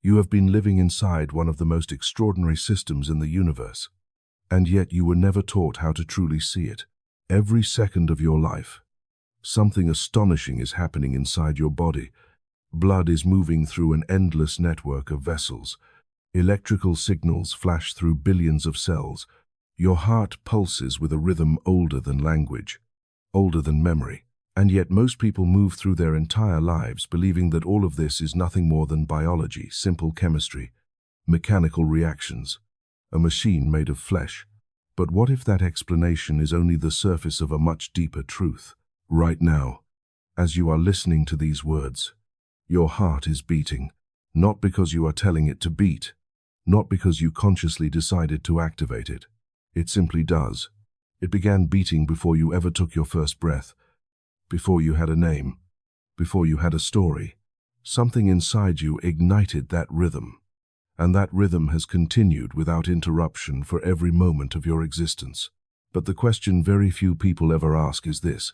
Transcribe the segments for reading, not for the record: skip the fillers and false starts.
You have been living inside one of the most extraordinary systems in the universe, and yet you were never taught how to truly see it. Every second of your life, something astonishing is happening inside your body. Blood is moving through an endless network of vessels. Electrical signals flash through billions of cells. Your heart pulses with a rhythm older than language, older than memory. And yet most people move through their entire lives believing that all of this is nothing more than biology, simple chemistry, mechanical reactions, a machine made of flesh. But what if that explanation is only the surface of a much deeper truth? Right now, as you are listening to these words, your heart is beating, not because you are telling it to beat, not because you consciously decided to activate it. It simply does. It began beating before you ever took your first breath, before you had a name, before you had a story. Something inside you ignited that rhythm, and that rhythm has continued without interruption for every moment of your existence. But the question very few people ever ask is this: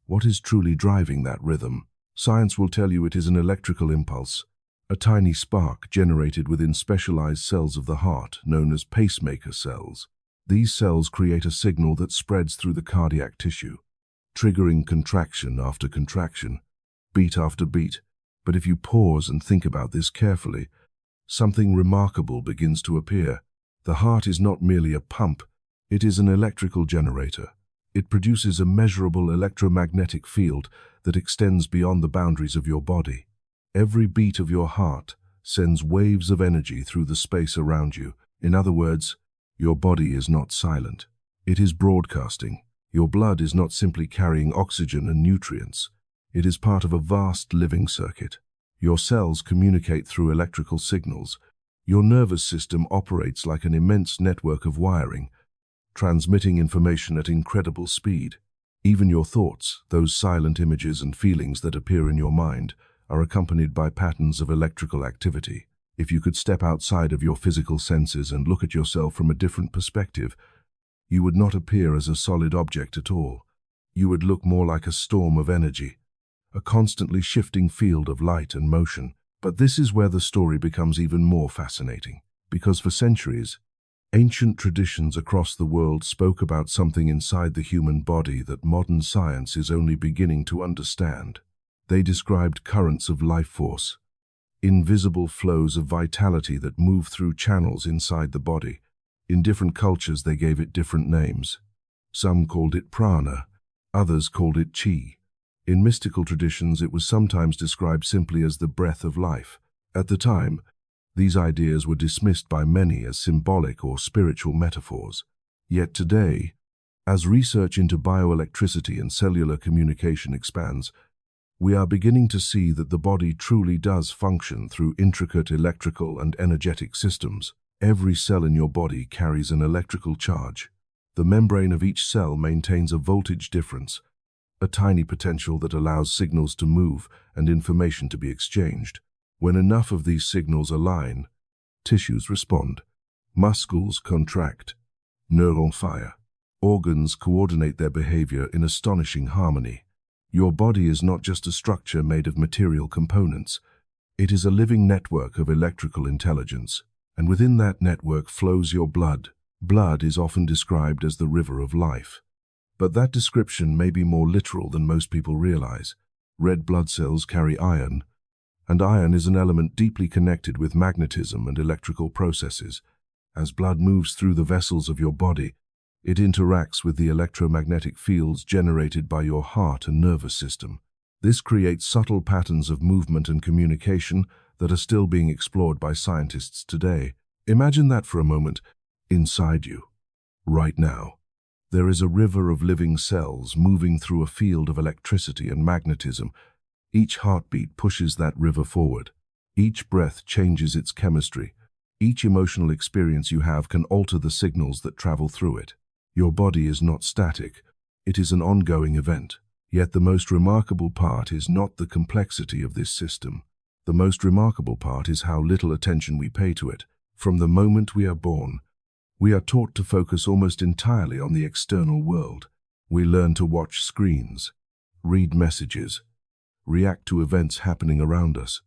what is truly driving that rhythm? Science will tell you it is an electrical impulse, a tiny spark generated within specialized cells of the heart known as pacemaker cells. These cells create a signal that spreads through the cardiac tissue, triggering contraction after contraction, beat after beat. But if you pause and think about this carefully, something remarkable begins to appear. The heart is not merely a pump, it is an electrical generator. It produces a measurable electromagnetic field that extends beyond the boundaries of your body. Every beat of your heart sends waves of energy through the space around you. In other words, your body is not silent. It is broadcasting. Your blood is not simply carrying oxygen and nutrients. It is part of a vast living circuit. Your cells communicate through electrical signals. Your nervous system operates like an immense network of wiring, transmitting information at incredible speed. Even your thoughts, those silent images and feelings that appear in your mind, are accompanied by patterns of electrical activity. If you could step outside of your physical senses and look at yourself from a different perspective, you would not appear as a solid object at all. You would look more like a storm of energy, a constantly shifting field of light and motion. But this is where the story becomes even more fascinating, because for centuries, ancient traditions across the world spoke about something inside the human body that modern science is only beginning to understand. They described currents of life force, invisible flows of vitality that move through channels inside the body. In different cultures, they gave it different names. Some called it prana, others called it chi. In mystical traditions, it was sometimes described simply as the breath of life. At the time, these ideas were dismissed by many as symbolic or spiritual metaphors. Yet today, as research into bioelectricity and cellular communication expands, we are beginning to see that the body truly does function through intricate electrical and energetic systems. Every cell in your body carries an electrical charge. The membrane of each cell maintains a voltage difference, a tiny potential that allows signals to move and information to be exchanged. When enough of these signals align, tissues respond, muscles contract, neurons fire, organs coordinate their behavior in astonishing harmony. Your body is not just a structure made of material components. It is a living network of electrical intelligence. And within that network flows your blood. Blood is often described as the river of life. But that description may be more literal than most people realize. Red blood cells carry iron, and iron is an element deeply connected with magnetism and electrical processes. As blood moves through the vessels of your body, it interacts with the electromagnetic fields generated by your heart and nervous system. This creates subtle patterns of movement and communication that are still being explored by scientists today. Imagine that for a moment. Inside you, right now, there is a river of living cells moving through a field of electricity and magnetism. Each heartbeat pushes that river forward. Each breath changes its chemistry. Each emotional experience you have can alter the signals that travel through it. Your body is not static. It is an ongoing event. Yet the most remarkable part is not the complexity of this system. The most remarkable part is how little attention we pay to it. From the moment we are born, we are taught to focus almost entirely on the external world. We learn to watch screens, read messages, react to events happening around us.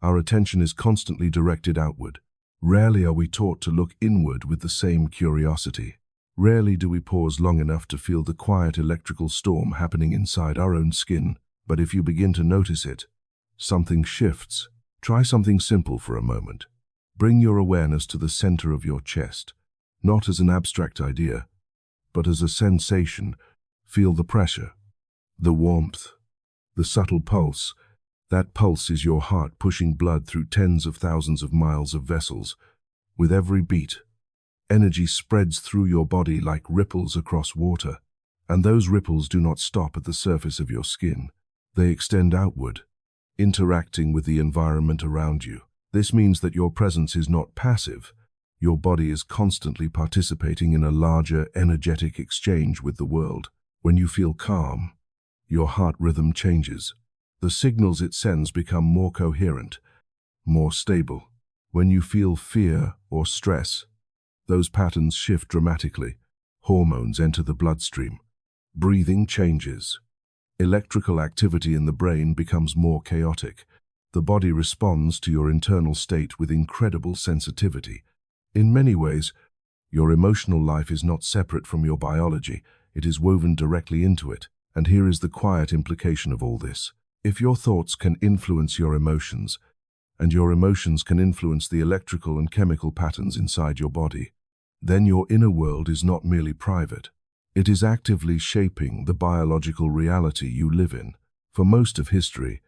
Our attention is constantly directed outward. Rarely are we taught to look inward with the same curiosity. Rarely do we pause long enough to feel the quiet electrical storm happening inside our own skin. But if you begin to notice it, something shifts. Try something simple for a moment. Bring your awareness to the center of your chest, not as an abstract idea, but as a sensation. Feel the pressure, the warmth, the subtle pulse. That pulse is your heart pushing blood through tens of thousands of miles of vessels. With every beat, energy spreads through your body like ripples across water. And those ripples do not stop at the surface of your skin. They extend outward, interacting with the environment around you. This means that your presence is not passive. Your body is constantly participating in a larger, energetic exchange with the world. When you feel calm, your heart rhythm changes. The signals it sends become more coherent, more stable. When you feel fear or stress, those patterns shift dramatically. Hormones enter the bloodstream. Breathing changes. Electrical activity in the brain becomes more chaotic. The body responds to your internal state with incredible sensitivity. In many ways, your emotional life is not separate from your biology. It is woven directly into it. And here is the quiet implication of all this. If your thoughts can influence your emotions, and your emotions can influence the electrical and chemical patterns inside your body, then your inner world is not merely private. It is actively shaping the biological reality you live in. For most of history,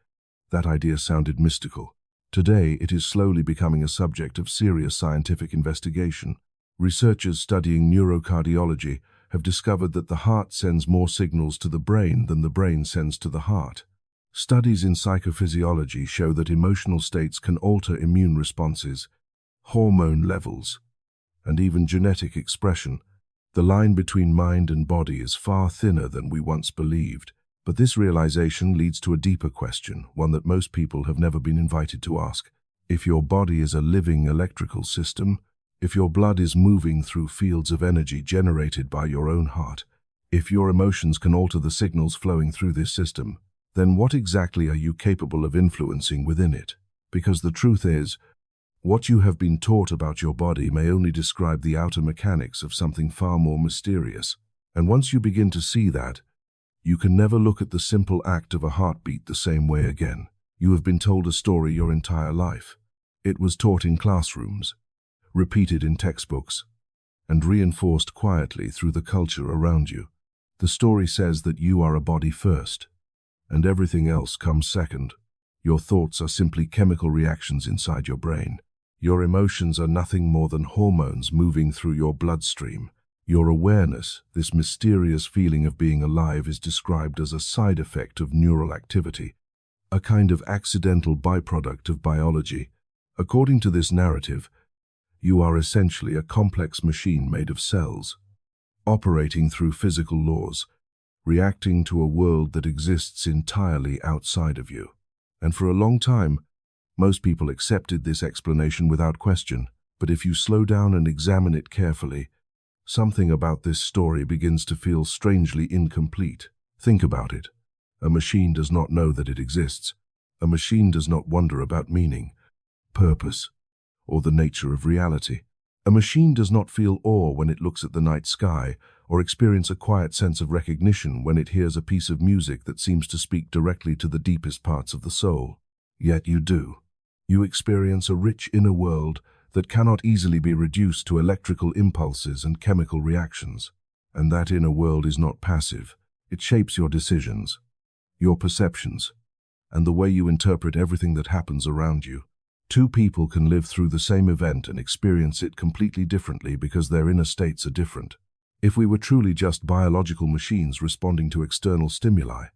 that idea sounded mystical. Today, it is slowly becoming a subject of serious scientific investigation. Researchers studying neurocardiology have discovered that the heart sends more signals to the brain than the brain sends to the heart. Studies in psychophysiology show that emotional states can alter immune responses, hormone levels, and even genetic expression. The line between mind and body is far thinner than we once believed. But this realization leads to a deeper question, one that most people have never been invited to ask. If your body is a living electrical system, if your blood is moving through fields of energy generated by your own heart, if your emotions can alter the signals flowing through this system, then what exactly are you capable of influencing within it? Because the truth is, what you have been taught about your body may only describe the outer mechanics of something far more mysterious. And once you begin to see that, you can never look at the simple act of a heartbeat the same way again. You have been told a story your entire life. It was taught in classrooms, repeated in textbooks, and reinforced quietly through the culture around you. The story says that you are a body first, and everything else comes second. Your thoughts are simply chemical reactions inside your brain. Your emotions are nothing more than hormones moving through your bloodstream. Your awareness, this mysterious feeling of being alive, is described as a side effect of neural activity, a kind of accidental byproduct of biology. According to this narrative, you are essentially a complex machine made of cells, operating through physical laws, reacting to a world that exists entirely outside of you. And for a long time, most people accepted this explanation without question. But if you slow down and examine it carefully, something about this story begins to feel strangely incomplete. Think about it. A machine does not know that it exists. A machine does not wonder about meaning, purpose, or the nature of reality. A machine does not feel awe when it looks at the night sky, or experience a quiet sense of recognition when it hears a piece of music that seems to speak directly to the deepest parts of the soul. Yet you do. You experience a rich inner world that cannot easily be reduced to electrical impulses and chemical reactions. And that inner world is not passive. It shapes your decisions, your perceptions, and the way you interpret everything that happens around you. Two people can live through the same event and experience it completely differently because their inner states are different. If we were truly just biological machines responding to external stimuli,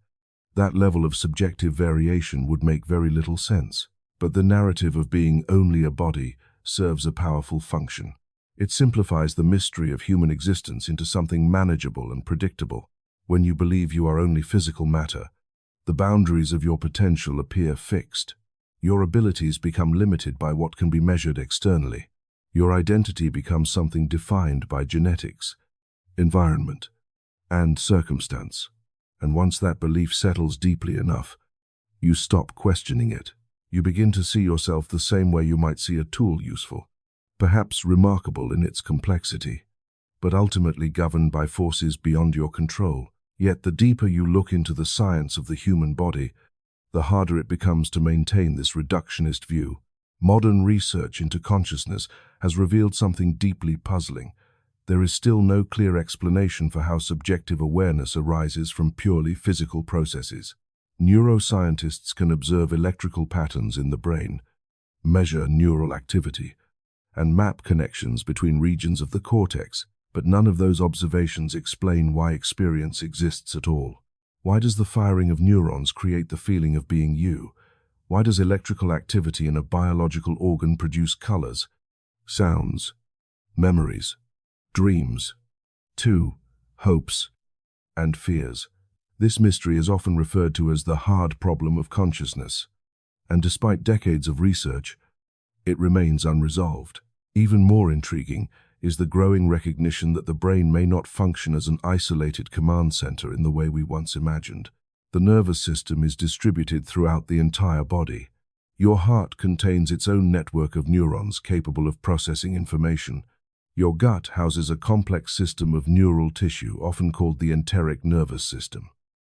that level of subjective variation would make very little sense. But the narrative of being only a body serves a powerful function. It simplifies the mystery of human existence into something manageable and predictable. When you believe you are only physical matter, the boundaries of your potential appear fixed. Your abilities become limited by what can be measured externally. Your identity becomes something defined by genetics, environment, and circumstance. And once that belief settles deeply enough, you stop questioning it. You begin to see yourself the same way you might see a tool useful, perhaps remarkable in its complexity, but ultimately governed by forces beyond your control. Yet the deeper you look into the science of the human body, the harder it becomes to maintain this reductionist view. Modern research into consciousness has revealed something deeply puzzling. There is still no clear explanation for how subjective awareness arises from purely physical processes. Neuroscientists can observe electrical patterns in the brain, measure neural activity, and map connections between regions of the cortex, but none of those observations explain why experience exists at all. Why does the firing of neurons create the feeling of being you? Why does electrical activity in a biological organ produce colors, sounds, memories, dreams, hopes, and fears? This mystery is often referred to as the hard problem of consciousness, and despite decades of research, it remains unresolved. Even more intriguing is the growing recognition that the brain may not function as an isolated command center in the way we once imagined. The nervous system is distributed throughout the entire body. Your heart contains its own network of neurons capable of processing information. Your gut houses a complex system of neural tissue, often called the enteric nervous system,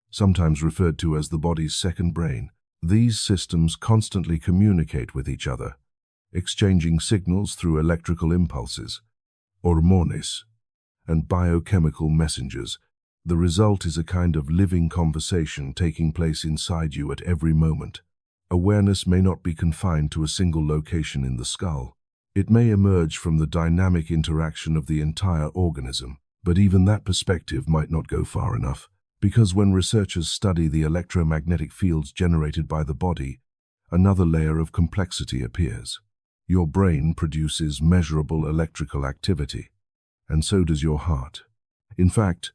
sometimes referred to as the body's second brain. These systems constantly communicate with each other, exchanging signals through electrical impulses, hormones, and biochemical messengers. The result is a kind of living conversation taking place inside you at every moment. Awareness may not be confined to a single location in the skull. It may emerge from the dynamic interaction of the entire organism, but even that perspective might not go far enough, because when researchers study the electromagnetic fields generated by the body, another layer of complexity appears. Your brain produces measurable electrical activity, and so does your heart. In fact,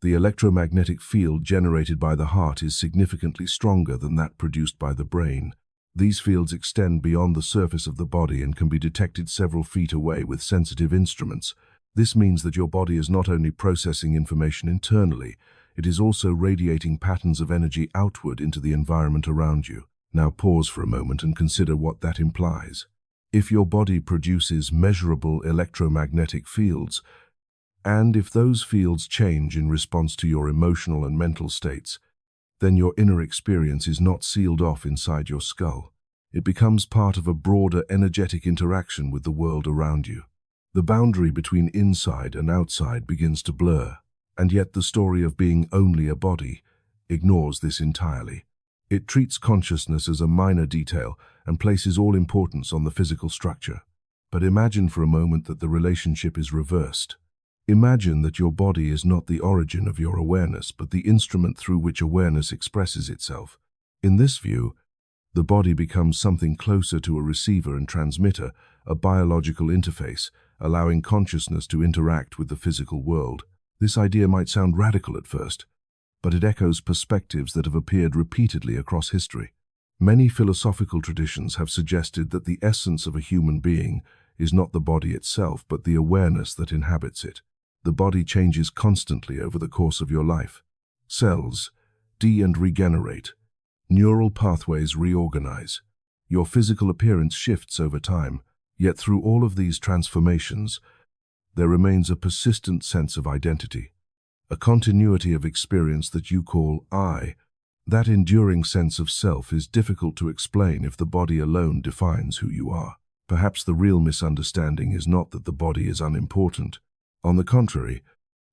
the electromagnetic field generated by the heart is significantly stronger than that produced by the brain. These fields extend beyond the surface of the body and can be detected several feet away with sensitive instruments. This means that your body is not only processing information internally, it is also radiating patterns of energy outward into the environment around you. Now pause for a moment and consider what that implies. If your body produces measurable electromagnetic fields, and if those fields change in response to your emotional and mental states, then your inner experience is not sealed off inside your skull. It becomes part of a broader energetic interaction with the world around you. The boundary between inside and outside begins to blur, and yet the story of being only a body ignores this entirely. It treats consciousness as a minor detail and places all importance on the physical structure. But imagine for a moment that the relationship is reversed. Imagine that your body is not the origin of your awareness, but the instrument through which awareness expresses itself. In this view, the body becomes something closer to a receiver and transmitter, a biological interface, allowing consciousness to interact with the physical world. This idea might sound radical at first, but it echoes perspectives that have appeared repeatedly across history. Many philosophical traditions have suggested that the essence of a human being is not the body itself, but the awareness that inhabits it. The body changes constantly over the course of your life. Cells de- and regenerate. Neural pathways reorganize. Your physical appearance shifts over time, yet through all of these transformations, there remains a persistent sense of identity, a continuity of experience that you call I. That enduring sense of self is difficult to explain if the body alone defines who you are. Perhaps the real misunderstanding is not that the body is unimportant. On the contrary,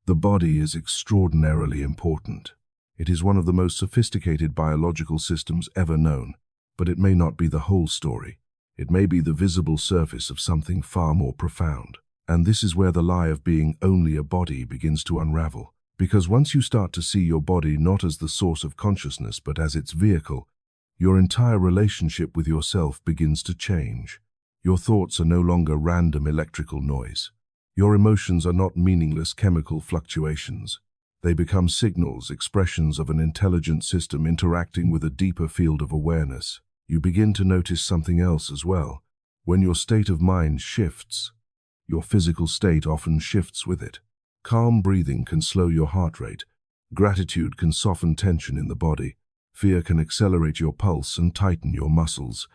the body is extraordinarily important. It is one of the most sophisticated biological systems ever known, but it may not be the whole story. It may be the visible surface of something far more profound. And this is where the lie of being only a body begins to unravel. Because once you start to see your body not as the source of consciousness but as its vehicle, your entire relationship with yourself begins to change. Your thoughts are no longer random electrical noise. Your emotions are not meaningless chemical fluctuations. They become signals, expressions of an intelligent system interacting with a deeper field of awareness. You begin to notice something else as well. When your state of mind shifts, your physical state often shifts with it. Calm breathing can slow your heart rate. Gratitude can soften tension in the body. Fear can accelerate your pulse and tighten your muscles.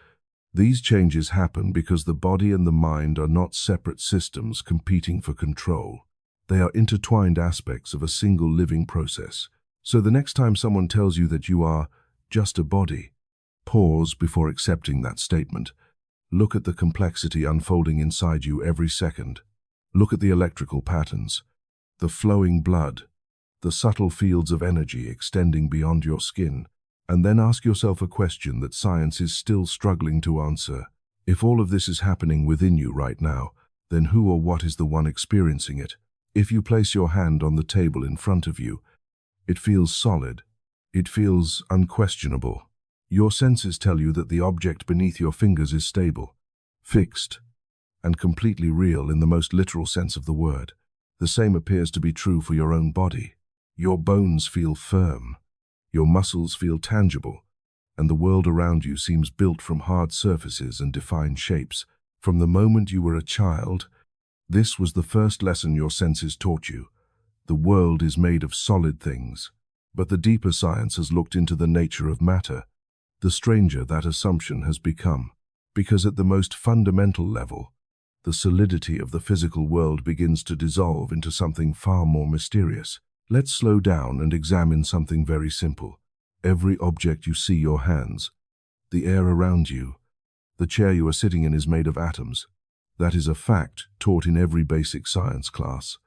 These changes happen because the body and the mind are not separate systems competing for control. They are intertwined aspects of a single living process. So the next time someone tells you that you are just a body, pause before accepting that statement. Look at the complexity unfolding inside you every second. Look at the electrical patterns, the flowing blood, the subtle fields of energy extending beyond your skin, and then ask yourself a question that science is still struggling to answer. If all of this is happening within you right now, then who or what is the one experiencing it? If you place your hand on the table in front of you, it feels solid. It feels unquestionable. Your senses tell you that the object beneath your fingers is stable, fixed, and completely real in the most literal sense of the word. The same appears to be true for your own body. Your bones feel firm. Your muscles feel tangible, and the world around you seems built from hard surfaces and defined shapes. From the moment you were a child, this was the first lesson your senses taught you. The world is made of solid things, but the deeper science has looked into the nature of matter. The stranger that assumption has become, because at the most fundamental level, the solidity of the physical world begins to dissolve into something far more mysterious. Let's slow down and examine something very simple. Every object you see, your hands, the air around you, the chair you are sitting in is made of atoms. That is a fact taught in every basic science class.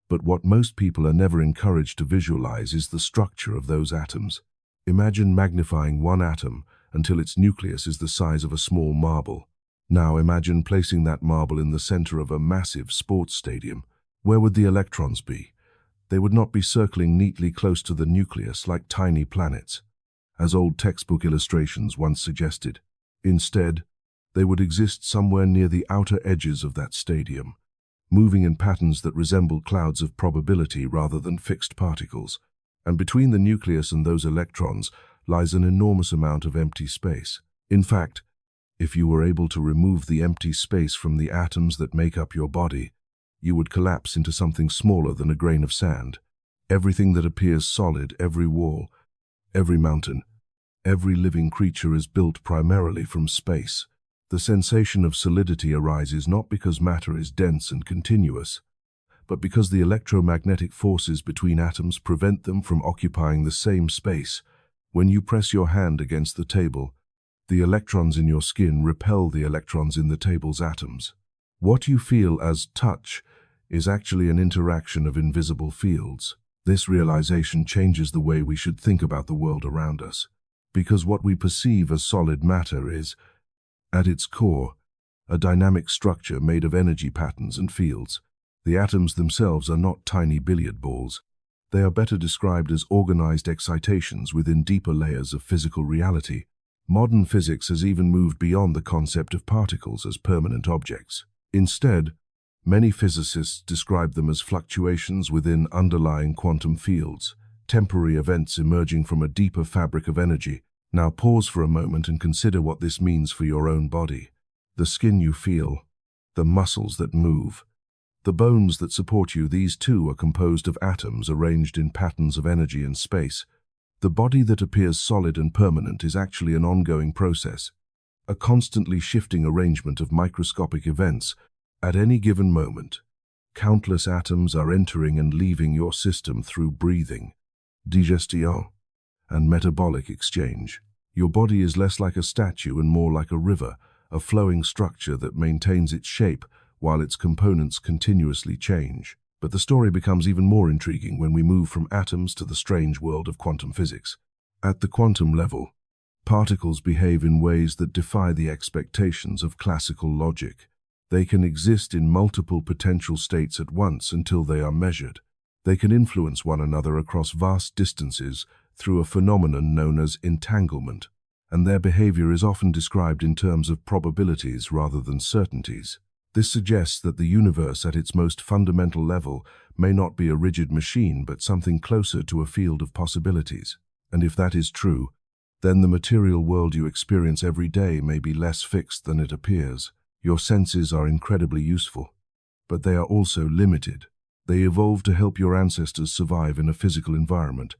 But what most people are never encouraged to visualize is the structure of those atoms. Imagine magnifying one atom until its nucleus is the size of a small marble. Now imagine placing that marble in the center of a massive sports stadium. Where would the electrons be? They would not be circling neatly close to the nucleus like tiny planets, as old textbook illustrations once suggested. Instead, they would exist somewhere near the outer edges of that stadium, moving in patterns that resemble clouds of probability rather than fixed particles. And between the nucleus and those electrons lies an enormous amount of empty space. In fact, if you were able to remove the empty space from the atoms that make up your body, you would collapse into something smaller than a grain of sand. Everything that appears solid, every wall, every mountain, every living creature is built primarily from space. The sensation of solidity arises not because matter is dense and continuous, but because the electromagnetic forces between atoms prevent them from occupying the same space. When you press your hand against the table, the electrons in your skin repel the electrons in the table's atoms. What you feel as touch is actually an interaction of invisible fields. This realization changes the way we should think about the world around us, because what we perceive as solid matter is, at its core, a dynamic structure made of energy patterns and fields. The atoms themselves are not tiny billiard balls. They are better described as organized excitations within deeper layers of physical reality. Modern physics has even moved beyond the concept of particles as permanent objects. Instead, many physicists describe them as fluctuations within underlying quantum fields, temporary events emerging from a deeper fabric of energy. Now pause for a moment and consider what this means for your own body. The skin you feel, the muscles that move, the bones that support you, these too are composed of atoms arranged in patterns of energy and space. The body that appears solid and permanent is actually an ongoing process, a constantly shifting arrangement of microscopic events. At any given moment, countless atoms are entering and leaving your system through breathing, digestion, and metabolic exchange. Your body is less like a statue and more like a river, a flowing structure that maintains its shape while its components continuously change. But the story becomes even more intriguing when we move from atoms to the strange world of quantum physics. At the quantum level, particles behave in ways that defy the expectations of classical logic. They can exist in multiple potential states at once until they are measured. They can influence one another across vast distances through a phenomenon known as entanglement, and their behavior is often described in terms of probabilities rather than certainties. This suggests that the universe at its most fundamental level may not be a rigid machine but something closer to a field of possibilities. And if that is true, then the material world you experience every day may be less fixed than it appears. Your senses are incredibly useful, but they are also limited. They evolved to help your ancestors survive in a physical environment,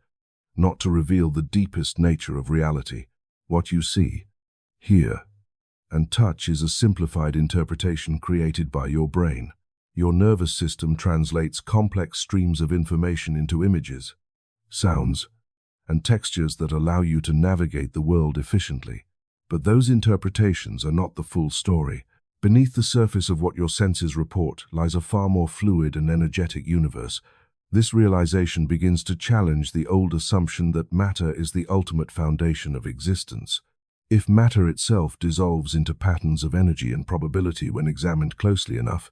not to reveal the deepest nature of reality, what you see, hear, and touch is a simplified interpretation created by your brain. Your nervous system translates complex streams of information into images, sounds, and textures that allow you to navigate the world efficiently. But those interpretations are not the full story. Beneath the surface of what your senses report lies a far more fluid and energetic universe. This realization begins to challenge the old assumption that matter is the ultimate foundation of existence. If matter itself dissolves into patterns of energy and probability when examined closely enough,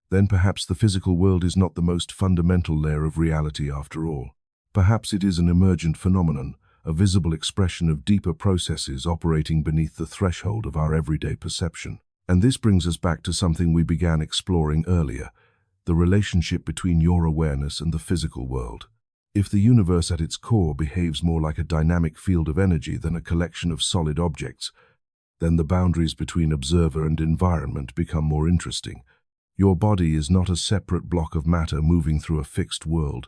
then perhaps the physical world is not the most fundamental layer of reality after all. Perhaps it is an emergent phenomenon, a visible expression of deeper processes operating beneath the threshold of our everyday perception. And this brings us back to something we began exploring earlier, the relationship between your awareness and the physical world. If the universe at its core behaves more like a dynamic field of energy than a collection of solid objects, then the boundaries between observer and environment become more interesting. Your body is not a separate block of matter moving through a fixed world.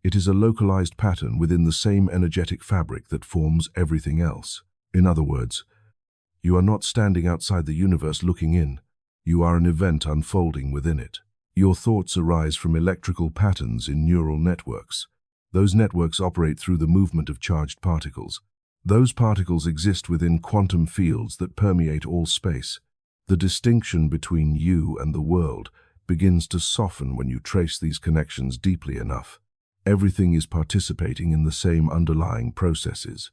It is a localized pattern within the same energetic fabric that forms everything else. In other words, you are not standing outside the universe looking in. You are an event unfolding within it. Your thoughts arise from electrical patterns in neural networks. Those networks operate through the movement of charged particles. Those particles exist within quantum fields that permeate all space. The distinction between you and the world begins to soften when you trace these connections deeply enough. Everything is participating in the same underlying processes,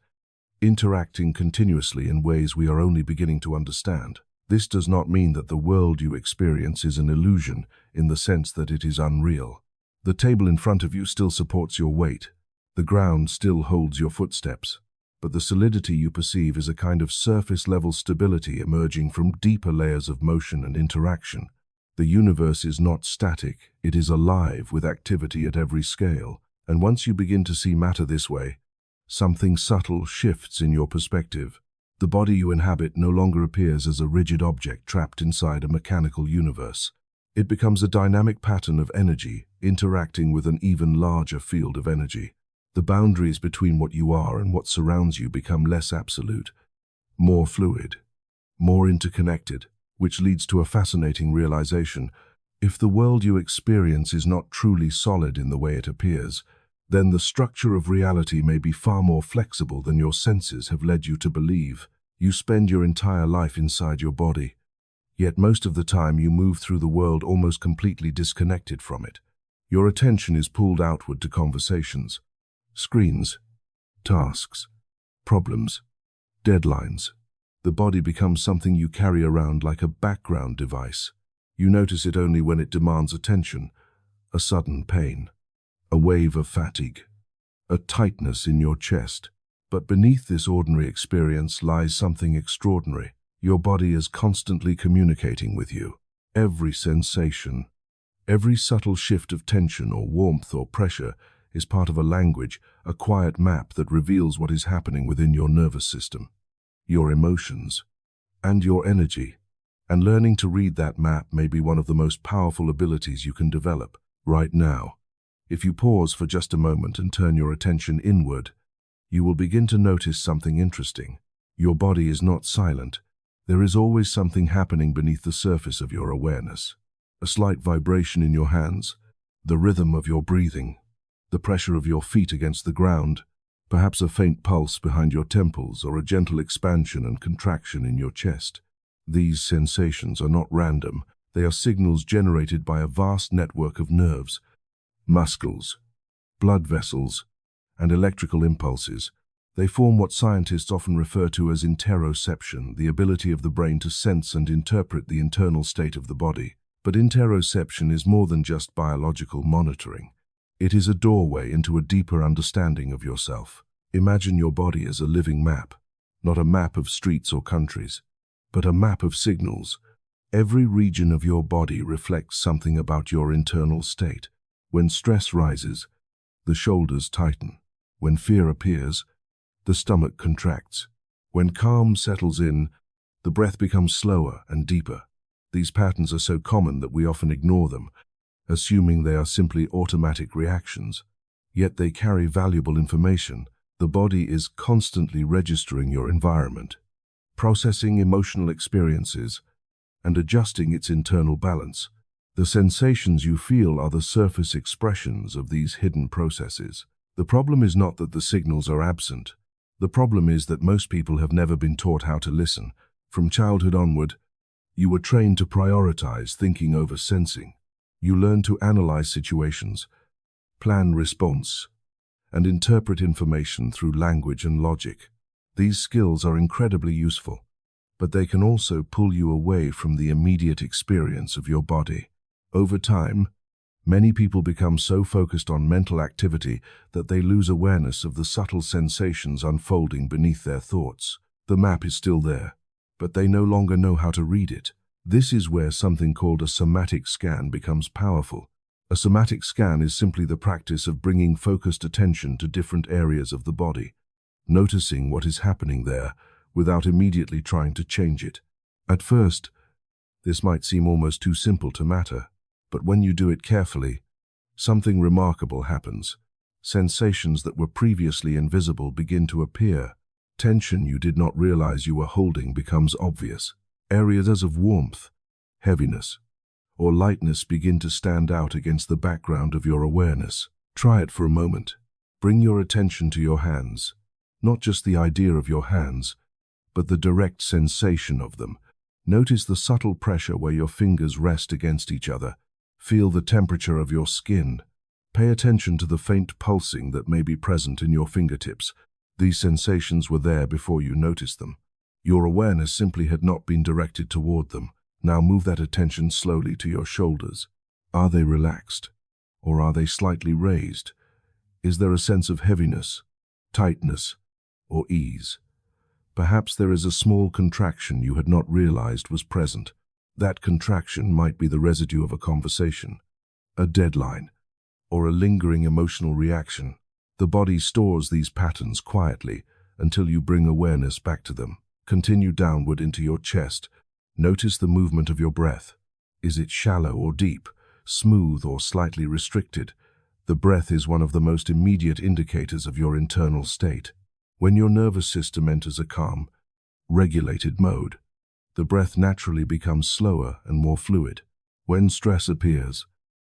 interacting continuously in ways we are only beginning to understand. This does not mean that the world you experience is an illusion in the sense that it is unreal. The table in front of you still supports your weight. The ground still holds your footsteps. But the solidity you perceive is a kind of surface-level stability emerging from deeper layers of motion and interaction. The universe is not static, it is alive with activity at every scale. And once you begin to see matter this way, something subtle shifts in your perspective. The body you inhabit no longer appears as a rigid object trapped inside a mechanical universe. It becomes a dynamic pattern of energy, interacting with an even larger field of energy. The boundaries between what you are and what surrounds you become less absolute, more fluid, more interconnected, which leads to a fascinating realization. If the world you experience is not truly solid in the way it appears, then the structure of reality may be far more flexible than your senses have led you to believe. You spend your entire life inside your body, yet most of the time you move through the world almost completely disconnected from it. Your attention is pulled outward to conversations, screens, tasks, problems, deadlines. The body becomes something you carry around like a background device. You notice it only when it demands attention, a sudden pain, a wave of fatigue, a tightness in your chest. But beneath this ordinary experience lies something extraordinary. Your body is constantly communicating with you. Every sensation, every subtle shift of tension or warmth or pressure is part of a language, a quiet map that reveals what is happening within your nervous system, your emotions, and your energy. And learning to read that map may be one of the most powerful abilities you can develop right now. If you pause for just a moment and turn your attention inward, you will begin to notice something interesting. Your body is not silent. There is always something happening beneath the surface of your awareness. A slight vibration in your hands, the rhythm of your breathing, the pressure of your feet against the ground, perhaps a faint pulse behind your temples or a gentle expansion and contraction in your chest. These sensations are not random. They are signals generated by a vast network of nerves, muscles, blood vessels, and electrical impulses. They form what scientists often refer to as interoception, the ability of the brain to sense and interpret the internal state of the body. But interoception is more than just biological monitoring. It is a doorway into a deeper understanding of yourself. Imagine your body as a living map, not a map of streets or countries, but a map of signals. Every region of your body reflects something about your internal state. When stress rises, the shoulders tighten. When fear appears, the stomach contracts. When calm settles in, the breath becomes slower and deeper. These patterns are so common that we often ignore them, assuming they are simply automatic reactions. Yet they carry valuable information. The body is constantly registering your environment. processing emotional experiences, and adjusting its internal balance. The sensations you feel are the surface expressions of these hidden processes. The problem is not that the signals are absent. The problem is that most people have never been taught how to listen. From childhood onward, you were trained to prioritize thinking over sensing. You learned to analyze situations, plan response, and interpret information through language and logic. These skills are incredibly useful, but they can also pull you away from the immediate experience of your body. Over time, many people become so focused on mental activity that they lose awareness of the subtle sensations unfolding beneath their thoughts. The map is still there, but they no longer know how to read it. This is where something called a somatic scan becomes powerful. A somatic scan is simply the practice of bringing focused attention to different areas of the body, noticing what is happening there without immediately trying to change it. At first, this might seem almost too simple to matter, but when you do it carefully, something remarkable happens. Sensations that were previously invisible begin to appear. Tension you did not realize you were holding becomes obvious. Areas of warmth, heaviness, or lightness begin to stand out against the background of your awareness. Try it for a moment. Bring your attention to your hands. Not just the idea of your hands, but the direct sensation of them. Notice the subtle pressure where your fingers rest against each other. Feel the temperature of your skin. Pay attention to the faint pulsing that may be present in your fingertips. These sensations were there before you noticed them. Your awareness simply had not been directed toward them. Now move that attention slowly to your shoulders. Are they relaxed? Or are they slightly raised? Is there a sense of heaviness, tightness, or ease? Perhaps there is a small contraction you had not realized was present. That contraction might be the residue of a conversation, a deadline, or a lingering emotional reaction. The body stores these patterns quietly until you bring awareness back to them. Continue downward into your chest. Notice the movement of your breath. Is it shallow or deep, smooth or slightly restricted? The breath is one of the most immediate indicators of your internal state. When your nervous system enters a calm, regulated mode, the breath naturally becomes slower and more fluid. When stress appears,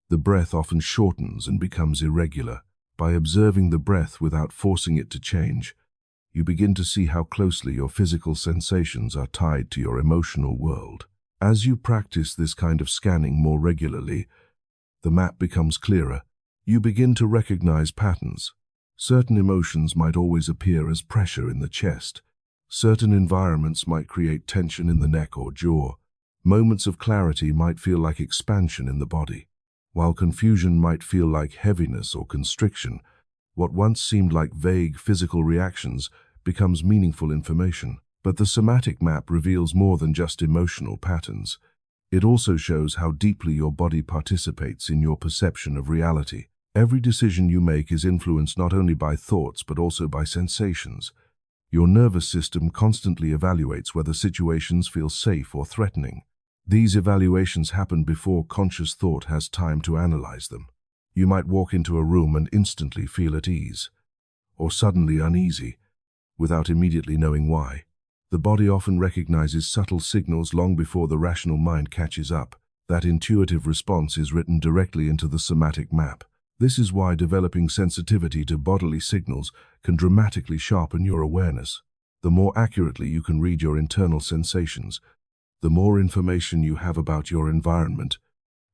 the breath often shortens and becomes irregular. By observing the breath without forcing it to change, you begin to see how closely your physical sensations are tied to your emotional world. As you practice this kind of scanning more regularly, the map becomes clearer. You begin to recognize patterns. Certain emotions might always appear as pressure in the chest. Certain environments might create tension in the neck or jaw. Moments of clarity might feel like expansion in the body, while confusion might feel like heaviness or constriction. What once seemed like vague physical reactions becomes meaningful information. But the somatic map reveals more than just emotional patterns. It also shows how deeply your body participates in your perception of reality. Every decision you make is influenced not only by thoughts but also by sensations. Your nervous system constantly evaluates whether situations feel safe or threatening. These evaluations happen before conscious thought has time to analyze them. You might walk into a room and instantly feel at ease, or suddenly uneasy, without immediately knowing why. The body often recognizes subtle signals long before the rational mind catches up. That intuitive response is written directly into the somatic map. This is why developing sensitivity to bodily signals can dramatically sharpen your awareness. The more accurately you can read your internal sensations, the more information you have about your environment,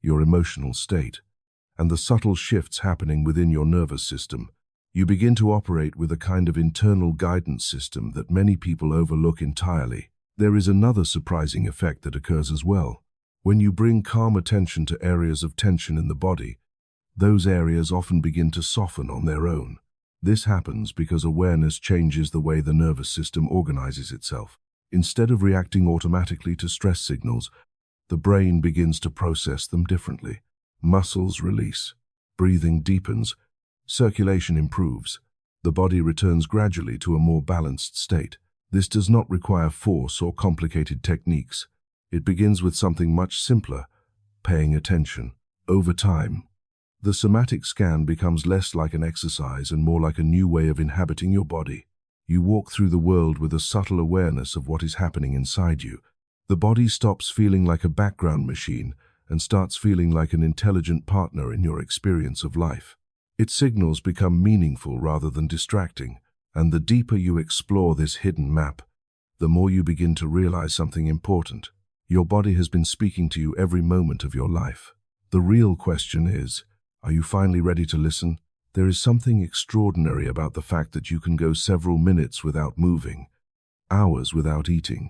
your emotional state, and the subtle shifts happening within your nervous system, you begin to operate with a kind of internal guidance system that many people overlook entirely. There is another surprising effect that occurs as well. When you bring calm attention to areas of tension in the body, those areas often begin to soften on their own. This happens because awareness changes the way the nervous system organizes itself. Instead of reacting automatically to stress signals, the brain begins to process them differently. Muscles release, breathing deepens, circulation improves. The body returns gradually to a more balanced state. This does not require force or complicated techniques. It begins with something much simpler: paying attention. Over time, the somatic scan becomes less like an exercise and more like a new way of inhabiting your body. You walk through the world with a subtle awareness of what is happening inside you. The body stops feeling like a background machine and starts feeling like an intelligent partner in your experience of life. Its signals become meaningful rather than distracting, and the deeper you explore this hidden map, the more you begin to realize something important. Your body has been speaking to you every moment of your life. The real question is, are you finally ready to listen? There is something extraordinary about the fact that you can go several minutes without moving, hours without eating,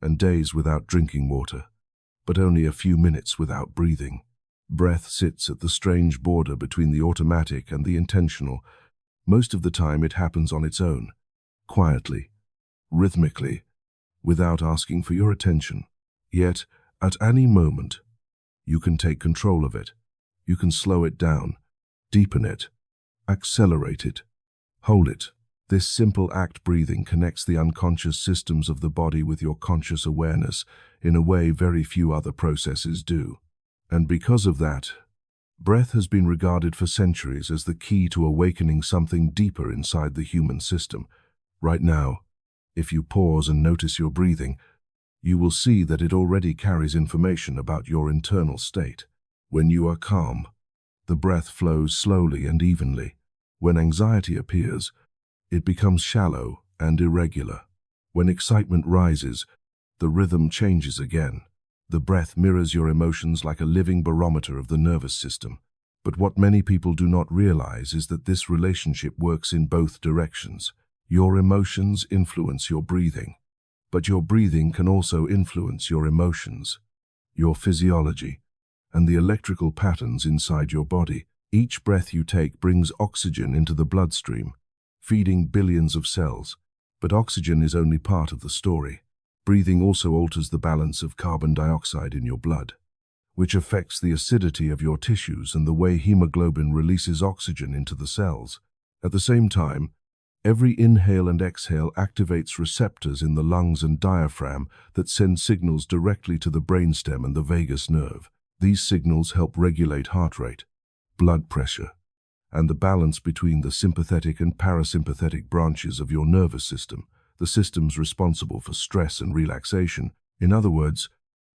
and days without drinking water, but only a few minutes without breathing. Breath sits at the strange border between the automatic and the intentional. Most of the time it happens on its own, quietly, rhythmically, without asking for your attention. Yet, at any moment, you can take control of it. You can slow it down, deepen it, accelerate it, hold it. This simple act, breathing, connects the unconscious systems of the body with your conscious awareness in a way very few other processes do. And because of that, breath has been regarded for centuries as the key to awakening something deeper inside the human system. Right now, if you pause and notice your breathing, you will see that it already carries information about your internal state. When you are calm, the breath flows slowly and evenly. When anxiety appears, it becomes shallow and irregular. When excitement rises, the rhythm changes again. The breath mirrors your emotions like a living barometer of the nervous system. But what many people do not realize is that this relationship works in both directions. Your emotions influence your breathing, but your breathing can also influence your emotions, your physiology, and the electrical patterns inside your body. Each breath you take brings oxygen into the bloodstream, feeding billions of cells. But oxygen is only part of the story. Breathing also alters the balance of carbon dioxide in your blood, which affects the acidity of your tissues and the way hemoglobin releases oxygen into the cells. At the same time, every inhale and exhale activates receptors in the lungs and diaphragm that send signals directly to the brainstem and the vagus nerve. These signals help regulate heart rate, blood pressure, and the balance between the sympathetic and parasympathetic branches of your nervous system, the systems responsible for stress and relaxation. In other words,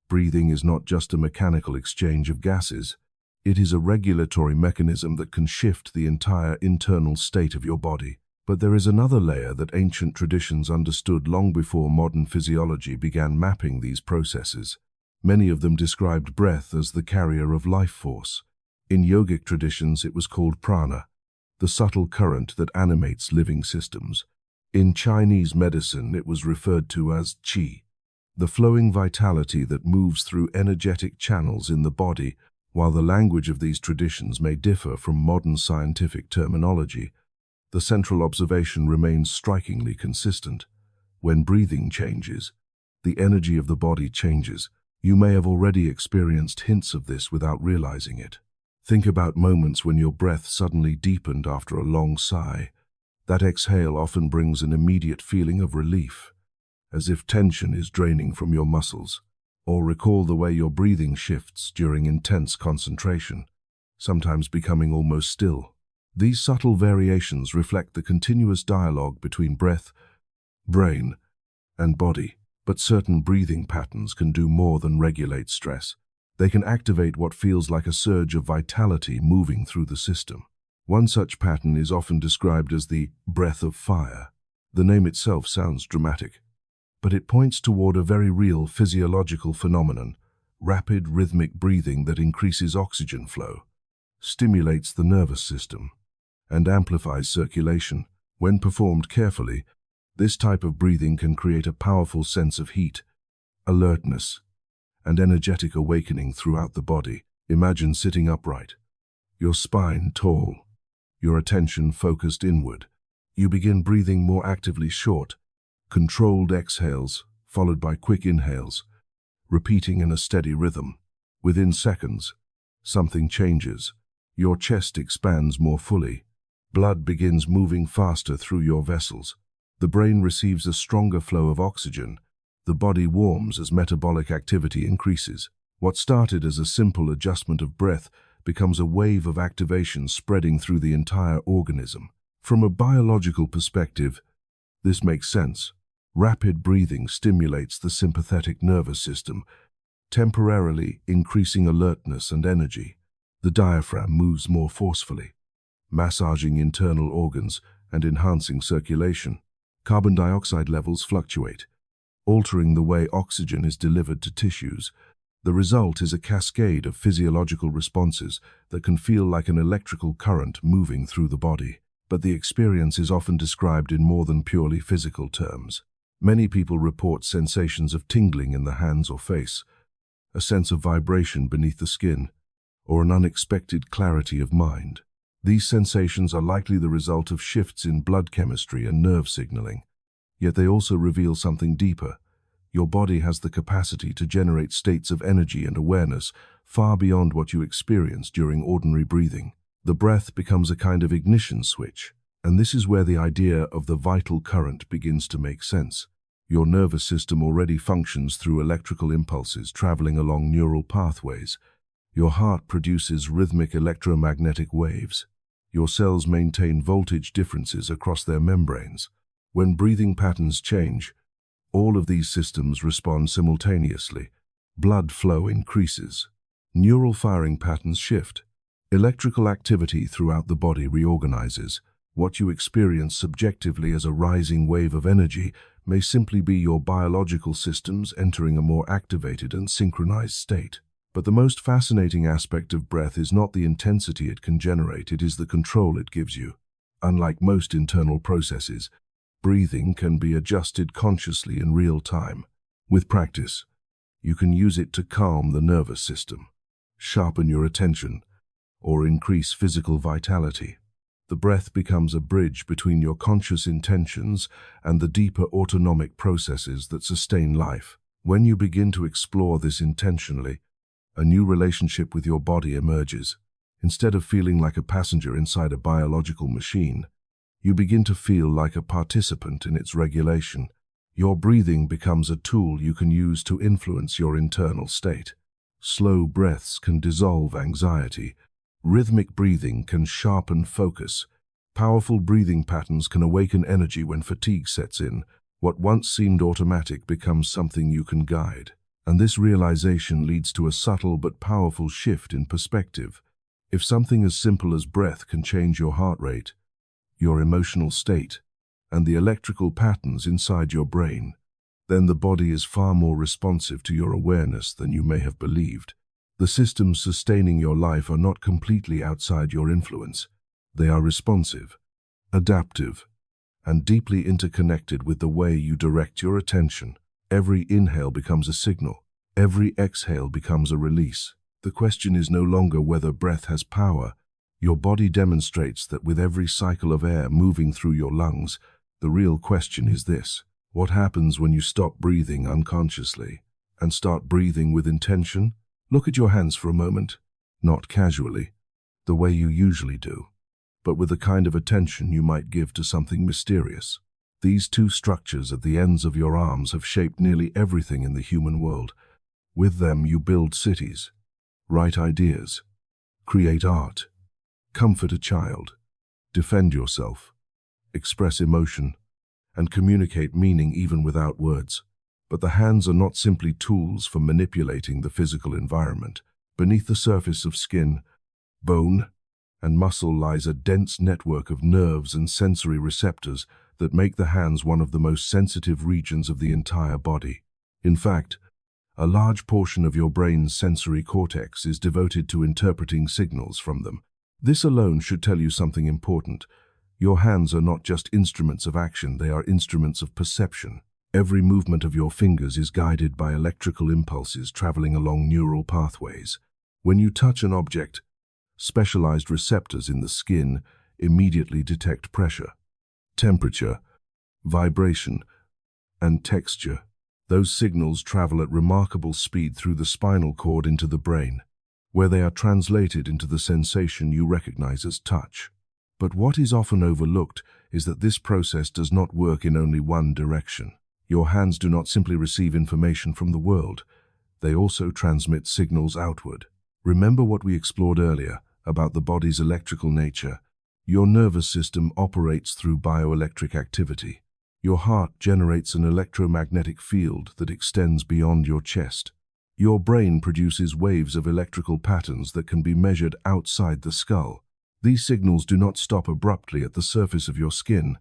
breathing is not just a mechanical exchange of gases. It is a regulatory mechanism that can shift the entire internal state of your body. But there is another layer that ancient traditions understood long before modern physiology began mapping these processes. Many of them described breath as the carrier of life force. In yogic traditions, it was called prana, the subtle current that animates living systems. In Chinese medicine, it was referred to as qi, the flowing vitality that moves through energetic channels in the body. While the language of these traditions may differ from modern scientific terminology, the central observation remains strikingly consistent. When breathing changes, the energy of the body changes. You may have already experienced hints of this without realizing it. Think about moments when your breath suddenly deepened after a long sigh. That exhale often brings an immediate feeling of relief, as if tension is draining from your muscles. Or recall the way your breathing shifts during intense concentration, sometimes becoming almost still. These subtle variations reflect the continuous dialogue between breath, brain, and body. But certain breathing patterns can do more than regulate stress. They can activate what feels like a surge of vitality moving through the system. One such pattern is often described as the breath of fire. The name itself sounds dramatic, but it points toward a very real physiological phenomenon: rapid rhythmic breathing that increases oxygen flow, stimulates the nervous system, and amplifies circulation. When performed carefully, this type of breathing can create a powerful sense of heat, alertness, and energetic awakening throughout the body. Imagine sitting upright, your spine tall, your attention focused inward. You begin breathing more actively, short, controlled exhales, followed by quick inhales, repeating in a steady rhythm. Within seconds, something changes. Your chest expands more fully. Blood begins moving faster through your vessels. The brain receives a stronger flow of oxygen. The body warms as metabolic activity increases. What started as a simple adjustment of breath becomes a wave of activation spreading through the entire organism. From a biological perspective, This makes sense. Rapid breathing stimulates the sympathetic nervous system, temporarily increasing alertness and energy. The diaphragm moves more forcefully, massaging internal organs and enhancing circulation. Carbon dioxide levels fluctuate, altering the way oxygen is delivered to tissues. The result is a cascade of physiological responses that can feel like an electrical current moving through the body. But the experience is often described in more than purely physical terms. Many people report sensations of tingling in the hands or face, a sense of vibration beneath the skin, or an unexpected clarity of mind. These sensations are likely the result of shifts in blood chemistry and nerve signaling. Yet they also reveal something deeper. Your body has the capacity to generate states of energy and awareness far beyond what you experience during ordinary breathing. The breath becomes a kind of ignition switch, and this is where the idea of the vital current begins to make sense. Your nervous system already functions through electrical impulses traveling along neural pathways. Your heart produces rhythmic electromagnetic waves. Your cells maintain voltage differences across their membranes. When breathing patterns change, all of these systems respond simultaneously. Blood flow increases. Neural firing patterns shift. Electrical activity throughout the body reorganizes. What you experience subjectively as a rising wave of energy may simply be your biological systems entering a more activated and synchronized state. But the most fascinating aspect of breath is not the intensity it can generate, it is the control it gives you. Unlike most internal processes, breathing can be adjusted consciously in real time. With practice, you can use it to calm the nervous system, sharpen your attention, or increase physical vitality. The breath becomes a bridge between your conscious intentions and the deeper autonomic processes that sustain life. When you begin to explore this intentionally, a new relationship with your body emerges. Instead of feeling like a passenger inside a biological machine, you begin to feel like a participant in its regulation. Your breathing becomes a tool you can use to influence your internal state. Slow breaths can dissolve anxiety. Rhythmic breathing can sharpen focus. Powerful breathing patterns can awaken energy when fatigue sets in. What once seemed automatic becomes something you can guide. And this realization leads to a subtle but powerful shift in perspective. If something as simple as breath can change your heart rate, your emotional state, and the electrical patterns inside your brain, then the body is far more responsive to your awareness than you may have believed. The systems sustaining your life are not completely outside your influence. They are responsive, adaptive, and deeply interconnected with the way you direct your attention. Every inhale becomes a signal. Every exhale becomes a release. The question is no longer whether breath has power. Your body demonstrates that with every cycle of air moving through your lungs. The real question is this: what happens when you stop breathing unconsciously and start breathing with intention? Look at your hands for a moment, not casually, the way you usually do, but with the kind of attention you might give to something mysterious. These two structures at the ends of your arms have shaped nearly everything in the human world. With them you build cities, write ideas, create art, comfort a child, defend yourself, express emotion, and communicate meaning even without words. But the hands are not simply tools for manipulating the physical environment. Beneath the surface of skin, bone, and muscle lies a dense network of nerves and sensory receptors that make the hands one of the most sensitive regions of the entire body. In fact, a large portion of your brain's sensory cortex is devoted to interpreting signals from them. This alone should tell you something important. Your hands are not just instruments of action, they are instruments of perception. Every movement of your fingers is guided by electrical impulses traveling along neural pathways. When you touch an object, specialized receptors in the skin immediately detect pressure, temperature, vibration, and texture. Those signals travel at remarkable speed through the spinal cord into the brain, where they are translated into the sensation you recognize as touch. But what is often overlooked is that this process does not work in only one direction. Your hands do not simply receive information from the world, they also transmit signals outward. Remember what we explored earlier about the body's electrical nature. Your nervous system operates through bioelectric activity. Your heart generates an electromagnetic field that extends beyond your chest. Your brain produces waves of electrical patterns that can be measured outside the skull. These signals do not stop abruptly at the surface of your skin.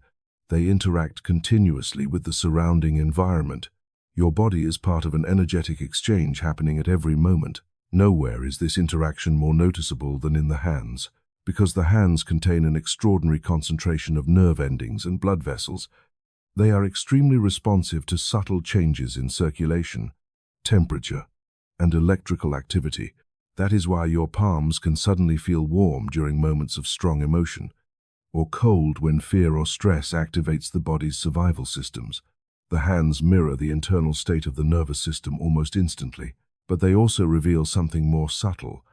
They interact continuously with the surrounding environment. Your body is part of an energetic exchange happening at every moment. Nowhere is this interaction more noticeable than in the hands, because the hands contain an extraordinary concentration of nerve endings and blood vessels. They are extremely responsive to subtle changes in circulation, temperature, and electrical activity. That is why your palms can suddenly feel warm during moments of strong emotion, or cold when fear or stress activates the body's survival systems. The hands mirror the internal state of the nervous system almost instantly, but they also reveal something more subtle.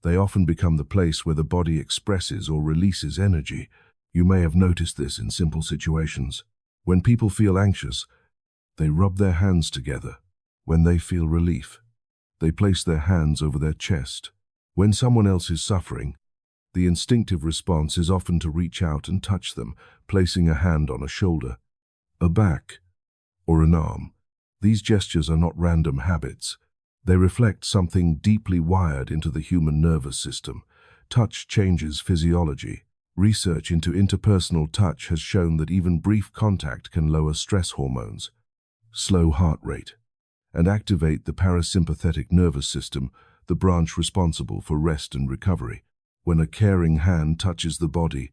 They often become the place where the body expresses or releases energy. You may have noticed this in simple situations. When people feel anxious, they rub their hands together. When they feel relief, they place their hands over their chest. When someone else is suffering, the instinctive response is often to reach out and touch them, placing a hand on a shoulder, a back, or an arm. These gestures are not random habits. They reflect something deeply wired into the human nervous system. Touch changes physiology. Research into interpersonal touch has shown that even brief contact can lower stress hormones, slow heart rate, and activate the parasympathetic nervous system, the branch responsible for rest and recovery. When a caring hand touches the body,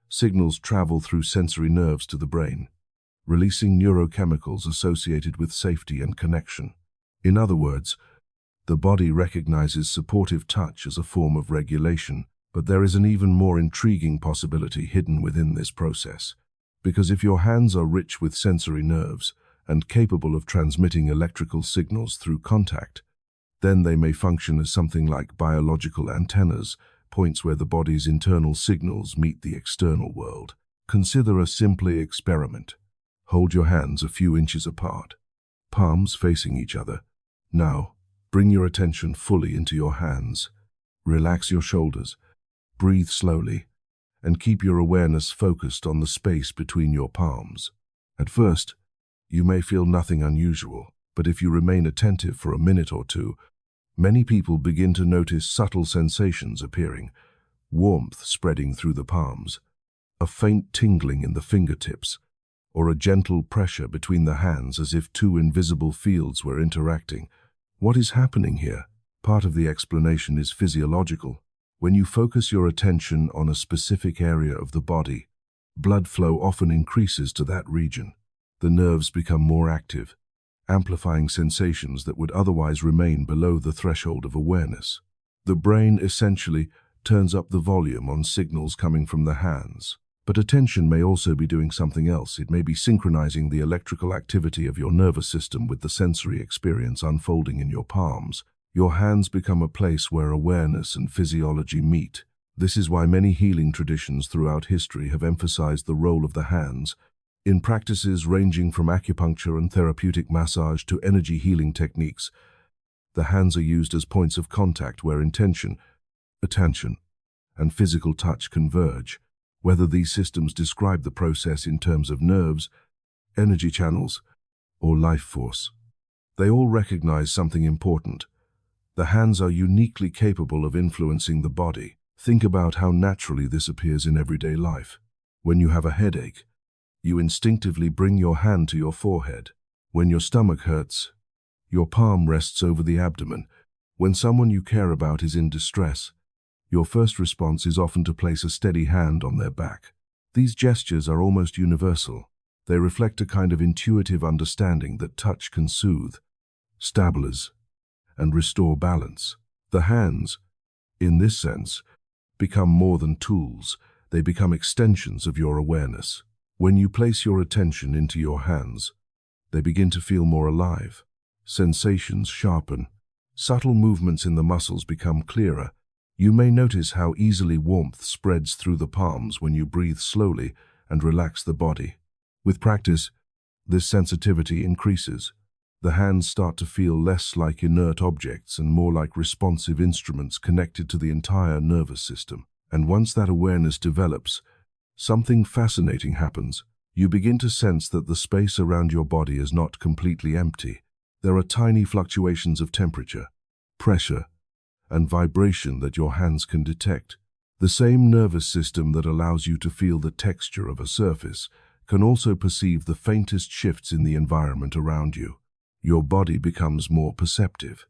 signals travel through sensory nerves to the brain, releasing neurochemicals associated with safety and connection. In other words, the body recognizes supportive touch as a form of regulation. But there is an even more intriguing possibility hidden within this process. Because if your hands are rich with sensory nerves and capable of transmitting electrical signals through contact, then they may function as something like biological antennas, points where the body's internal signals meet the external world. Consider a simple experiment. Hold your hands a few inches apart, palms facing each other. Now, bring your attention fully into your hands. Relax your shoulders. Breathe slowly, and keep your awareness focused on the space between your palms. At first, you may feel nothing unusual, but if you remain attentive for a minute or two, many people begin to notice subtle sensations appearing, warmth spreading through the palms, a faint tingling in the fingertips, or a gentle pressure between the hands as if two invisible fields were interacting. What is happening here? Part of the explanation is physiological. When you focus your attention on a specific area of the body, blood flow often increases to that region. The nerves become more active, amplifying sensations that would otherwise remain below the threshold of awareness. The brain essentially turns up the volume on signals coming from the hands. But attention may also be doing something else. It may be synchronizing the electrical activity of your nervous system with the sensory experience unfolding in your palms. Your hands become a place where awareness and physiology meet. This is why many healing traditions throughout history have emphasized the role of the hands. In practices ranging from acupuncture and therapeutic massage to energy healing techniques, the hands are used as points of contact where intention, attention, and physical touch converge. Whether these systems describe the process in terms of nerves, energy channels, or life force, they all recognize something important. The hands are uniquely capable of influencing the body. Think about how naturally this appears in everyday life. When you have a headache, you instinctively bring your hand to your forehead. When your stomach hurts, your palm rests over the abdomen. When someone you care about is in distress, your first response is often to place a steady hand on their back. These gestures are almost universal. They reflect a kind of intuitive understanding that touch can soothe, stabilize, and restore balance. The hands, in this sense, become more than tools. They become extensions of your awareness. When you place your attention into your hands, they begin to feel more alive. Sensations sharpen. Subtle movements in the muscles become clearer. You may notice how easily warmth spreads through the palms when you breathe slowly and relax the body. With practice, this sensitivity increases. The hands start to feel less like inert objects and more like responsive instruments connected to the entire nervous system. And once that awareness develops, something fascinating happens. You begin to sense that the space around your body is not completely empty. There are tiny fluctuations of temperature, pressure, and vibration that your hands can detect. The same nervous system that allows you to feel the texture of a surface can also perceive the faintest shifts in the environment around you. Your body becomes more perceptive,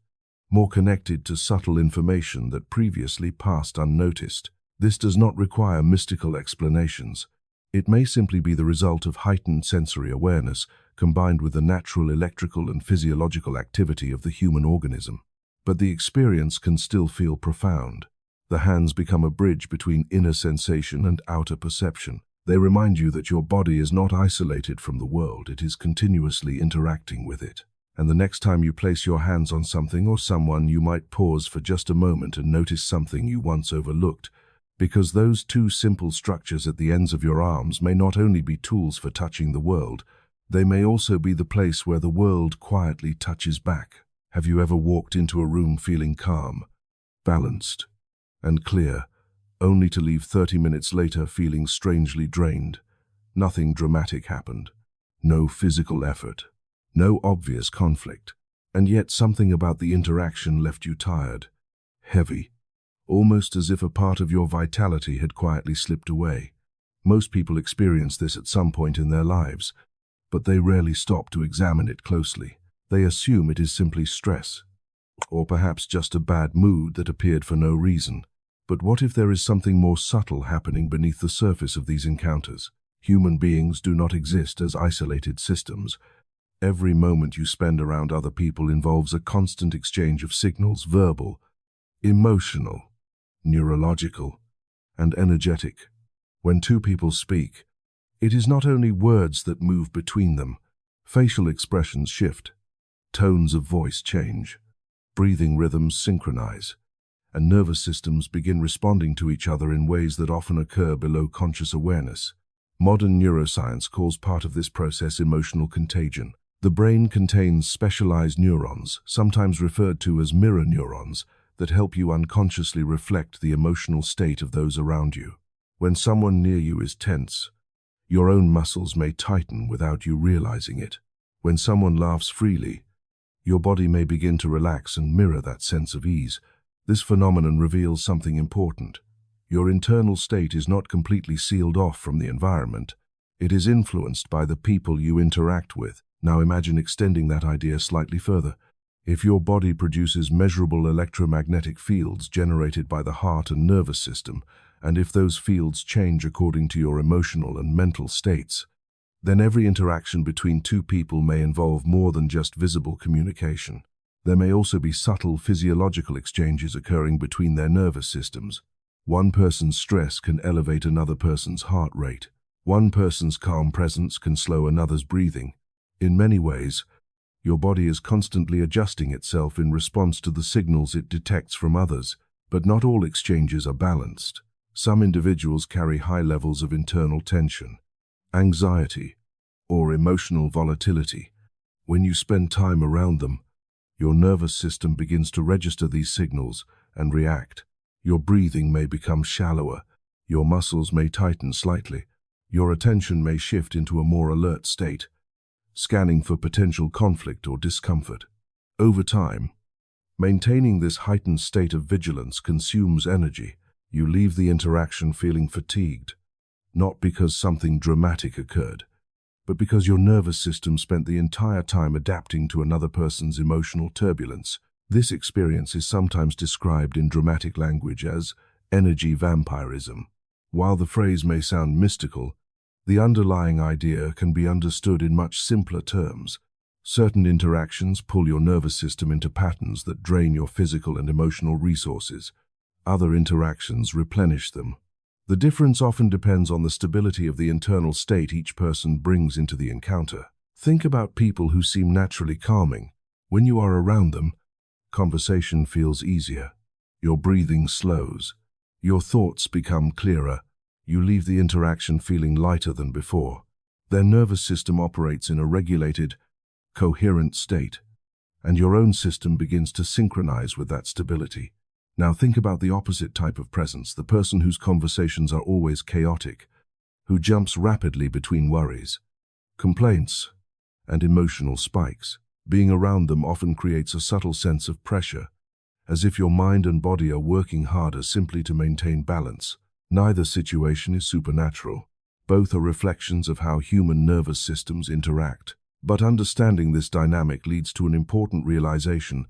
more connected to subtle information that previously passed unnoticed. This does not require mystical explanations. It may simply be the result of heightened sensory awareness combined with the natural electrical and physiological activity of the human organism. But the experience can still feel profound. The hands become a bridge between inner sensation and outer perception. They remind you that your body is not isolated from the world, it is continuously interacting with it. And the next time you place your hands on something or someone, you might pause for just a moment and notice something you once overlooked, because those two simple structures at the ends of your arms may not only be tools for touching the world, they may also be the place where the world quietly touches back. Have you ever walked into a room feeling calm, balanced, and clear, only to leave 30 minutes later feeling strangely drained? Nothing dramatic happened, no physical effort, no obvious conflict, and yet something about the interaction left you tired, heavy, almost as if a part of your vitality had quietly slipped away. Most people experience this at some point in their lives, but they rarely stop to examine it closely. They assume it is simply stress, or perhaps just a bad mood that appeared for no reason. But what if there is something more subtle happening beneath the surface of these encounters? Human beings do not exist as isolated systems. Every moment you spend around other people involves a constant exchange of signals, verbal, emotional, neurological, and energetic. When two people speak, it is not only words that move between them. Facial expressions shift, tones of voice change, breathing rhythms synchronize, and nervous systems begin responding to each other in ways that often occur below conscious awareness. Modern neuroscience calls part of this process emotional contagion. The brain contains specialized neurons, sometimes referred to as mirror neurons, that help you unconsciously reflect the emotional state of those around you. When someone near you is tense, your own muscles may tighten without you realizing it. When someone laughs freely, your body may begin to relax and mirror that sense of ease. This phenomenon reveals something important. Your internal state is not completely sealed off from the environment. It is influenced by the people you interact with. Now imagine extending that idea slightly further. If your body produces measurable electromagnetic fields generated by the heart and nervous system, and if those fields change according to your emotional and mental states, then every interaction between two people may involve more than just visible communication. There may also be subtle physiological exchanges occurring between their nervous systems. One person's stress can elevate another person's heart rate. One person's calm presence can slow another's breathing. In many ways, your body is constantly adjusting itself in response to the signals it detects from others, but not all exchanges are balanced. Some individuals carry high levels of internal tension, anxiety, or emotional volatility. When you spend time around them, your nervous system begins to register these signals and react. Your breathing may become shallower, your muscles may tighten slightly, your attention may shift into a more alert state, scanning for potential conflict or discomfort. Over time, maintaining this heightened state of vigilance consumes energy. You leave the interaction feeling fatigued, not because something dramatic occurred, but because your nervous system spent the entire time adapting to another person's emotional turbulence. This experience is sometimes described in dramatic language as energy vampirism. While the phrase may sound mystical, the underlying idea can be understood in much simpler terms. Certain interactions pull your nervous system into patterns that drain your physical and emotional resources. Other interactions replenish them. The difference often depends on the stability of the internal state each person brings into the encounter. Think about people who seem naturally calming. When you are around them, conversation feels easier. Your breathing slows. Your thoughts become clearer. You leave the interaction feeling lighter than before. Their nervous system operates in a regulated, coherent state, and your own system begins to synchronize with that stability. Now think about the opposite type of presence, the person whose conversations are always chaotic, who jumps rapidly between worries, complaints, and emotional spikes. Being around them often creates a subtle sense of pressure, as if your mind and body are working harder simply to maintain balance. Neither situation is supernatural. Both are reflections of how human nervous systems interact. But understanding this dynamic leads to an important realization.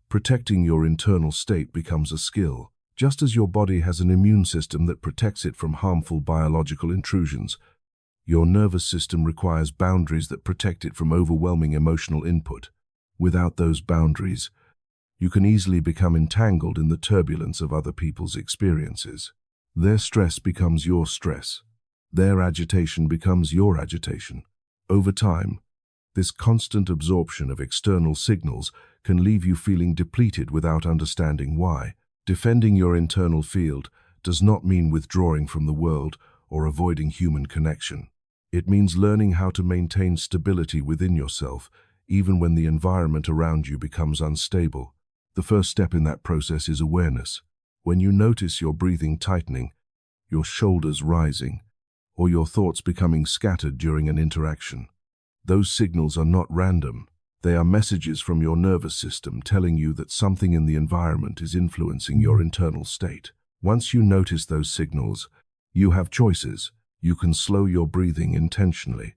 Protecting your internal state becomes a skill. Just as your body has an immune system that protects it from harmful biological intrusions, your nervous system requires boundaries that protect it from overwhelming emotional input. Without those boundaries, you can easily become entangled in the turbulence of other people's experiences. Their stress becomes your stress. Their agitation becomes your agitation. Over time, this constant absorption of external signals can leave you feeling depleted without understanding why. Defending your internal field does not mean withdrawing from the world or avoiding human connection. It means learning how to maintain stability within yourself, even when the environment around you becomes unstable. The first step in that process is awareness. When you notice your breathing tightening, your shoulders rising, or your thoughts becoming scattered during an interaction, those signals are not random. They are messages from your nervous system telling you that something in the environment is influencing your internal state. Once you notice those signals, you have choices. You can slow your breathing intentionally,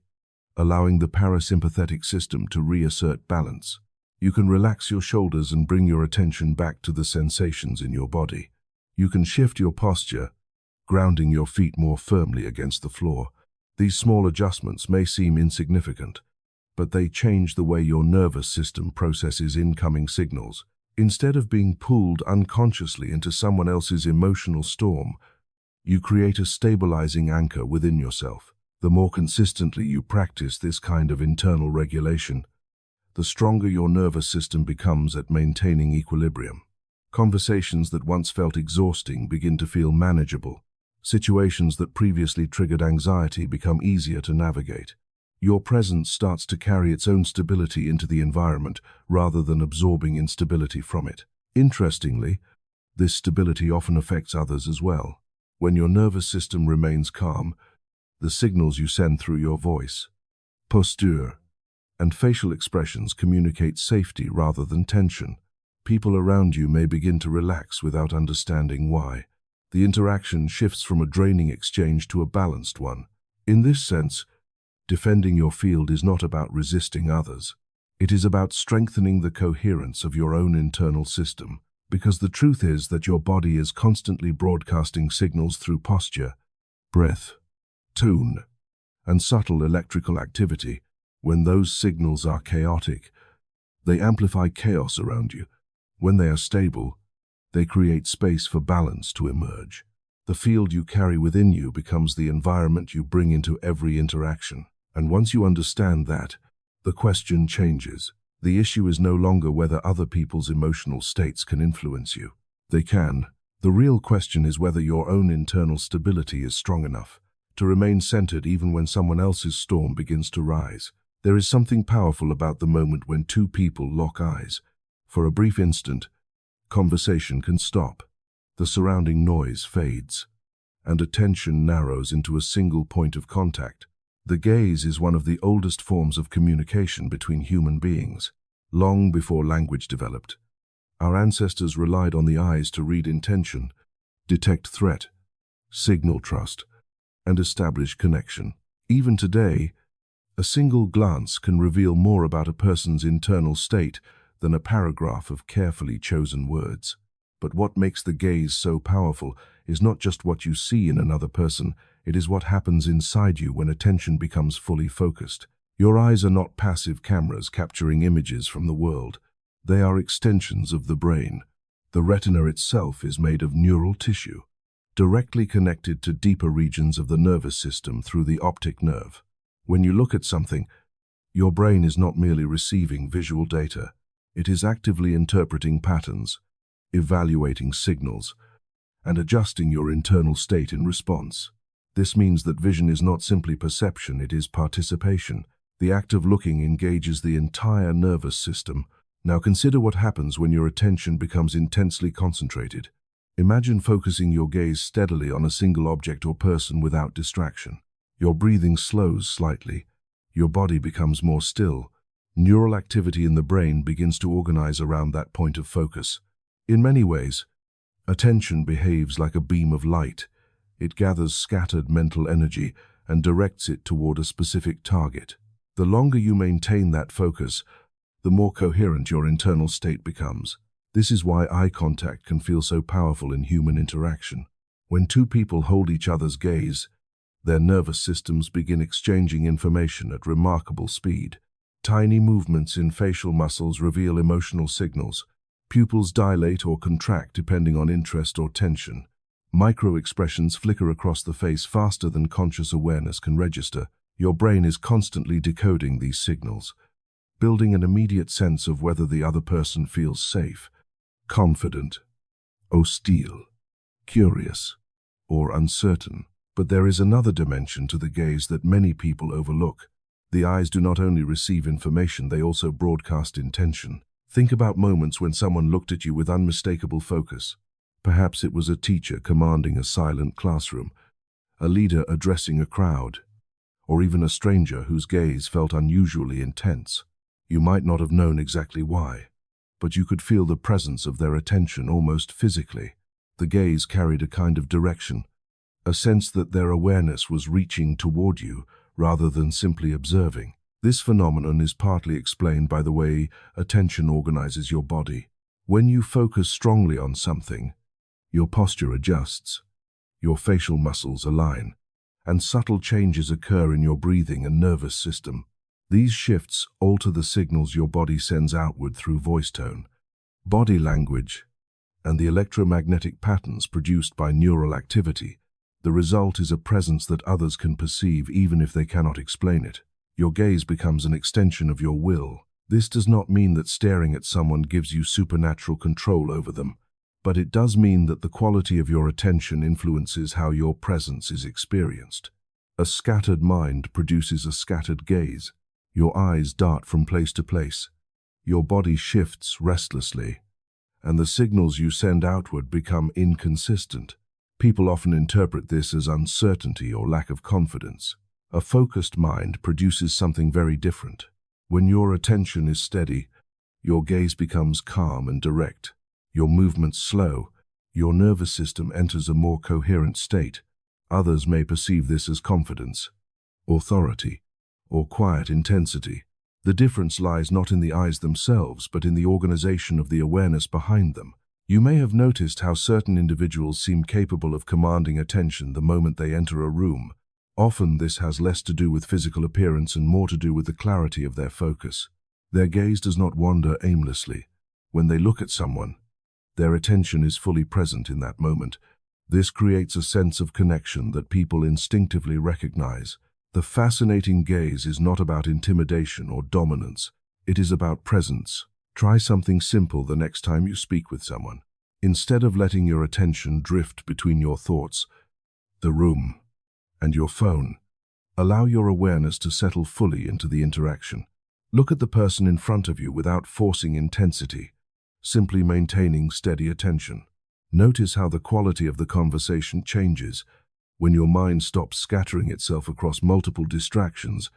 allowing the parasympathetic system to reassert balance. You can relax your shoulders and bring your attention back to the sensations in your body. You can shift your posture, grounding your feet more firmly against the floor. These small adjustments may seem insignificant, but they change the way your nervous system processes incoming signals. Instead of being pulled unconsciously into someone else's emotional storm, you create a stabilizing anchor within yourself. The more consistently you practice this kind of internal regulation, the stronger your nervous system becomes at maintaining equilibrium. Conversations that once felt exhausting begin to feel manageable. Situations that previously triggered anxiety become easier to navigate. Your presence starts to carry its own stability into the environment rather than absorbing instability from it. Interestingly, this stability often affects others as well. When your nervous system remains calm, the signals you send through your voice, posture, and facial expressions communicate safety rather than tension. People around you may begin to relax without understanding why. The interaction shifts from a draining exchange to a balanced one. In this sense, defending your field is not about resisting others. It is about strengthening the coherence of your own internal system, because the truth is that your body is constantly broadcasting signals through posture, breath, tone, and subtle electrical activity. When those signals are chaotic, they amplify chaos around you. When they are stable, they create space for balance to emerge. The field you carry within you becomes the environment you bring into every interaction. And once you understand that, the question changes. The issue is no longer whether other people's emotional states can influence you. They can. The real question is whether your own internal stability is strong enough to remain centered even when someone else's storm begins to rise. There is something powerful about the moment when two people lock eyes. For a brief instant, conversation can stop. The surrounding noise fades, and attention narrows into a single point of contact. The gaze is one of the oldest forms of communication between human beings. Long before language developed, our ancestors relied on the eyes to read intention, detect threat, signal trust, and establish connection. Even today, a single glance can reveal more about a person's internal state than a paragraph of carefully chosen words. But what makes the gaze so powerful is not just what you see in another person, it is what happens inside you when attention becomes fully focused. Your eyes are not passive cameras capturing images from the world. They are extensions of the brain. The retina itself is made of neural tissue, directly connected to deeper regions of the nervous system through the optic nerve. When you look at something, your brain is not merely receiving visual data. It is actively interpreting patterns, evaluating signals, and adjusting your internal state in response. This means that vision is not simply perception, it is participation. The act of looking engages the entire nervous system. Now consider what happens when your attention becomes intensely concentrated. Imagine focusing your gaze steadily on a single object or person without distraction. Your breathing slows slightly. Your body becomes more still. Neural activity in the brain begins to organize around that point of focus. In many ways, attention behaves like a beam of light. It gathers scattered mental energy and directs it toward a specific target. The longer you maintain that focus, the more coherent your internal state becomes. This is why eye contact can feel so powerful in human interaction. When two people hold each other's gaze, their nervous systems begin exchanging information at remarkable speed. Tiny movements in facial muscles reveal emotional signals. Pupils dilate or contract depending on interest or tension. Micro-expressions flicker across the face faster than conscious awareness can register. Your brain is constantly decoding these signals, building an immediate sense of whether the other person feels safe, confident, hostile, curious, or uncertain. But there is another dimension to the gaze that many people overlook. The eyes do not only receive information, they also broadcast intention. Think about moments when someone looked at you with unmistakable focus. Perhaps it was a teacher commanding a silent classroom, a leader addressing a crowd, or even a stranger whose gaze felt unusually intense. You might not have known exactly why, but you could feel the presence of their attention almost physically. The gaze carried a kind of direction, a sense that their awareness was reaching toward you rather than simply observing. This phenomenon is partly explained by the way attention organizes your body. When you focus strongly on something, your posture adjusts, your facial muscles align, and subtle changes occur in your breathing and nervous system. These shifts alter the signals your body sends outward through voice tone, body language, and the electromagnetic patterns produced by neural activity. The result is a presence that others can perceive even if they cannot explain it. Your gaze becomes an extension of your will. This does not mean that staring at someone gives you supernatural control over them, but it does mean that the quality of your attention influences how your presence is experienced. A scattered mind produces a scattered gaze. Your eyes dart from place to place. Your body shifts restlessly, and the signals you send outward become inconsistent. People often interpret this as uncertainty or lack of confidence. A focused mind produces something very different. When your attention is steady, your gaze becomes calm and direct. Your movements slow. Your nervous system enters a more coherent state. Others may perceive this as confidence, authority, or quiet intensity. The difference lies not in the eyes themselves, but in the organization of the awareness behind them. You may have noticed how certain individuals seem capable of commanding attention the moment they enter a room. Often this has less to do with physical appearance and more to do with the clarity of their focus. Their gaze does not wander aimlessly. When they look at someone, their attention is fully present in that moment. This creates a sense of connection that people instinctively recognize. The fascinating gaze is not about intimidation or dominance. It is about presence. Try something simple the next time you speak with someone. Instead of letting your attention drift between your thoughts, the room, and your phone, allow your awareness to settle fully into the interaction. Look at the person in front of you without forcing intensity, simply maintaining steady attention. Notice how the quality of the conversation changes. When your mind stops scattering itself across multiple distractions,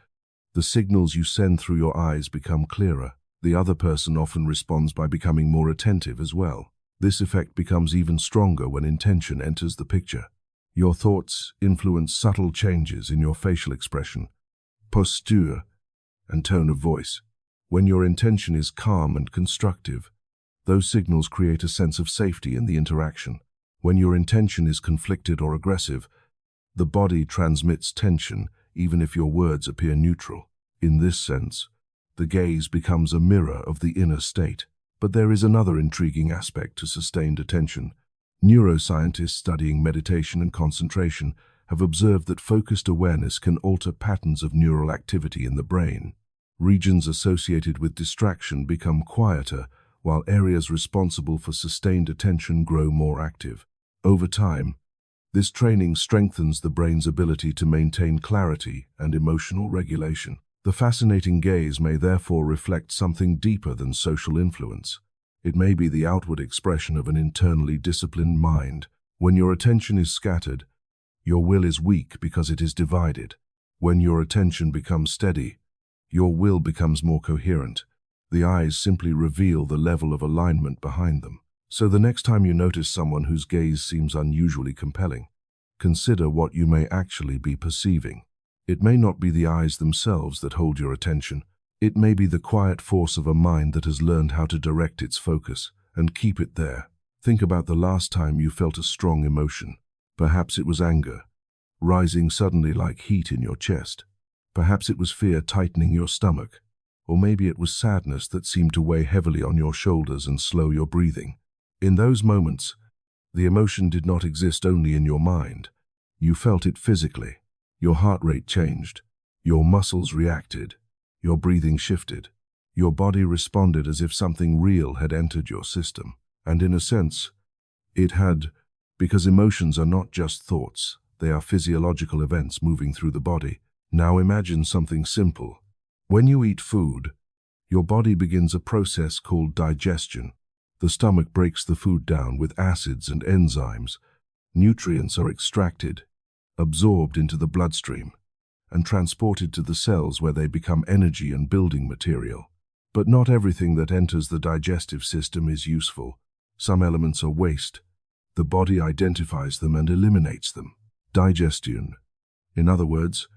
the signals you send through your eyes become clearer. The other person often responds by becoming more attentive as well. This effect becomes even stronger when intention enters the picture. Your thoughts influence subtle changes in your facial expression, posture, and tone of voice. When your intention is calm and constructive, those signals create a sense of safety in the interaction. When your intention is conflicted or aggressive, the body transmits tension even if your words appear neutral. In this sense, the gaze becomes a mirror of the inner state. But there is another intriguing aspect to sustained attention. Neuroscientists studying meditation and concentration have observed that focused awareness can alter patterns of neural activity in the brain. Regions associated with distraction become quieter, while areas responsible for sustained attention grow more active. Over time, this training strengthens the brain's ability to maintain clarity and emotional regulation. The fascinating gaze may therefore reflect something deeper than social influence. It may be the outward expression of an internally disciplined mind. When your attention is scattered, your will is weak because it is divided. When your attention becomes steady, your will becomes more coherent. The eyes simply reveal the level of alignment behind them. So the next time you notice someone whose gaze seems unusually compelling, consider what you may actually be perceiving. It may not be the eyes themselves that hold your attention. It may be the quiet force of a mind that has learned how to direct its focus and keep it there. Think about the last time you felt a strong emotion. Perhaps it was anger, rising suddenly like heat in your chest. Perhaps it was fear tightening your stomach. Or maybe it was sadness that seemed to weigh heavily on your shoulders and slow your breathing. In those moments, the emotion did not exist only in your mind. You felt it physically. Your heart rate changed. Your muscles reacted. Your breathing shifted. Your body responded as if something real had entered your system. And in a sense, it had, because emotions are not just thoughts, they are physiological events moving through the body. Now imagine something simple. When you eat food, your body begins a process called digestion. The stomach breaks the food down with acids and enzymes. Nutrients are extracted, absorbed into the bloodstream, and transported to the cells where they become energy and building material. But not everything that enters the digestive system is useful. Some elements are waste. The body identifies them and eliminates them. Digestion, in other words,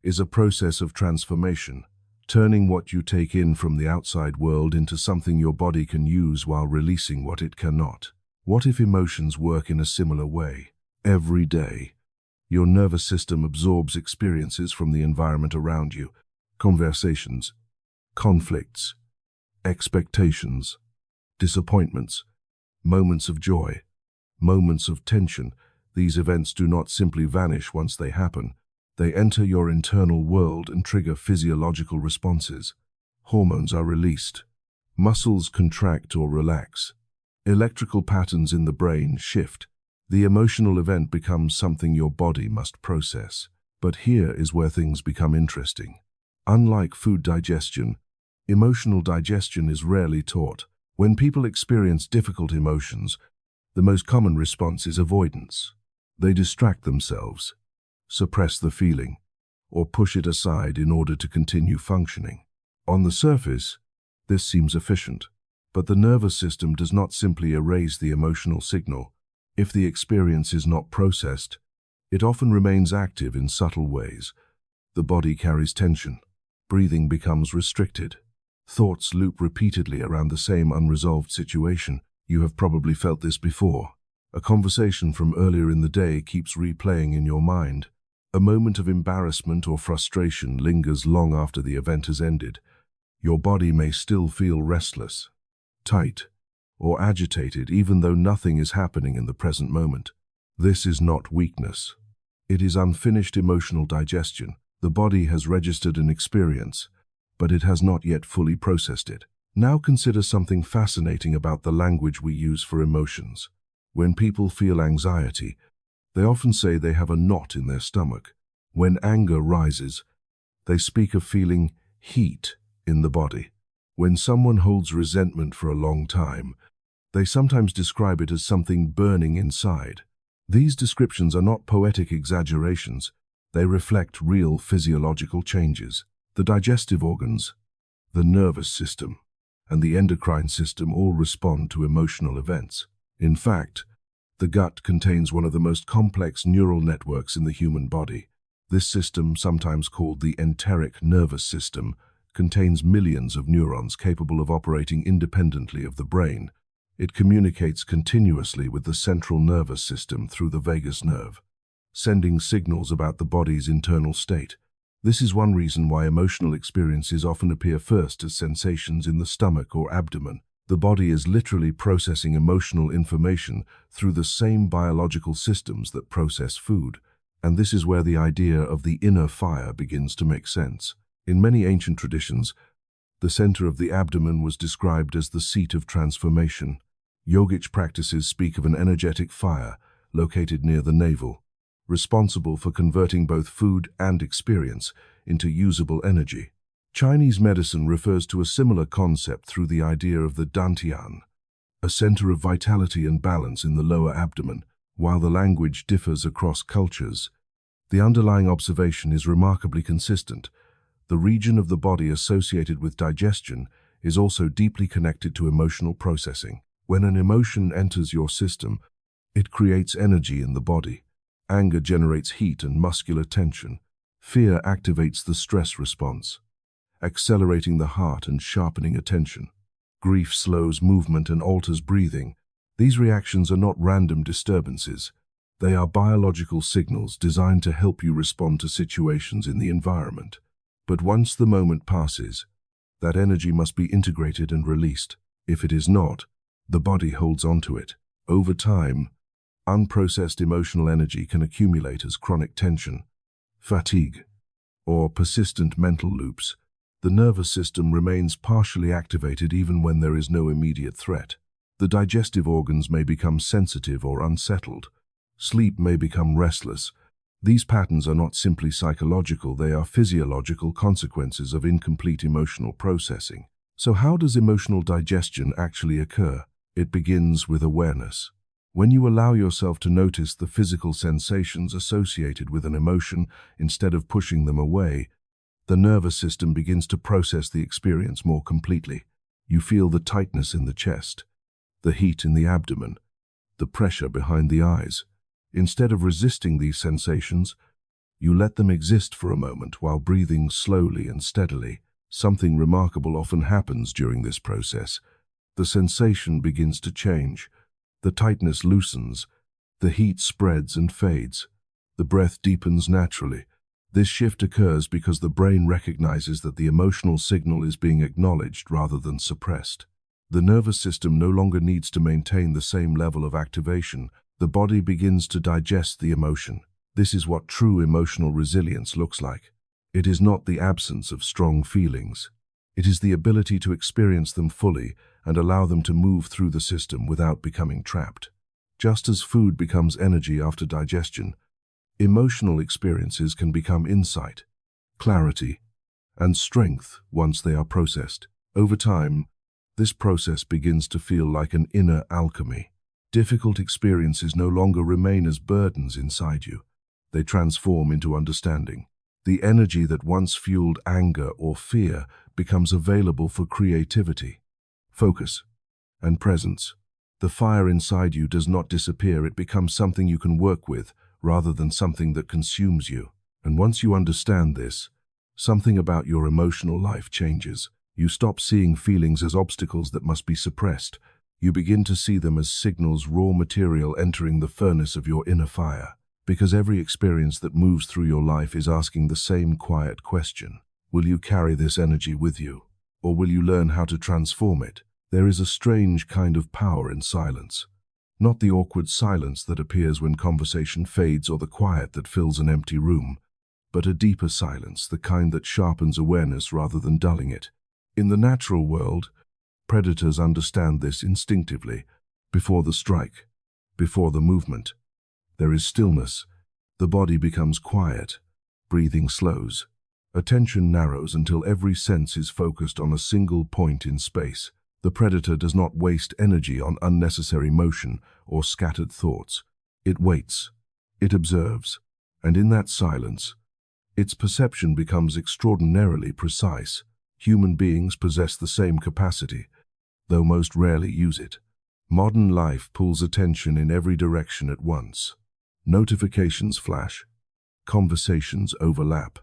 is a process of transformation, turning what you take in from the outside world into something your body can use while releasing what it cannot. What if emotions work in a similar way? Every day, your nervous system absorbs experiences from the environment around you, conversations, conflicts, expectations, disappointments, moments of joy, moments of tension. These events do not simply vanish once they happen. They enter your internal world and trigger physiological responses. Hormones are released. Muscles contract or relax. Electrical patterns in the brain shift. The emotional event becomes something your body must process. But here is where things become interesting. Unlike food digestion, emotional digestion is rarely taught. When people experience difficult emotions, the most common response is avoidance. They distract themselves, suppress the feeling, or push it aside in order to continue functioning. On the surface, this seems efficient, but the nervous system does not simply erase the emotional signal. If the experience is not processed, it often remains active in subtle ways. The body carries tension. Breathing becomes restricted. Thoughts loop repeatedly around the same unresolved situation. You have probably felt this before. A conversation from earlier in the day keeps replaying in your mind. A moment of embarrassment or frustration lingers long after the event has ended. Your body may still feel restless, tight, or agitated even though nothing is happening in the present moment. This is not weakness. It is unfinished emotional digestion. The body has registered an experience, but it has not yet fully processed it. Now consider something fascinating about the language we use for emotions. When people feel anxiety, they often say they have a knot in their stomach. When anger rises, they speak of feeling heat in the body. When someone holds resentment for a long time, they sometimes describe it as something burning inside. These descriptions are not poetic exaggerations. They reflect real physiological changes. The digestive organs, the nervous system, and the endocrine system all respond to emotional events. In fact, the gut contains one of the most complex neural networks in the human body. This system, sometimes called the enteric nervous system, contains millions of neurons capable of operating independently of the brain. It communicates continuously with the central nervous system through the vagus nerve, sending signals about the body's internal state. This is one reason why emotional experiences often appear first as sensations in the stomach or abdomen. The body is literally processing emotional information through the same biological systems that process food. And this is where the idea of the inner fire begins to make sense. In many ancient traditions, the center of the abdomen was described as the seat of transformation. Yogic practices speak of an energetic fire located near the navel, responsible for converting both food and experience into usable energy. Chinese medicine refers to a similar concept through the idea of the dantian, a center of vitality and balance in the lower abdomen. While the language differs across cultures, The underlying observation is remarkably consistent. The region of the body associated with digestion is also deeply connected to emotional processing. When an emotion enters your system, it creates energy in the body. Anger generates heat and muscular tension. Fear activates the stress response, accelerating the heart and sharpening attention. Grief slows movement and alters breathing. These reactions are not random disturbances. They are biological signals designed to help you respond to situations in the environment. But once the moment passes, that energy must be integrated and released. If it is not, the body holds onto it. Over time, unprocessed emotional energy can accumulate as chronic tension, fatigue, or persistent mental loops. The nervous system remains partially activated even when there is no immediate threat. The digestive organs may become sensitive or unsettled. Sleep may become restless. These patterns are not simply psychological, they are physiological consequences of incomplete emotional processing. So how does emotional digestion actually occur? It begins with awareness. When you allow yourself to notice the physical sensations associated with an emotion instead of pushing them away, the nervous system begins to process the experience more completely. You feel the tightness in the chest, the heat in the abdomen, the pressure behind the eyes. Instead of resisting these sensations, you let them exist for a moment while breathing slowly and steadily. Something remarkable often happens during this process. The sensation begins to change. The tightness loosens. The heat spreads and fades. The breath deepens naturally. This shift occurs because the brain recognizes that the emotional signal is being acknowledged rather than suppressed. The nervous system no longer needs to maintain the same level of activation. The body begins to digest the emotion. This is what true emotional resilience looks like. It is not the absence of strong feelings. It is the ability to experience them fully and allow them to move through the system without becoming trapped. Just as food becomes energy after digestion, emotional experiences can become insight, clarity, and strength once they are processed. Over time, this process begins to feel like an inner alchemy. Difficult experiences no longer remain as burdens inside you. They transform into understanding. The energy that once fueled anger or fear becomes available for creativity, focus, and presence. The fire inside you does not disappear, it becomes something you can work with rather than something that consumes you. And once you understand this, something about your emotional life changes. You stop seeing feelings as obstacles that must be suppressed. You begin to see them as signals, raw material entering the furnace of your inner fire. Because every experience that moves through your life is asking the same quiet question. Will you carry this energy with you? Or will you learn how to transform it? There is a strange kind of power in silence. Not the awkward silence that appears when conversation fades or the quiet that fills an empty room, but a deeper silence, the kind that sharpens awareness rather than dulling it. In the natural world, predators understand this instinctively. Before the strike, before the movement, there is stillness. The body becomes quiet. Breathing slows. Attention narrows until every sense is focused on a single point in space. The predator does not waste energy on unnecessary motion or scattered thoughts. It waits. It observes. And in that silence, its perception becomes extraordinarily precise. Human beings possess the same capacity, though most rarely use it. Modern life pulls attention in every direction at once. Notifications flash. Conversations overlap.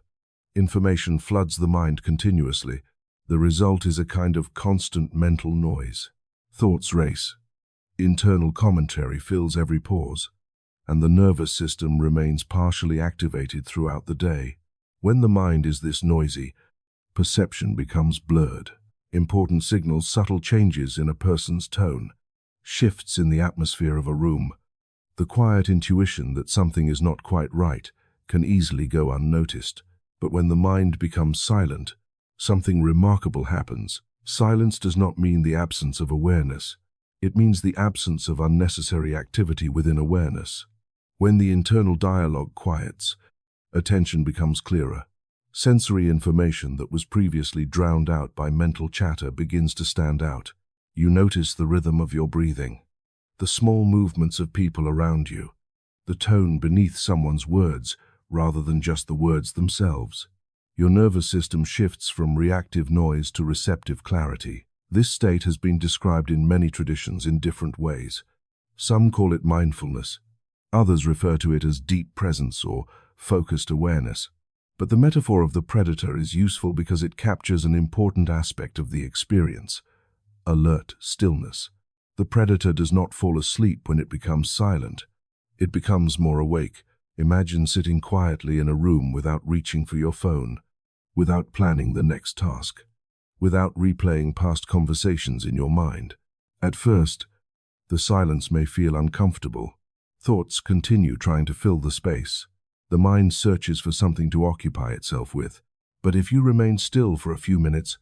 Information floods the mind continuously. The result is a kind of constant mental noise. Thoughts race. Internal commentary fills every pause, and the nervous system remains partially activated throughout the day. When the mind is this noisy, perception becomes blurred. Important signals, subtle changes in a person's tone, shifts in the atmosphere of a room. The quiet intuition that something is not quite right can easily go unnoticed. But when the mind becomes silent, something remarkable happens. Silence does not mean the absence of awareness. It means the absence of unnecessary activity within awareness. When the internal dialogue quiets, attention becomes clearer. Sensory information that was previously drowned out by mental chatter begins to stand out. You notice the rhythm of your breathing, the small movements of people around you, the tone beneath someone's words rather than just the words themselves. Your nervous system shifts from reactive noise to receptive clarity. This state has been described in many traditions in different ways. Some call it mindfulness. Others refer to it as deep presence or focused awareness. But the metaphor of the predator is useful because it captures an important aspect of the experience: alert stillness. The predator does not fall asleep when it becomes silent. It becomes more awake. Imagine sitting quietly in a room without reaching for your phone, without planning the next task, without replaying past conversations in your mind. At first, the silence may feel uncomfortable. Thoughts continue trying to fill the space. The mind searches for something to occupy itself with. But if you remain still for a few minutes,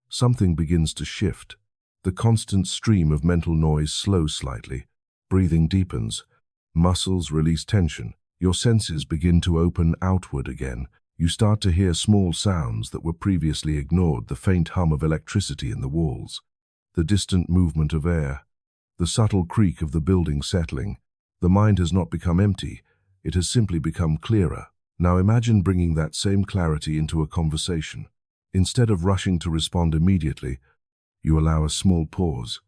something begins to shift. The constant stream of mental noise slows slightly. Breathing deepens. Muscles release tension. Your senses begin to open outward again. You start to hear small sounds that were previously ignored: the faint hum of electricity in the walls, the distant movement of air, the subtle creak of the building settling. The mind has not become empty. It has simply become clearer. Now imagine bringing that same clarity into a conversation. Instead of rushing to respond immediately, you allow a small pause.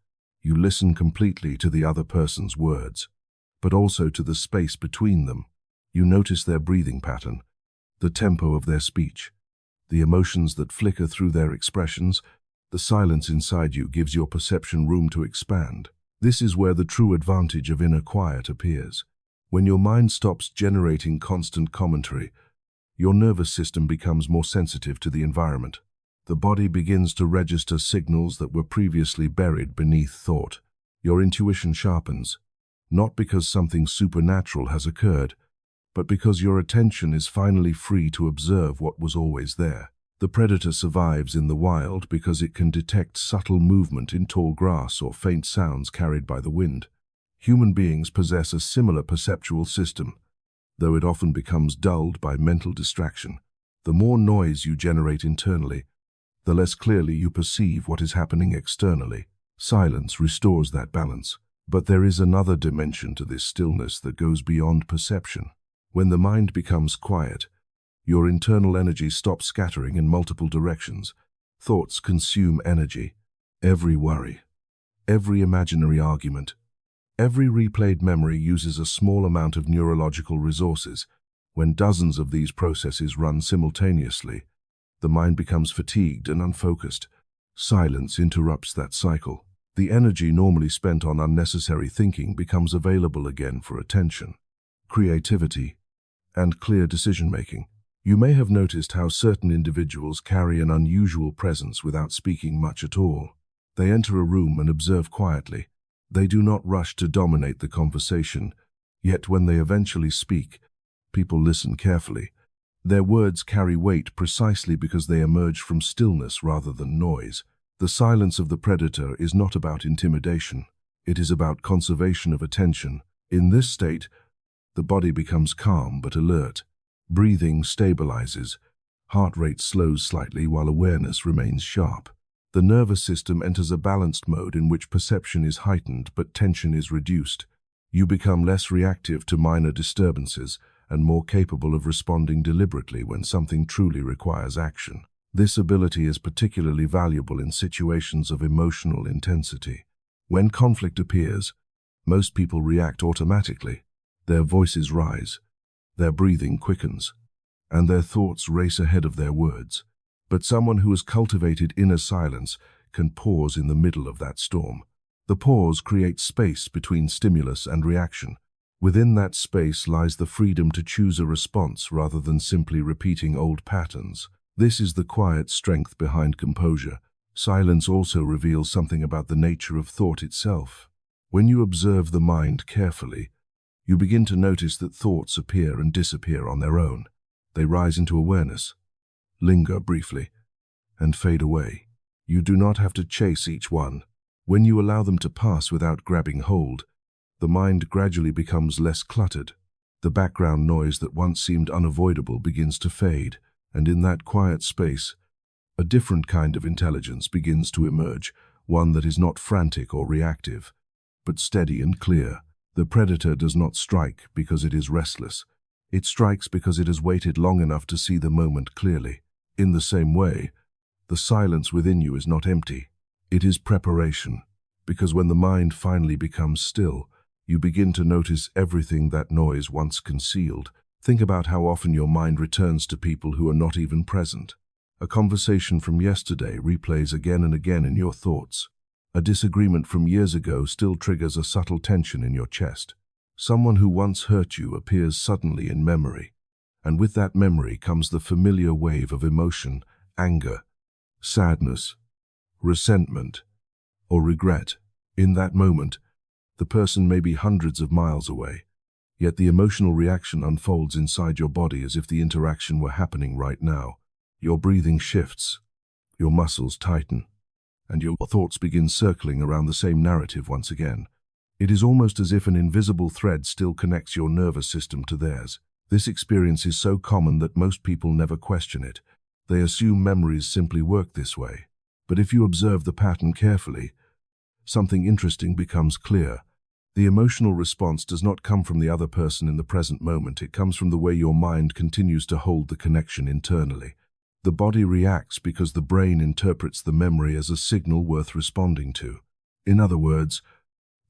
You listen completely to the other person's words, but also to the space between them. You notice their breathing pattern, the tempo of their speech, the emotions that flicker through their expressions. The silence inside you gives your perception room to expand. This is where the true advantage of inner quiet appears. When your mind stops generating constant commentary, your nervous system becomes more sensitive to the environment. The body begins to register signals that were previously buried beneath thought. Your intuition sharpens, not because something supernatural has occurred, but because your attention is finally free to observe what was always there. The predator survives in the wild because it can detect subtle movement in tall grass or faint sounds carried by the wind. Human beings possess a similar perceptual system, though it often becomes dulled by mental distraction. The more noise you generate internally, the less clearly you perceive what is happening externally. Silence restores that balance. But there is another dimension to this stillness that goes beyond perception. When the mind becomes quiet, your internal energy stops scattering in multiple directions. Thoughts consume energy. Every worry, every imaginary argument, every replayed memory uses a small amount of neurological resources. When dozens of these processes run simultaneously, the mind becomes fatigued and unfocused. Silence interrupts that cycle. The energy normally spent on unnecessary thinking becomes available again for attention, creativity, and clear decision-making. You may have noticed how certain individuals carry an unusual presence without speaking much at all. They enter a room and observe quietly. They do not rush to dominate the conversation, yet when they eventually speak, people listen carefully. Their words carry weight precisely because they emerge from stillness rather than noise. The silence of the predator is not about intimidation. It is about conservation of attention. In this state, the body becomes calm but alert. Breathing stabilizes. Heart rate slows slightly while awareness remains sharp. The nervous system enters a balanced mode in which perception is heightened but tension is reduced. You become less reactive to minor disturbances and more capable of responding deliberately when something truly requires action. This ability is particularly valuable in situations of emotional intensity. When conflict appears, most people react automatically. Their voices rise, their breathing quickens, and their thoughts race ahead of their words. But someone who has cultivated inner silence can pause in the middle of that storm. The pause creates space between stimulus and reaction. Within that space lies the freedom to choose a response rather than simply repeating old patterns. This is the quiet strength behind composure. Silence also reveals something about the nature of thought itself. When you observe the mind carefully, you begin to notice that thoughts appear and disappear on their own. They rise into awareness, linger briefly, and fade away. You do not have to chase each one. When you allow them to pass without grabbing hold, the mind gradually becomes less cluttered. The background noise that once seemed unavoidable begins to fade, and in that quiet space, a different kind of intelligence begins to emerge, one that is not frantic or reactive, but steady and clear. The predator does not strike because it is restless. It strikes because it has waited long enough to see the moment clearly. In the same way, the silence within you is not empty. It is preparation, because when the mind finally becomes still, you begin to notice everything that noise once concealed. Think about how often your mind returns to people who are not even present. A conversation from yesterday replays again and again in your thoughts. A disagreement from years ago still triggers a subtle tension in your chest. Someone who once hurt you appears suddenly in memory, and with that memory comes the familiar wave of emotion, anger, sadness, resentment, or regret. In that moment, the person may be hundreds of miles away, yet the emotional reaction unfolds inside your body as if the interaction were happening right now. Your breathing shifts, your muscles tighten, and your thoughts begin circling around the same narrative once again. It is almost as if an invisible thread still connects your nervous system to theirs. This experience is so common that most people never question it. They assume memories simply work this way. But if you observe the pattern carefully, something interesting becomes clear. The emotional response does not come from the other person in the present moment. It comes from the way your mind continues to hold the connection internally. The body reacts because the brain interprets the memory as a signal worth responding to. In other words,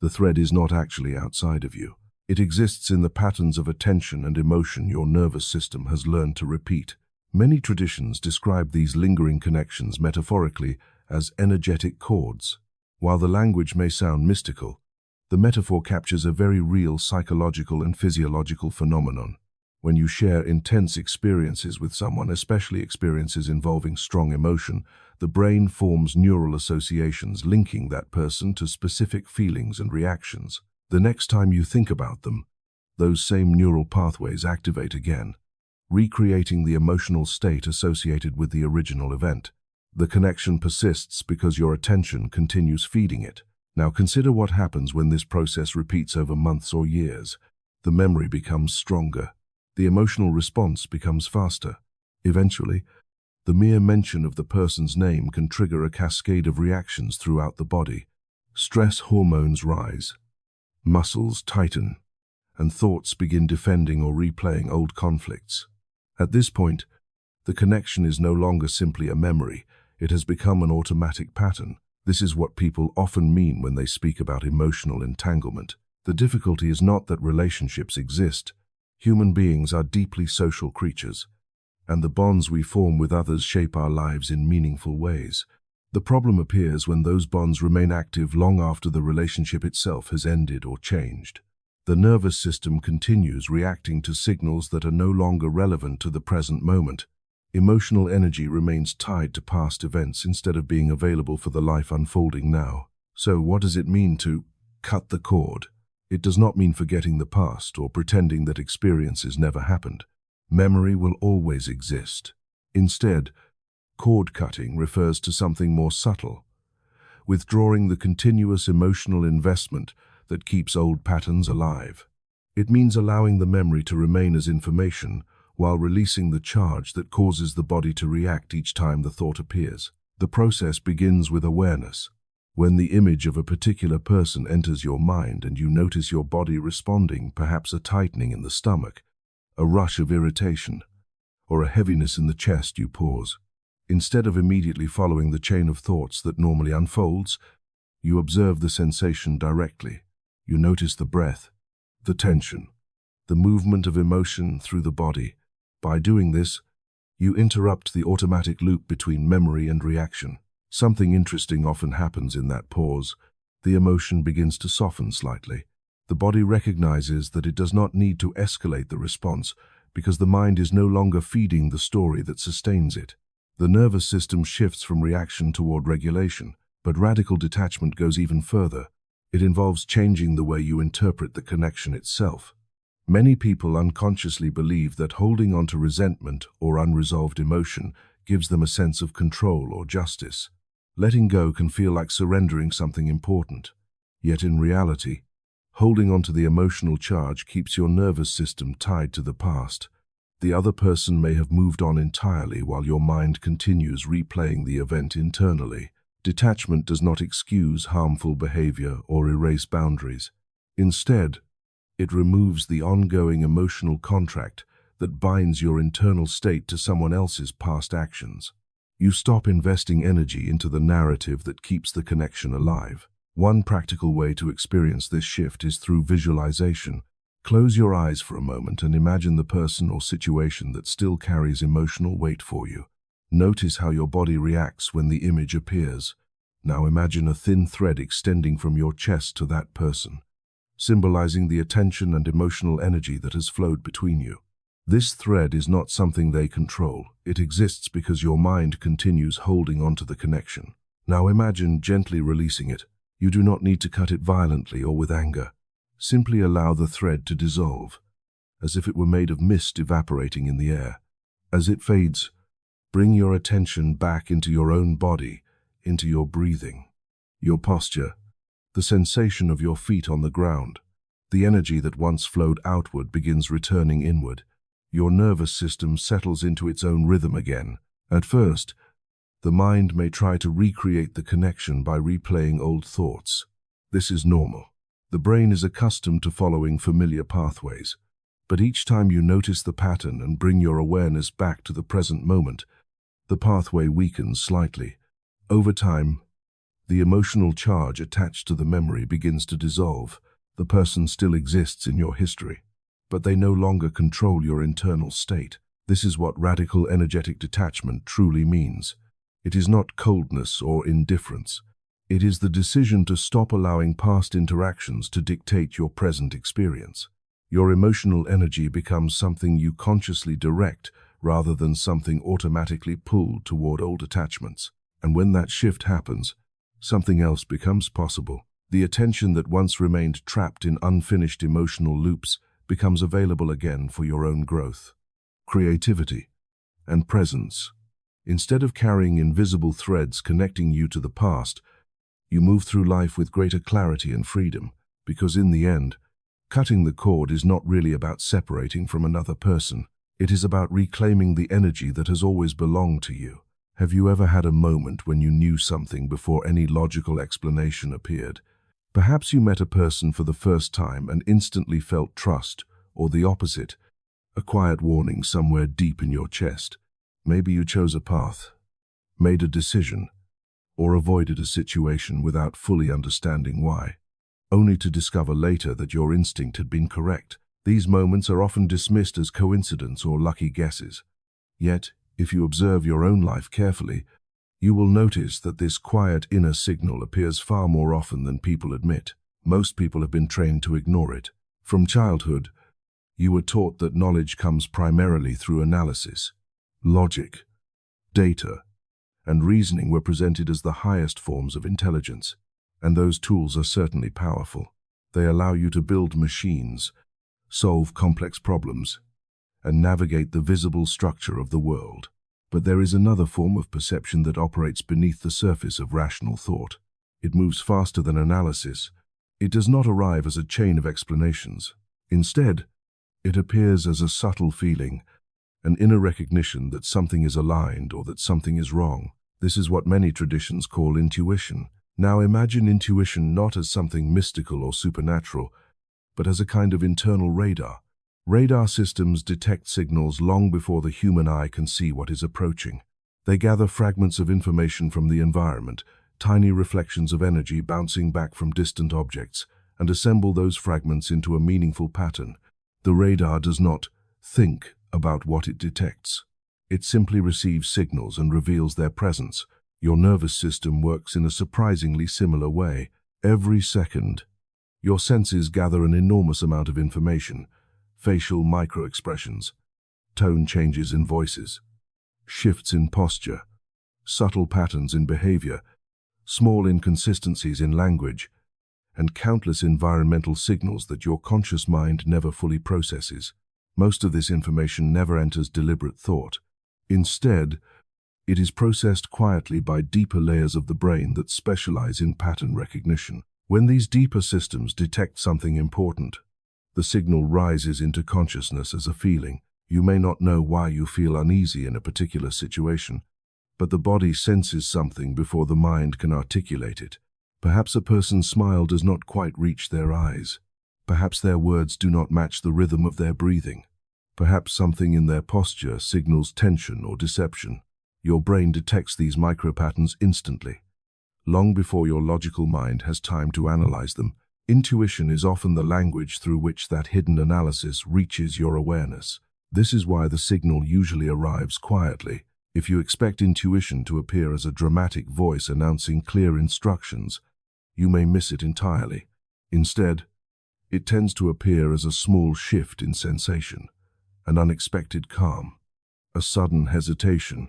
the thread is not actually outside of you. It exists in the patterns of attention and emotion your nervous system has learned to repeat. Many traditions describe these lingering connections metaphorically as energetic cords. While the language may sound mystical, the metaphor captures a very real psychological and physiological phenomenon. When you share intense experiences with someone, especially experiences involving strong emotion, the brain forms neural associations linking that person to specific feelings and reactions. The next time you think about them, those same neural pathways activate again, recreating the emotional state associated with the original event. The connection persists because your attention continues feeding it. Now consider what happens when this process repeats over months or years. The memory becomes stronger. The emotional response becomes faster. Eventually, the mere mention of the person's name can trigger a cascade of reactions throughout the body. Stress hormones rise, muscles tighten, and thoughts begin defending or replaying old conflicts. At this point, the connection is no longer simply a memory. It has become an automatic pattern. This is what people often mean when they speak about emotional entanglement. The difficulty is not that relationships exist. Human beings are deeply social creatures, and the bonds we form with others shape our lives in meaningful ways. The problem appears when those bonds remain active long after the relationship itself has ended or changed. The nervous system continues reacting to signals that are no longer relevant to the present moment. Emotional energy remains tied to past events instead of being available for the life unfolding now. So what does it mean to cut the cord? It does not mean forgetting the past or pretending that experiences never happened. Memory will always exist. Instead, cord cutting refers to something more subtle, withdrawing the continuous emotional investment that keeps old patterns alive. It means allowing the memory to remain as information while releasing the charge that causes the body to react each time the thought appears. The process begins with awareness. When the image of a particular person enters your mind and you notice your body responding, perhaps a tightening in the stomach, a rush of irritation, or a heaviness in the chest, you pause. Instead of immediately following the chain of thoughts that normally unfolds, you observe the sensation directly. You notice the breath, the tension, the movement of emotion through the body. By doing this, you interrupt the automatic loop between memory and reaction. Something interesting often happens in that pause. The emotion begins to soften slightly. The body recognizes that it does not need to escalate the response because the mind is no longer feeding the story that sustains it. The nervous system shifts from reaction toward regulation, but radical detachment goes even further. It involves changing the way you interpret the connection itself. Many people unconsciously believe that holding on to resentment or unresolved emotion gives them a sense of control or justice. Letting go can feel like surrendering something important. Yet in reality, holding on to the emotional charge keeps your nervous system tied to the past. The other person may have moved on entirely while your mind continues replaying the event internally. Detachment does not excuse harmful behavior or erase boundaries. Instead, it removes the ongoing emotional contract that binds your internal state to someone else's past actions. You stop investing energy into the narrative that keeps the connection alive. One practical way to experience this shift is through visualization. Close your eyes for a moment and imagine the person or situation that still carries emotional weight for you. Notice how your body reacts when the image appears. Now imagine a thin thread extending from your chest to that person, symbolizing the attention and emotional energy that has flowed between you. This thread is not something they control. It exists because your mind continues holding onto the connection. Now imagine gently releasing it. You do not need to cut it violently or with anger. Simply allow the thread to dissolve, as if it were made of mist evaporating in the air. As it fades, bring your attention back into your own body, into your breathing, your posture, the sensation of your feet on the ground. The energy that once flowed outward begins returning inward. Your nervous system settles into its own rhythm again. At first, the mind may try to recreate the connection by replaying old thoughts. This is normal. The brain is accustomed to following familiar pathways. But each time you notice the pattern and bring your awareness back to the present moment, the pathway weakens slightly. Over time, the emotional charge attached to the memory begins to dissolve. The person still exists in your history, but they no longer control your internal state. This is what radical energetic detachment truly means. It is not coldness or indifference. It is the decision to stop allowing past interactions to dictate your present experience. Your emotional energy becomes something you consciously direct rather than something automatically pulled toward old attachments. And when that shift happens, something else becomes possible. The attention that once remained trapped in unfinished emotional loops becomes available again for your own growth, creativity, and presence. Instead of carrying invisible threads connecting you to the past, you move through life with greater clarity and freedom, because in the end, cutting the cord is not really about separating from another person. It is about reclaiming the energy that has always belonged to you. Have you ever had a moment when you knew something before any logical explanation appeared? Perhaps you met a person for the first time and instantly felt trust, or the opposite, a quiet warning somewhere deep in your chest. Maybe you chose a path, made a decision, or avoided a situation without fully understanding why, only to discover later that your instinct had been correct. These moments are often dismissed as coincidence or lucky guesses. Yet, if you observe your own life carefully, you will notice that this quiet inner signal appears far more often than people admit. Most people have been trained to ignore it. From childhood, you were taught that knowledge comes primarily through analysis. Logic, data, and reasoning were presented as the highest forms of intelligence, and those tools are certainly powerful. They allow you to build machines, solve complex problems, and navigate the visible structure of the world. But there is another form of perception that operates beneath the surface of rational thought. It moves faster than analysis. It does not arrive as a chain of explanations. Instead, it appears as a subtle feeling, an inner recognition that something is aligned or that something is wrong. This is what many traditions call intuition. Now imagine intuition not as something mystical or supernatural, but as a kind of internal radar. Radar systems detect signals long before the human eye can see what is approaching. They gather fragments of information from the environment, tiny reflections of energy bouncing back from distant objects, and assemble those fragments into a meaningful pattern. The radar does not think about what it detects. It simply receives signals and reveals their presence. Your nervous system works in a surprisingly similar way. Every second, your senses gather an enormous amount of information: facial micro-expressions, tone changes in voices, shifts in posture, subtle patterns in behavior, small inconsistencies in language, and countless environmental signals that your conscious mind never fully processes. Most of this information never enters deliberate thought. Instead, it is processed quietly by deeper layers of the brain that specialize in pattern recognition. When these deeper systems detect something important, the signal rises into consciousness as a feeling. You may not know why you feel uneasy in a particular situation, but the body senses something before the mind can articulate it. Perhaps a person's smile does not quite reach their eyes. Perhaps their words do not match the rhythm of their breathing. Perhaps something in their posture signals tension or deception. Your brain detects these micropatterns instantly, long before your logical mind has time to analyze them. Intuition is often the language through which that hidden analysis reaches your awareness. This is why the signal usually arrives quietly. If you expect intuition to appear as a dramatic voice announcing clear instructions, you may miss it entirely. Instead, it tends to appear as a small shift in sensation, an unexpected calm, a sudden hesitation,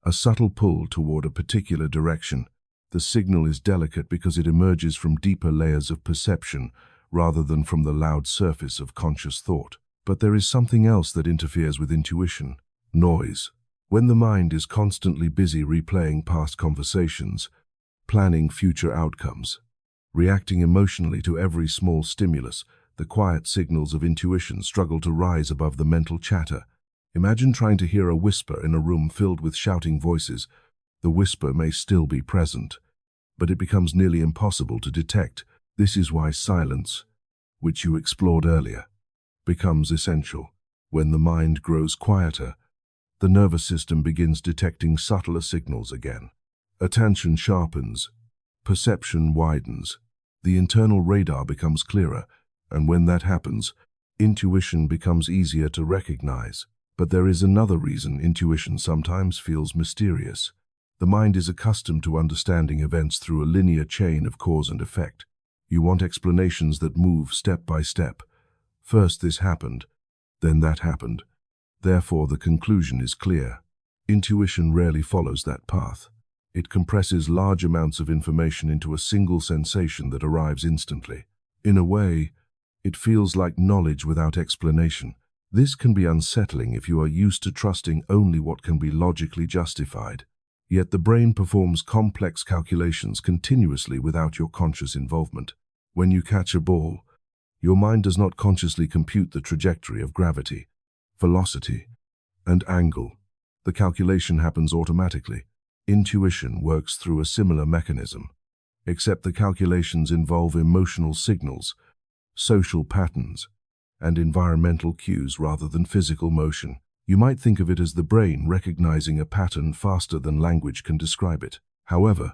a subtle pull toward a particular direction. The signal is delicate because it emerges from deeper layers of perception rather than from the loud surface of conscious thought. But there is something else that interferes with intuition: noise. When the mind is constantly busy replaying past conversations, planning future outcomes, reacting emotionally to every small stimulus, the quiet signals of intuition struggle to rise above the mental chatter. Imagine trying to hear a whisper in a room filled with shouting voices. The whisper may still be present, but it becomes nearly impossible to detect. This is why silence, which you explored earlier, becomes essential. When the mind grows quieter, the nervous system begins detecting subtler signals again. Attention sharpens, perception widens, the internal radar becomes clearer, and when that happens, intuition becomes easier to recognize. But there is another reason intuition sometimes feels mysterious. The mind is accustomed to understanding events through a linear chain of cause and effect. You want explanations that move step by step. First this happened, then that happened. Therefore the conclusion is clear. Intuition rarely follows that path. It compresses large amounts of information into a single sensation that arrives instantly. In a way, it feels like knowledge without explanation. This can be unsettling if you are used to trusting only what can be logically justified. Yet the brain performs complex calculations continuously without your conscious involvement. When you catch a ball, your mind does not consciously compute the trajectory of gravity, velocity, and angle. The calculation happens automatically. Intuition works through a similar mechanism, except the calculations involve emotional signals, social patterns, and environmental cues rather than physical motion. You might think of it as the brain recognizing a pattern faster than language can describe it. However,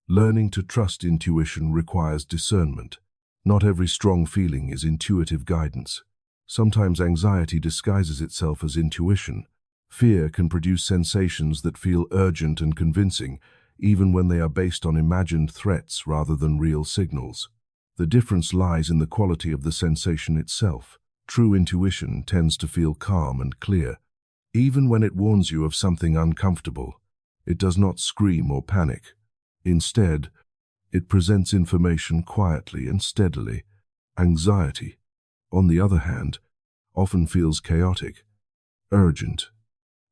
learning to trust intuition requires discernment. Not every strong feeling is intuitive guidance. Sometimes anxiety disguises itself as intuition. Fear can produce sensations that feel urgent and convincing, even when they are based on imagined threats rather than real signals. The difference lies in the quality of the sensation itself. True intuition tends to feel calm and clear. Even when it warns you of something uncomfortable, it does not scream or panic. Instead, it presents information quietly and steadily. Anxiety, on the other hand, often feels chaotic, urgent,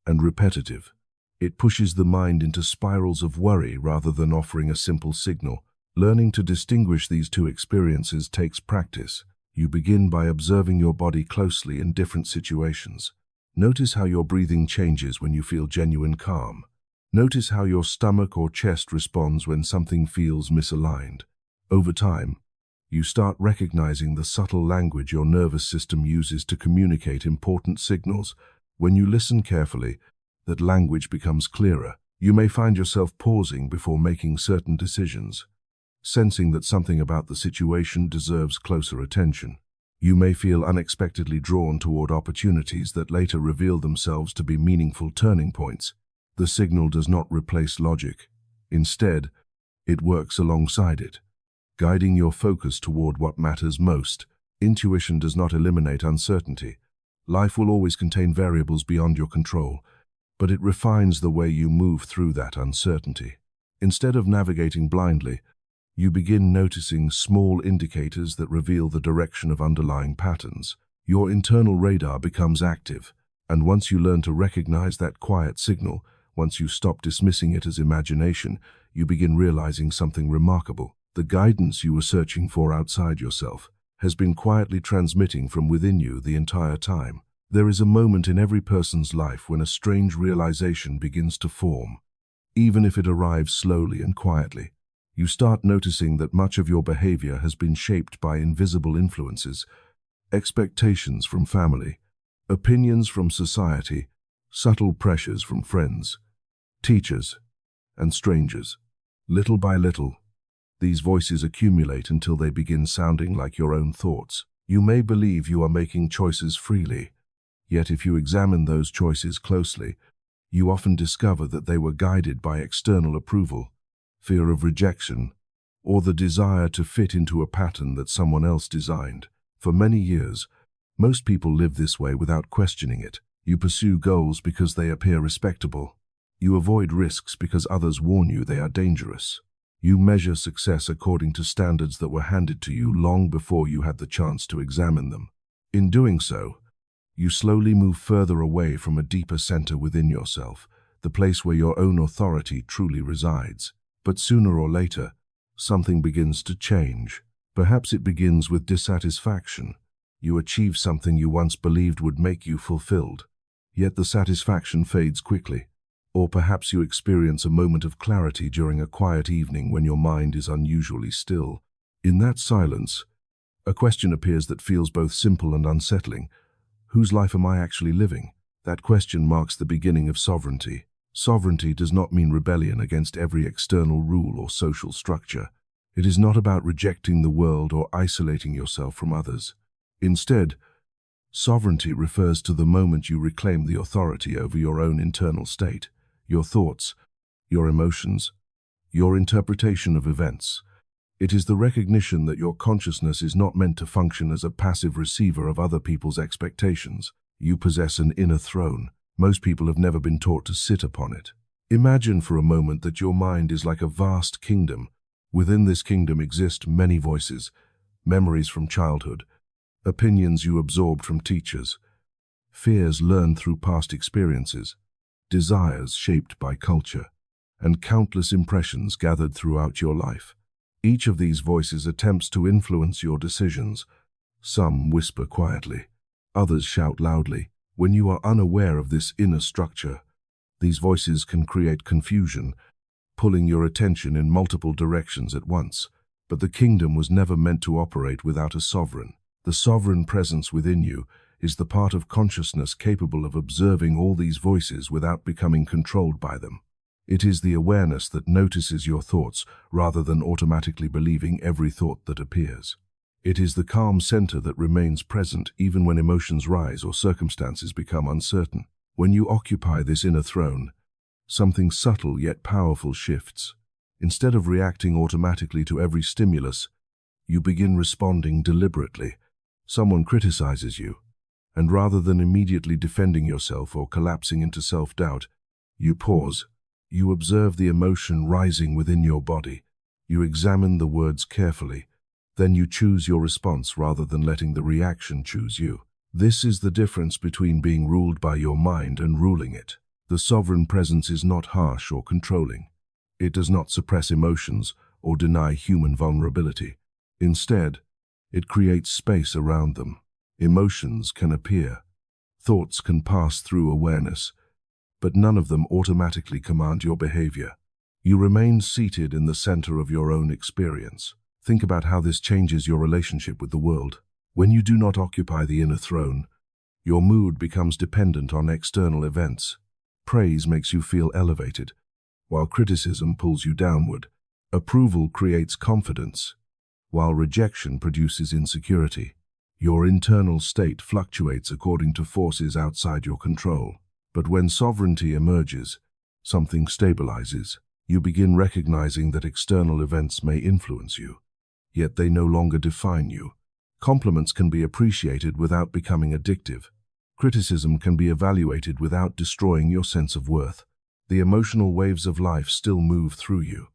and repetitive. It pushes the mind into spirals of worry rather than offering a simple signal. Learning to distinguish these two experiences takes practice. You begin by observing your body closely in different situations. Notice how your breathing changes when you feel genuine calm. Notice how your stomach or chest responds when something feels misaligned. Over time, you start recognizing the subtle language your nervous system uses to communicate important signals. When you listen carefully, that language becomes clearer. You may find yourself pausing before making certain decisions, sensing that something about the situation deserves closer attention. You may feel unexpectedly drawn toward opportunities that later reveal themselves to be meaningful turning points. The signal does not replace logic. Instead, it works alongside it, guiding your focus toward what matters most. Intuition does not eliminate uncertainty. Life will always contain variables beyond your control, but it refines the way you move through that uncertainty. Instead of navigating blindly, you begin noticing small indicators that reveal the direction of underlying patterns. Your internal radar becomes active, and once you learn to recognize that quiet signal, once you stop dismissing it as imagination, you begin realizing something remarkable. The guidance you were searching for outside yourself has been quietly transmitting from within you the entire time. There is a moment in every person's life when a strange realization begins to form. Even if it arrives slowly and quietly, you start noticing that much of your behavior has been shaped by invisible influences, expectations from family, Opinions from society, subtle pressures from friends, teachers, and strangers. Little by little, these voices accumulate until they begin sounding like your own thoughts. You may believe you are making choices freely, yet if you examine those choices closely, you often discover that they were guided by external approval, fear of rejection, or the desire to fit into a pattern that someone else designed. For many years, most people live this way without questioning it. You pursue goals because they appear respectable. You avoid risks because others warn you they are dangerous. You measure success according to standards that were handed to you long before you had the chance to examine them. In doing so, you slowly move further away from a deeper center within yourself, the place where your own authority truly resides. But sooner or later, something begins to change. Perhaps it begins with dissatisfaction. You achieve something you once believed would make you fulfilled, yet the satisfaction fades quickly. Or perhaps you experience a moment of clarity during a quiet evening when your mind is unusually still. In that silence, a question appears that feels both simple and unsettling. Whose life am I actually living? That question marks the beginning of sovereignty. Sovereignty does not mean rebellion against every external rule or social structure. It is not about rejecting the world or isolating yourself from others. Instead, sovereignty refers to the moment you reclaim the authority over your own internal state, your thoughts, your emotions, your interpretation of events. It is the recognition that your consciousness is not meant to function as a passive receiver of other people's expectations. You possess an inner throne. Most people have never been taught to sit upon it. Imagine for a moment that your mind is like a vast kingdom. Within this kingdom exist many voices, memories from childhood, opinions you absorbed from teachers, fears learned through past experiences, desires shaped by culture, and countless impressions gathered throughout your life. Each of these voices attempts to influence your decisions. Some whisper quietly, others shout loudly. When you are unaware of this inner structure, these voices can create confusion, pulling your attention in multiple directions at once. But the kingdom was never meant to operate without a sovereign. The sovereign presence within you is the part of consciousness capable of observing all these voices without becoming controlled by them. It is the awareness that notices your thoughts rather than automatically believing every thought that appears. It is the calm center that remains present even when emotions rise or circumstances become uncertain. When you occupy this inner throne, something subtle yet powerful shifts. Instead of reacting automatically to every stimulus, you begin responding deliberately. Someone criticizes you, and rather than immediately defending yourself or collapsing into self-doubt, you pause. You observe the emotion rising within your body. You examine the words carefully. Then you choose your response rather than letting the reaction choose you. This is the difference between being ruled by your mind and ruling it. The sovereign presence is not harsh or controlling. It does not suppress emotions or deny human vulnerability. Instead, it creates space around them. Emotions can appear. Thoughts can pass through awareness, but none of them automatically command your behavior. You remain seated in the center of your own experience. Think about how this changes your relationship with the world. When you do not occupy the inner throne, your mood becomes dependent on external events. Praise makes you feel elevated, while criticism pulls you downward. Approval creates confidence, while rejection produces insecurity. Your internal state fluctuates according to forces outside your control. But when sovereignty emerges, something stabilizes. You begin recognizing that external events may influence you, yet they no longer define you. Compliments can be appreciated without becoming addictive. Criticism can be evaluated without destroying your sense of worth. The emotional waves of life still move through you,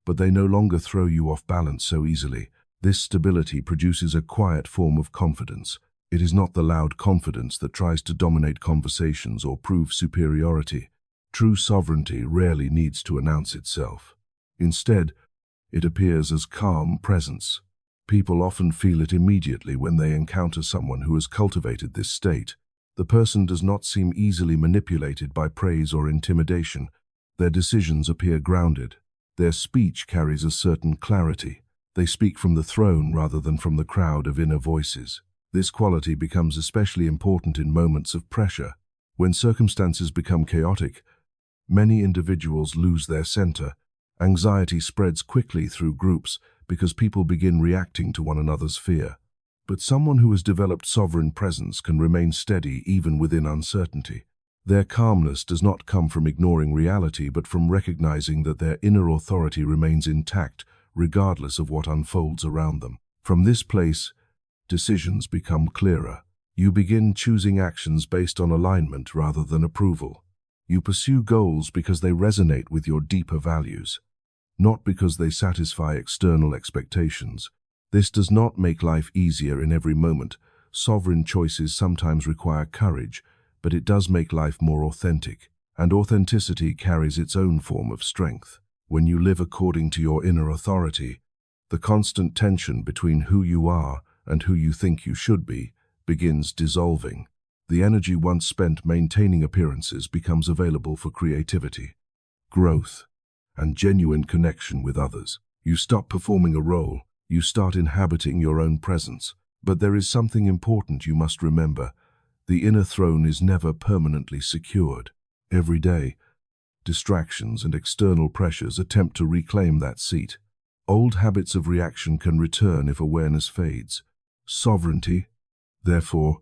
but they no longer throw you off balance so easily. This stability produces a quiet form of confidence. It is not the loud confidence that tries to dominate conversations or prove superiority. True sovereignty rarely needs to announce itself. Instead, it appears as calm presence. People often feel it immediately when they encounter someone who has cultivated this state. The person does not seem easily manipulated by praise or intimidation. Their decisions appear grounded. Their speech carries a certain clarity. They speak from the throne rather than from the crowd of inner voices. This quality becomes especially important in moments of pressure. When circumstances become chaotic, many individuals lose their center. Anxiety spreads quickly through groups because people begin reacting to one another's fear. But someone who has developed sovereign presence can remain steady even within uncertainty. Their calmness does not come from ignoring reality, but from recognizing that their inner authority remains intact regardless of what unfolds around them. From this place, decisions become clearer. You begin choosing actions based on alignment rather than approval. You pursue goals because they resonate with your deeper values, not because they satisfy external expectations. This does not make life easier in every moment. Sovereign choices sometimes require courage, but it does make life more authentic, and authenticity carries its own form of strength. When you live according to your inner authority, the constant tension between who you are and who you think you should be begins dissolving. The energy once spent maintaining appearances becomes available for creativity, growth, and genuine connection with others. You stop performing a role, you start inhabiting your own presence. But there is something important you must remember. The inner throne is never permanently secured. Every day, distractions and external pressures attempt to reclaim that seat. Old habits of reaction can return if awareness fades. Sovereignty, therefore,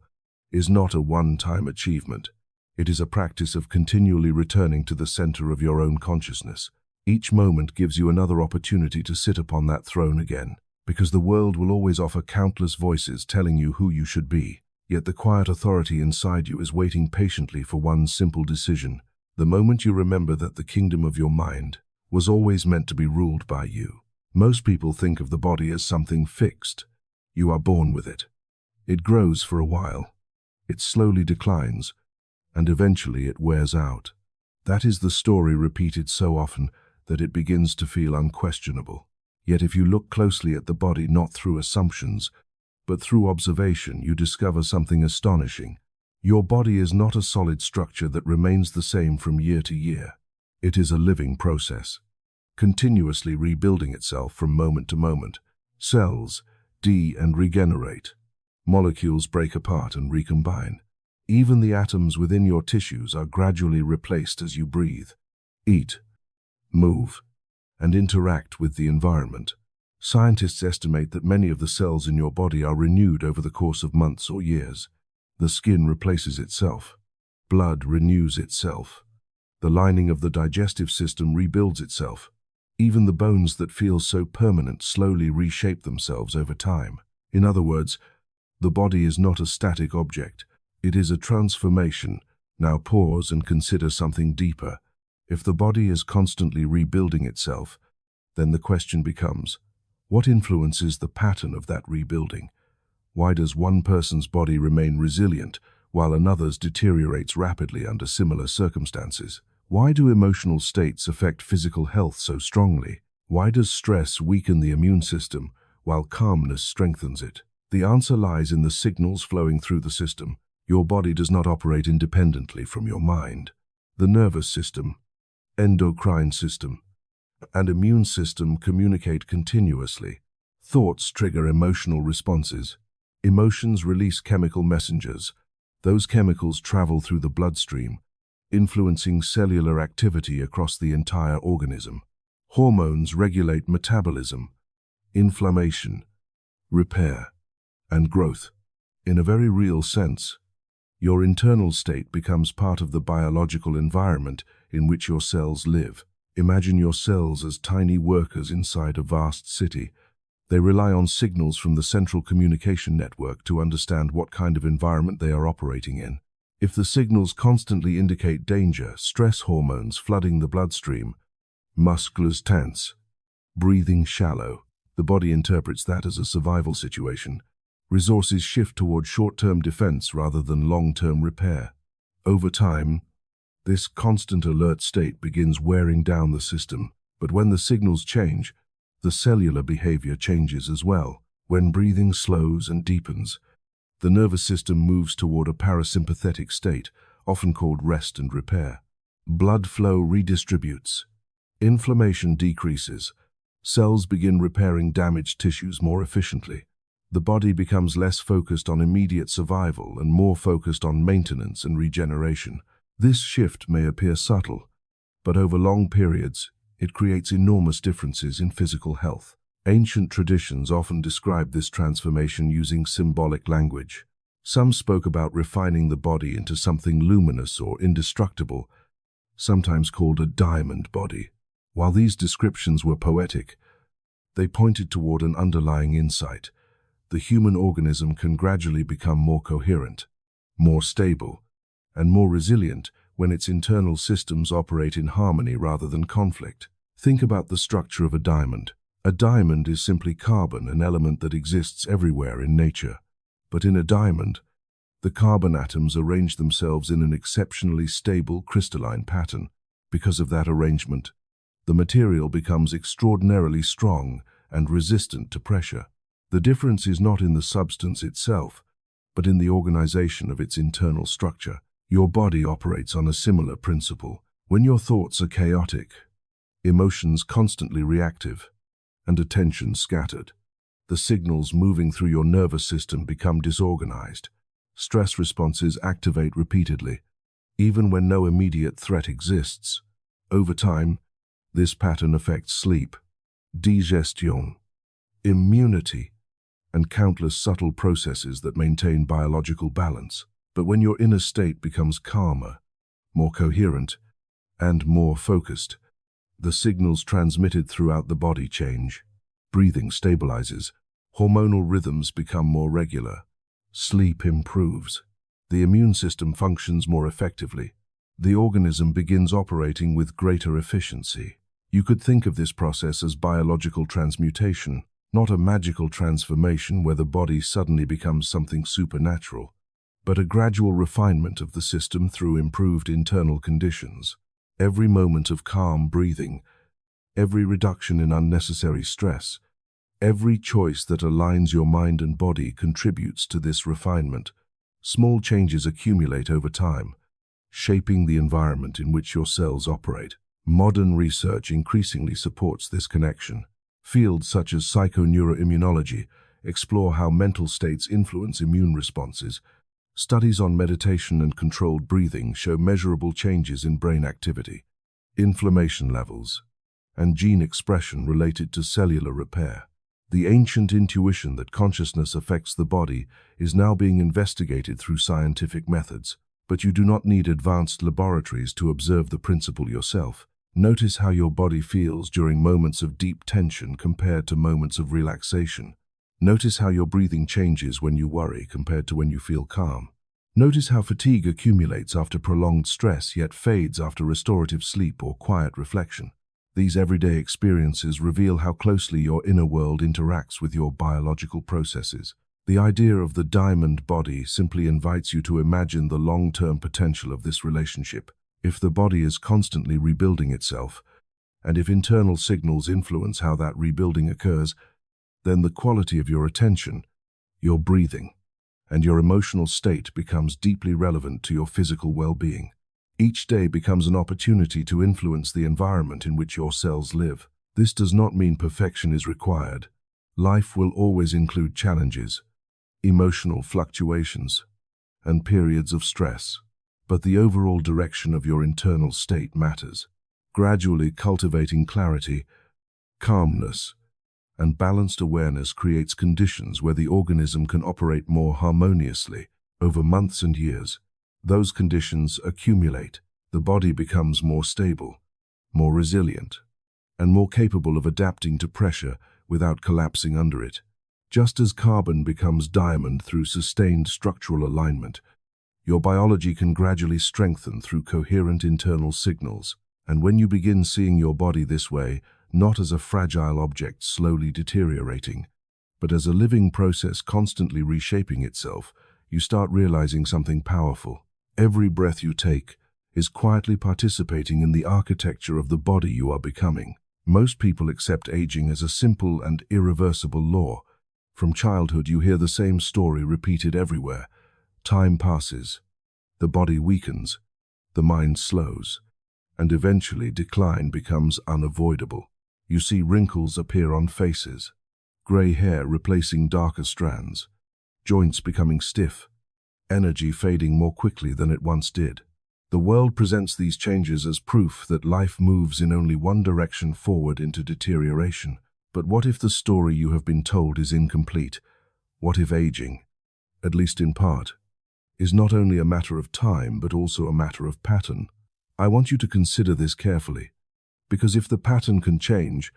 is not a one-time achievement. It is a practice of continually returning to the center of your own consciousness. Each moment gives you another opportunity to sit upon that throne again, because the world will always offer countless voices telling you who you should be. Yet the quiet authority inside you is waiting patiently for one simple decision. The moment you remember that the kingdom of your mind was always meant to be ruled by you. Most people think of the body as something fixed. You are born with it. It grows for a while. It slowly declines, and eventually it wears out. That is the story repeated so often that it begins to feel unquestionable. Yet if you look closely at the body, not through assumptions, but through observation, you discover something astonishing. Your body is not a solid structure that remains the same from year to year. It is a living process, continuously rebuilding itself from moment to moment. Cells and regenerate. Molecules break apart and recombine. Even the atoms within your tissues are gradually replaced as you breathe, eat, move, and interact with the environment. Scientists estimate that many of the cells in your body are renewed over the course of months or years. The skin replaces itself. Blood renews itself. The lining of the digestive system rebuilds itself. Even the bones that feel so permanent slowly reshape themselves over time. In other words, the body is not a static object. It is a transformation. Now pause and consider something deeper. If the body is constantly rebuilding itself, then the question becomes, what influences the pattern of that rebuilding? Why does one person's body remain resilient while another's deteriorates rapidly under similar circumstances? Why do emotional states affect physical health so strongly? Why does stress weaken the immune system while calmness strengthens it? The answer lies in the signals flowing through the system. Your body does not operate independently from your mind. The nervous system, endocrine system, and immune system communicate continuously. Thoughts trigger emotional responses. Emotions release chemical messengers. Those chemicals travel through the bloodstream, influencing cellular activity across the entire organism. Hormones regulate metabolism, inflammation, repair, and growth. In a very real sense, your internal state becomes part of the biological environment in which your cells live. Imagine your cells as tiny workers inside a vast city. They rely on signals from the central communication network to understand what kind of environment they are operating in. If the signals constantly indicate danger, stress hormones flooding the bloodstream, muscles tense, breathing shallow, the body interprets that as a survival situation. Resources shift toward short-term defense rather than long-term repair. Over time, this constant alert state begins wearing down the system, but when the signals change, the cellular behavior changes as well. When breathing slows and deepens, the nervous system moves toward a parasympathetic state, often called rest and repair. Blood flow redistributes. Inflammation decreases. Cells begin repairing damaged tissues more efficiently. The body becomes less focused on immediate survival and more focused on maintenance and regeneration. This shift may appear subtle, but over long periods, it creates enormous differences in physical health. Ancient traditions often describe this transformation using symbolic language. Some spoke about refining the body into something luminous or indestructible, sometimes called a diamond body. While these descriptions were poetic, they pointed toward an underlying insight. The human organism can gradually become more coherent, more stable, and more resilient when its internal systems operate in harmony rather than conflict. Think about the structure of a diamond. A diamond is simply carbon, an element that exists everywhere in nature. But in a diamond, the carbon atoms arrange themselves in an exceptionally stable crystalline pattern. Because of that arrangement, the material becomes extraordinarily strong and resistant to pressure. The difference is not in the substance itself, but in the organization of its internal structure. Your body operates on a similar principle. When your thoughts are chaotic, emotions constantly reactive, and attention scattered, the signals moving through your nervous system become disorganized. Stress responses activate repeatedly, even when no immediate threat exists. Over time, this pattern affects sleep, digestion, immunity, and countless subtle processes that maintain biological balance. But when your inner state becomes calmer, more coherent, and more focused, the signals transmitted throughout the body change. Breathing stabilizes, hormonal rhythms become more regular, sleep improves, the immune system functions more effectively, the organism begins operating with greater efficiency. You could think of this process as biological transmutation, not a magical transformation where the body suddenly becomes something supernatural, but a gradual refinement of the system through improved internal conditions. Every moment of calm breathing, every reduction in unnecessary stress, every choice that aligns your mind and body contributes to this refinement. Small changes accumulate over time, shaping the environment in which your cells operate. Modern research increasingly supports this connection. Fields such as psychoneuroimmunology explore how mental states influence immune responses. Studies on meditation and controlled breathing show measurable changes in brain activity, inflammation levels, and gene expression related to cellular repair. The ancient intuition that consciousness affects the body is now being investigated through scientific methods, but you do not need advanced laboratories to observe the principle yourself. Notice how your body feels during moments of deep tension compared to moments of relaxation. Notice how your breathing changes when you worry compared to when you feel calm. Notice how fatigue accumulates after prolonged stress yet fades after restorative sleep or quiet reflection. These everyday experiences reveal how closely your inner world interacts with your biological processes. The idea of the diamond body simply invites you to imagine the long-term potential of this relationship. If the body is constantly rebuilding itself, and if internal signals influence how that rebuilding occurs, then the quality of your attention, your breathing, and your emotional state becomes deeply relevant to your physical well-being. Each day becomes an opportunity to influence the environment in which your cells live. This does not mean perfection is required. Life will always include challenges, emotional fluctuations, and periods of stress. But the overall direction of your internal state matters. Gradually cultivating clarity, calmness, and balanced awareness creates conditions where the organism can operate more harmoniously. Over months and years, those conditions accumulate. The body becomes more stable, more resilient, and more capable of adapting to pressure without collapsing under it. Just as carbon becomes diamond through sustained structural alignment, your biology can gradually strengthen through coherent internal signals. And when you begin seeing your body this way, not as a fragile object slowly deteriorating, but as a living process constantly reshaping itself, you start realizing something powerful. Every breath you take is quietly participating in the architecture of the body you are becoming. Most people accept aging as a simple and irreversible law. From childhood, you hear the same story repeated everywhere. Time passes, the body weakens, the mind slows, and eventually decline becomes unavoidable. You see wrinkles appear on faces, Gray hair replacing darker strands, joints becoming stiff, energy fading more quickly than it once did. The world presents these changes as proof that life moves in only one direction forward into deterioration. But what if the story you have been told is incomplete? What if aging, at least in part, is not only a matter of time but also a matter of pattern? I want you to consider this carefully, because if the pattern can change,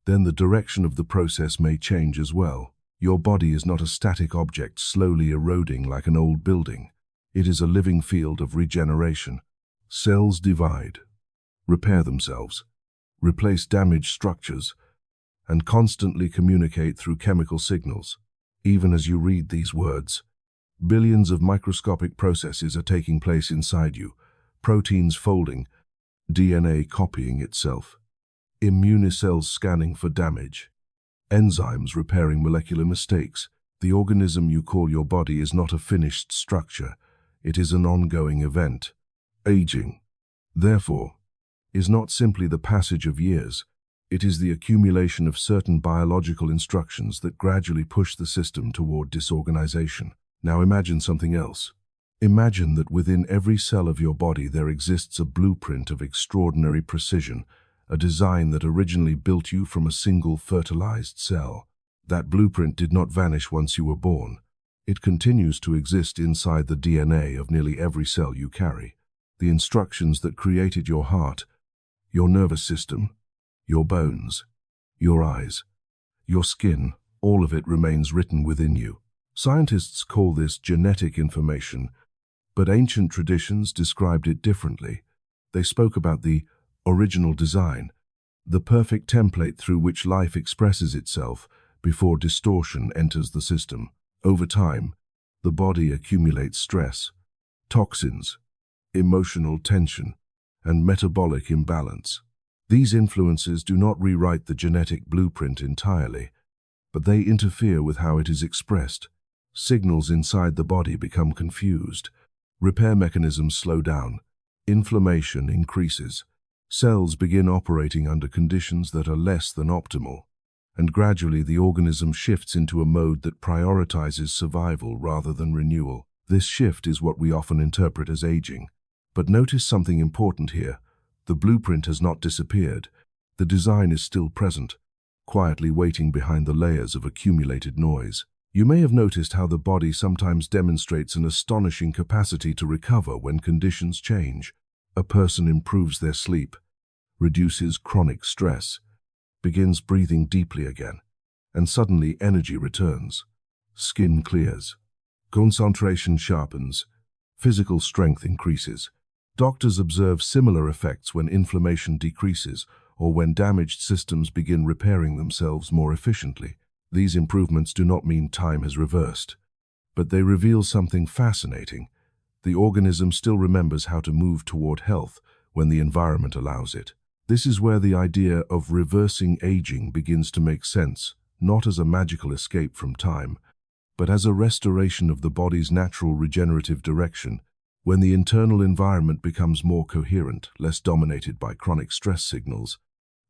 then the direction of the process may change as well. Your body is not a static object slowly eroding like an old building. It is a living field of regeneration. Cells divide, repair themselves, replace damaged structures, and constantly communicate through chemical signals. Even as you read these words, billions of microscopic processes are taking place inside you, proteins folding, DNA copying itself, immune cells scanning for damage, enzymes repairing molecular mistakes. The organism you call your body is not a finished structure. It is an ongoing event. Aging, therefore, is not simply the passage of years. It is the accumulation of certain biological instructions that gradually push the system toward disorganization. Now imagine something else. Imagine that within every cell of your body there exists a blueprint of extraordinary precision, a design that originally built you from a single fertilized cell. That blueprint did not vanish once you were born. It continues to exist inside the DNA of nearly every cell you carry. The instructions that created your heart, your nervous system, your bones, your eyes, your skin, all of it remains written within you. Scientists call this genetic information, but ancient traditions described it differently. They spoke about the original design, the perfect template through which life expresses itself before distortion enters the system. Over time, the body accumulates stress, toxins, emotional tension, and metabolic imbalance. These influences do not rewrite the genetic blueprint entirely, but they interfere with how it is expressed. Signals inside the body become confused. Repair mechanisms slow down. Inflammation increases. Cells begin operating under conditions that are less than optimal, and gradually the organism shifts into a mode that prioritizes survival rather than renewal. This shift is what we often interpret as aging. But notice something important here. The blueprint has not disappeared. The design is still present, quietly waiting behind the layers of accumulated noise. You may have noticed how the body sometimes demonstrates an astonishing capacity to recover when conditions change. A person improves their sleep, reduces chronic stress, begins breathing deeply again, and suddenly energy returns. Skin clears, concentration sharpens, physical strength increases. Doctors observe similar effects when inflammation decreases or when damaged systems begin repairing themselves more efficiently. These improvements do not mean time has reversed, but they reveal something fascinating. The organism still remembers how to move toward health when the environment allows it. This is where the idea of reversing aging begins to make sense, not as a magical escape from time, but as a restoration of the body's natural regenerative direction. When the internal environment becomes more coherent, less dominated by chronic stress signals,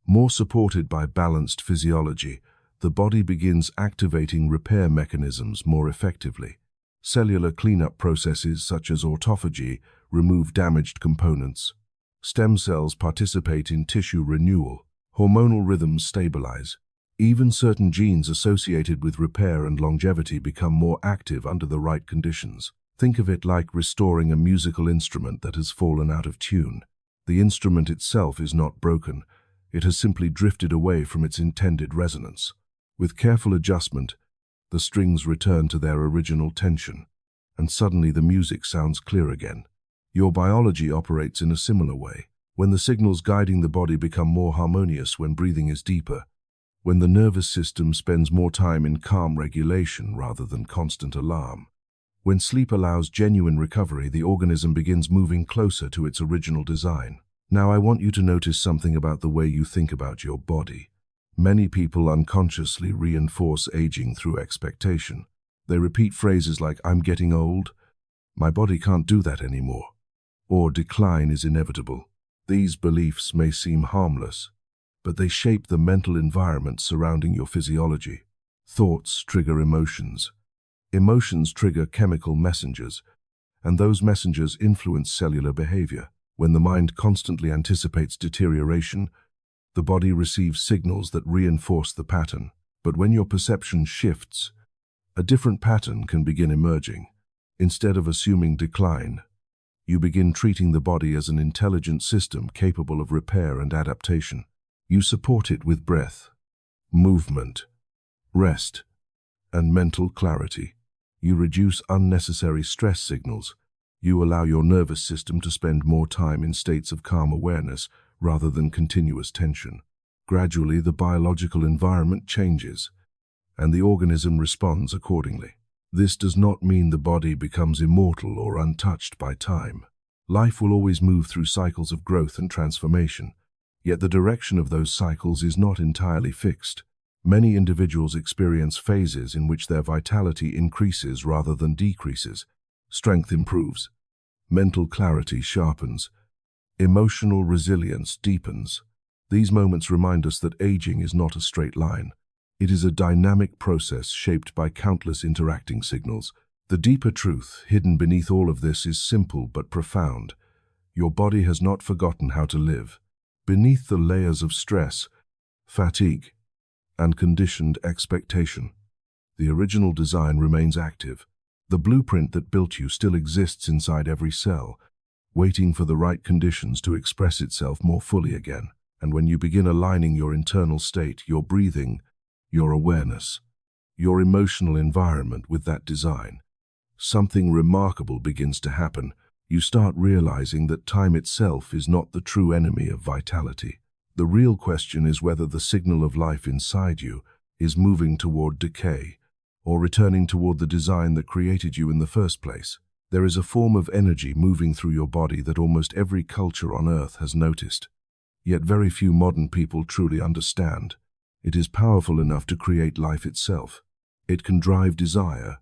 more supported by balanced physiology, the body begins activating repair mechanisms more effectively. Cellular cleanup processes such as autophagy remove damaged components. Stem cells participate in tissue renewal. Hormonal rhythms stabilize. Even certain genes associated with repair and longevity become more active under the right conditions. Think of it like restoring a musical instrument that has fallen out of tune. The instrument itself is not broken. It has simply drifted away from its intended resonance. With careful adjustment, the strings return to their original tension, and suddenly the music sounds clear again. Your biology operates in a similar way. When the signals guiding the body become more harmonious, when breathing is deeper, when the nervous system spends more time in calm regulation rather than constant alarm, when sleep allows genuine recovery, the organism begins moving closer to its original design. Now I want you to notice something about the way you think about your body. Many people unconsciously reinforce aging through expectation. They repeat phrases like, "I'm getting old," "My body can't do that anymore," or "Decline is inevitable." These beliefs may seem harmless, but they shape the mental environment surrounding your physiology. Thoughts trigger emotions. Emotions trigger chemical messengers, and those messengers influence cellular behavior. When the mind constantly anticipates deterioration, the body receives signals that reinforce the pattern. But when your perception shifts, a different pattern can begin emerging. Instead of assuming decline, you begin treating the body as an intelligent system capable of repair and adaptation. You support it with breath, movement, rest, and mental clarity. You reduce unnecessary stress signals. You allow your nervous system to spend more time in states of calm awareness rather than continuous tension. Gradually, the biological environment changes, and the organism responds accordingly. This does not mean the body becomes immortal or untouched by time. Life will always move through cycles of growth and transformation, yet the direction of those cycles is not entirely fixed. Many individuals experience phases in which their vitality increases rather than decreases. Strength improves, mental clarity sharpens, emotional resilience deepens. These moments remind us that aging is not a straight line. It is a dynamic process shaped by countless interacting signals. The deeper truth hidden beneath all of this is simple but profound. Your body has not forgotten how to live. Beneath the layers of stress, fatigue, and conditioned expectation, the original design remains active. The blueprint that built you still exists inside every cell, waiting for the right conditions to express itself more fully again. And when you begin aligning your internal state, your breathing, your awareness, your emotional environment with that design, something remarkable begins to happen. You start realizing that time itself is not the true enemy of vitality. The real question is whether the signal of life inside you is moving toward decay or returning toward the design that created you in the first place. There is a form of energy moving through your body that almost every culture on Earth has noticed, yet very few modern people truly understand. It is powerful enough to create life itself. It can drive desire,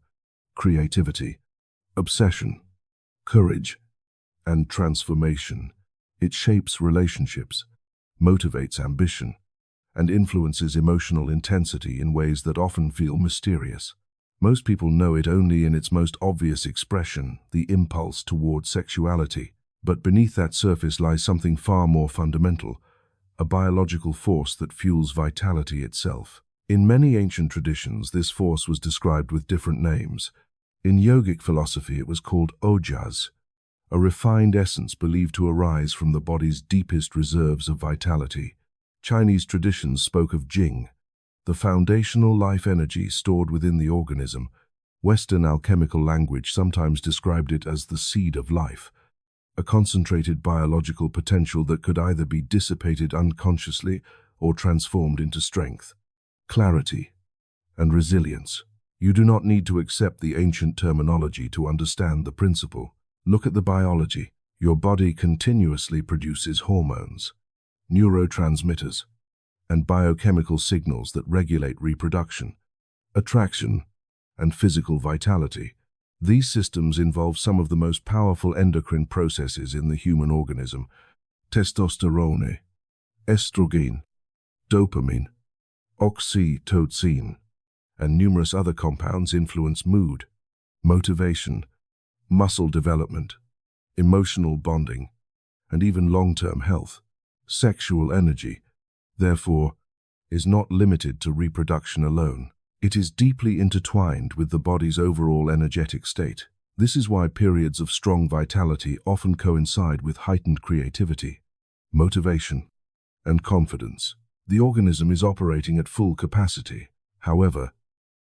creativity, obsession, courage, and transformation. It shapes relationships, motivates ambition, and influences emotional intensity in ways that often feel mysterious. Most people know it only in its most obvious expression, the impulse toward sexuality. But beneath that surface lies something far more fundamental, a biological force that fuels vitality itself. In many ancient traditions, this force was described with different names. In yogic philosophy, it was called ojas, a refined essence believed to arise from the body's deepest reserves of vitality. Chinese traditions spoke of jing, the foundational life energy stored within the organism. Western alchemical language sometimes described it as the seed of life, a concentrated biological potential that could either be dissipated unconsciously or transformed into strength, clarity, and resilience. You do not need to accept the ancient terminology to understand the principle. Look at the biology. Your body continuously produces hormones, neurotransmitters, and biochemical signals that regulate reproduction, attraction, and physical vitality. These systems involve some of the most powerful endocrine processes in the human organism: testosterone, estrogen, dopamine, oxytocin, and numerous other compounds influence mood, motivation, muscle development, emotional bonding, and even long-term health. Sexual energy, therefore, is not limited to reproduction alone. It is deeply intertwined with the body's overall energetic state. This is why periods of strong vitality often coincide with heightened creativity, motivation, and confidence. The organism is operating at full capacity. However,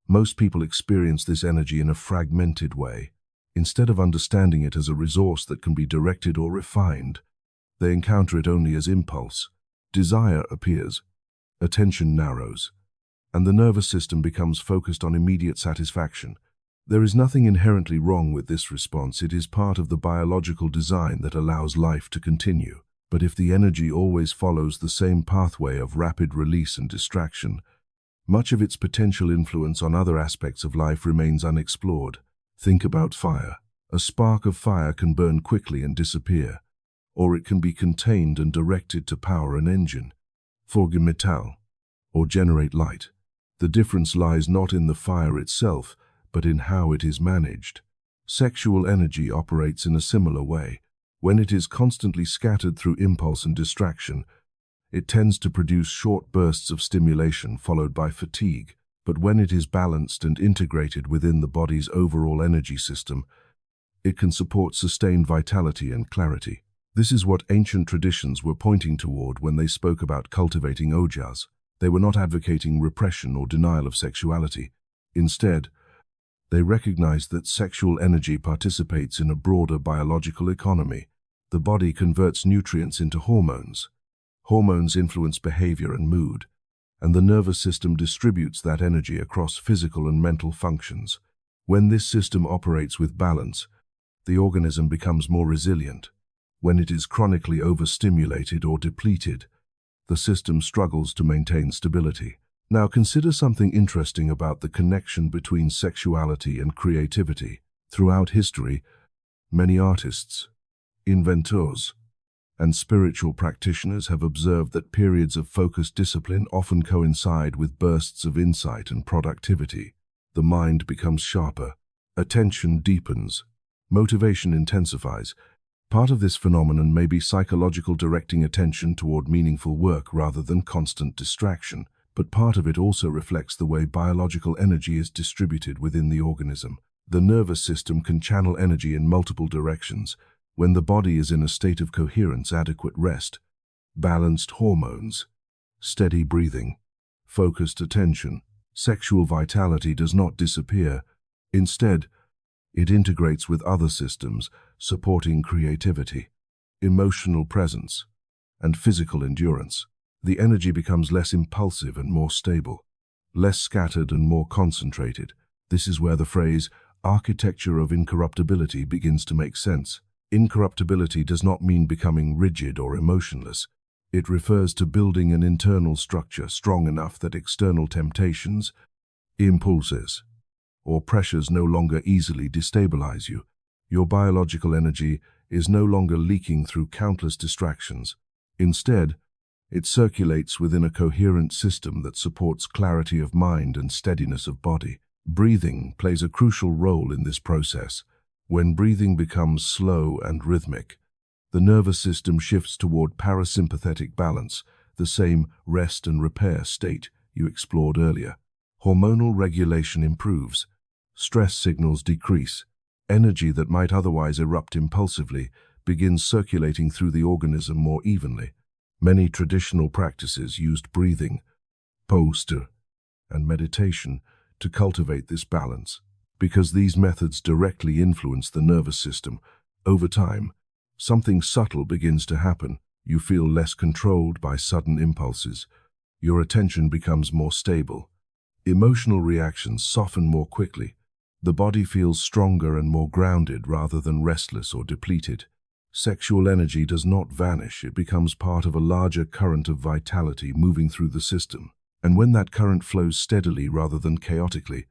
most people experience this energy in a fragmented way. Instead of understanding it as a resource that can be directed or refined, they encounter it only as impulse. Desire appears, attention narrows, and the nervous system becomes focused on immediate satisfaction. There is nothing inherently wrong with this response. It is part of the biological design that allows life to continue. But if the energy always follows the same pathway of rapid release and distraction, much of its potential influence on other aspects of life remains unexplored. Think about fire. A spark of fire can burn quickly and disappear, or it can be contained and directed to power an engine, forge metal, or generate light. The difference lies not in the fire itself, but in how it is managed. Sexual energy operates in a similar way. When it is constantly scattered through impulse and distraction, it tends to produce short bursts of stimulation followed by fatigue. But when it is balanced and integrated within the body's overall energy system, it can support sustained vitality and clarity. This is what ancient traditions were pointing toward when they spoke about cultivating ojas. They were not advocating repression or denial of sexuality. Instead, they recognized that sexual energy participates in a broader biological economy. The body converts nutrients into hormones. Hormones influence behavior and mood, and the nervous system distributes that energy across physical and mental functions. When this system operates with balance, the organism becomes more resilient. When it is chronically overstimulated or depleted, the system struggles to maintain stability. Now consider something interesting about the connection between sexuality and creativity. Throughout history, many artists, inventors, and spiritual practitioners have observed that periods of focused discipline often coincide with bursts of insight and productivity. The mind becomes sharper, attention deepens, motivation intensifies. Part of this phenomenon may be psychological, directing attention toward meaningful work rather than constant distraction, but part of it also reflects the way biological energy is distributed within the organism. The nervous system can channel energy in multiple directions. When the body is in a state of coherence, adequate rest, balanced hormones, steady breathing, focused attention, sexual vitality does not disappear. Instead, it integrates with other systems, supporting creativity, emotional presence, and physical endurance. The energy becomes less impulsive and more stable, less scattered and more concentrated. This is where the phrase architecture of incorruptibility begins to make sense. Incorruptibility does not mean becoming rigid or emotionless. It refers to building an internal structure strong enough that external temptations, impulses, or pressures no longer easily destabilize you. Your biological energy is no longer leaking through countless distractions. Instead, it circulates within a coherent system that supports clarity of mind and steadiness of body. Breathing plays a crucial role in this process. When breathing becomes slow and rhythmic, the nervous system shifts toward parasympathetic balance, the same rest and repair state you explored earlier. Hormonal regulation improves. Stress signals decrease. Energy that might otherwise erupt impulsively begins circulating through the organism more evenly. Many traditional practices used breathing, posture, and meditation to cultivate this balance. Because these methods directly influence the nervous system, over time, something subtle begins to happen. You feel less controlled by sudden impulses. Your attention becomes more stable. Emotional reactions soften more quickly. The body feels stronger and more grounded rather than restless or depleted. Sexual energy does not vanish, it becomes part of a larger current of vitality moving through the system. And when that current flows steadily rather than chaotically,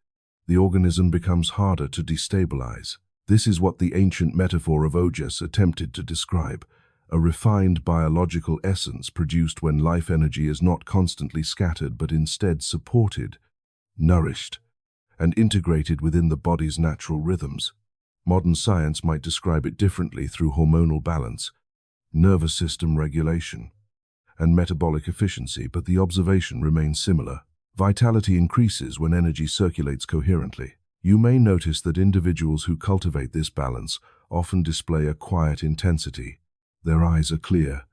the organism becomes harder to destabilize. This is what the ancient metaphor of ojas attempted to describe, a refined biological essence produced when life energy is not constantly scattered but instead supported, nourished, and integrated within the body's natural rhythms. Modern science might describe it differently through hormonal balance, nervous system regulation, and metabolic efficiency, but the observation remains similar. Vitality increases when energy circulates coherently. You may notice that individuals who cultivate this balance often display a quiet intensity. Their eyes are clear,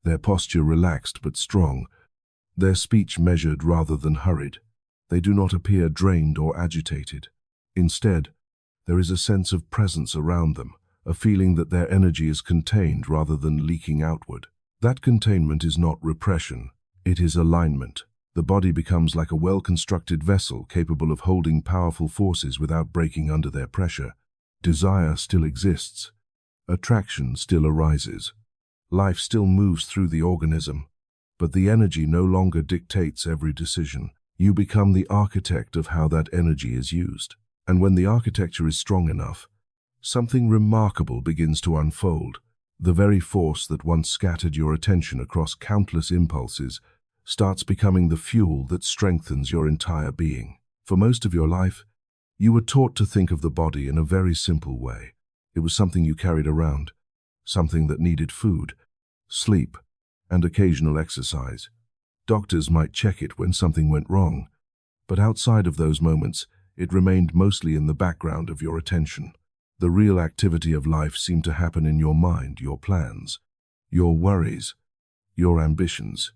their posture relaxed but strong, their speech measured rather than hurried. They do not appear drained or agitated. Instead, there is a sense of presence around them, a feeling that their energy is contained rather than leaking outward. That containment is not repression, it is alignment. The body becomes like a well-constructed vessel capable of holding powerful forces without breaking under their pressure. Desire still exists. Attraction still arises. Life still moves through the organism, but the energy no longer dictates every decision. You become the architect of how that energy is used. And when the architecture is strong enough, something remarkable begins to unfold. The very force that once scattered your attention across countless impulses starts becoming the fuel that strengthens your entire being. For most of your life, you were taught to think of the body in a very simple way. It was something you carried around, something that needed food, sleep, and occasional exercise. Doctors might check it when something went wrong, but outside of those moments, it remained mostly in the background of your attention. The real activity of life seemed to happen in your mind, your plans, your worries, your ambitions,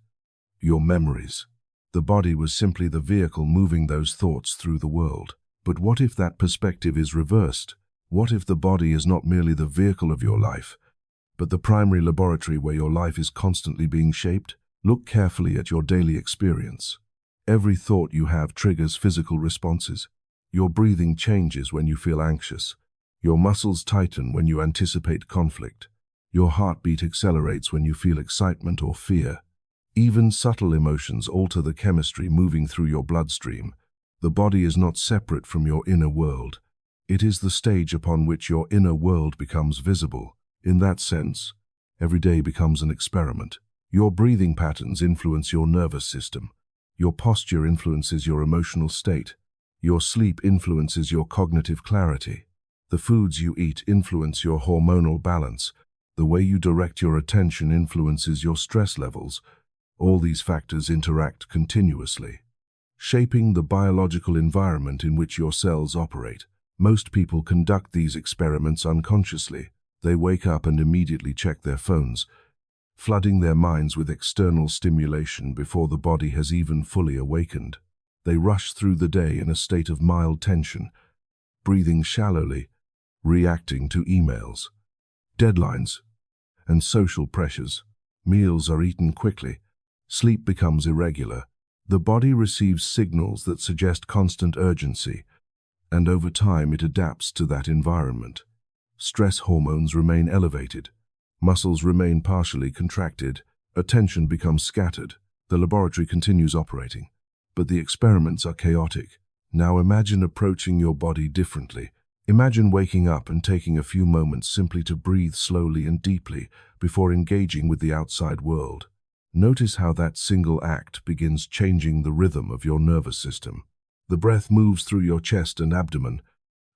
your memories. The body was simply the vehicle moving those thoughts through the world. But what if that perspective is reversed? What if the body is not merely the vehicle of your life, but the primary laboratory where your life is constantly being shaped? Look carefully at your daily experience. Every thought you have triggers physical responses. Your breathing changes when you feel anxious. Your muscles tighten when you anticipate conflict. Your heartbeat accelerates when you feel excitement or fear. Even subtle emotions alter the chemistry moving through your bloodstream. The body is not separate from your inner world. It is the stage upon which your inner world becomes visible. In that sense, every day becomes an experiment. Your breathing patterns influence your nervous system. Your posture influences your emotional state. Your sleep influences your cognitive clarity. The foods you eat influence your hormonal balance. The way you direct your attention influences your stress levels. All these factors interact continuously, shaping the biological environment in which your cells operate. Most people conduct these experiments unconsciously. They wake up and immediately check their phones, flooding their minds with external stimulation before the body has even fully awakened. They rush through the day in a state of mild tension, breathing shallowly, reacting to emails, deadlines, and social pressures. Meals are eaten quickly. Sleep becomes irregular. The body receives signals that suggest constant urgency, and over time it adapts to that environment. Stress hormones remain elevated. Muscles remain partially contracted. Attention becomes scattered. The laboratory continues operating, but the experiments are chaotic. Now imagine approaching your body differently. Imagine waking up and taking a few moments simply to breathe slowly and deeply before engaging with the outside world. Notice how that single act begins changing the rhythm of your nervous system. The breath moves through your chest and abdomen,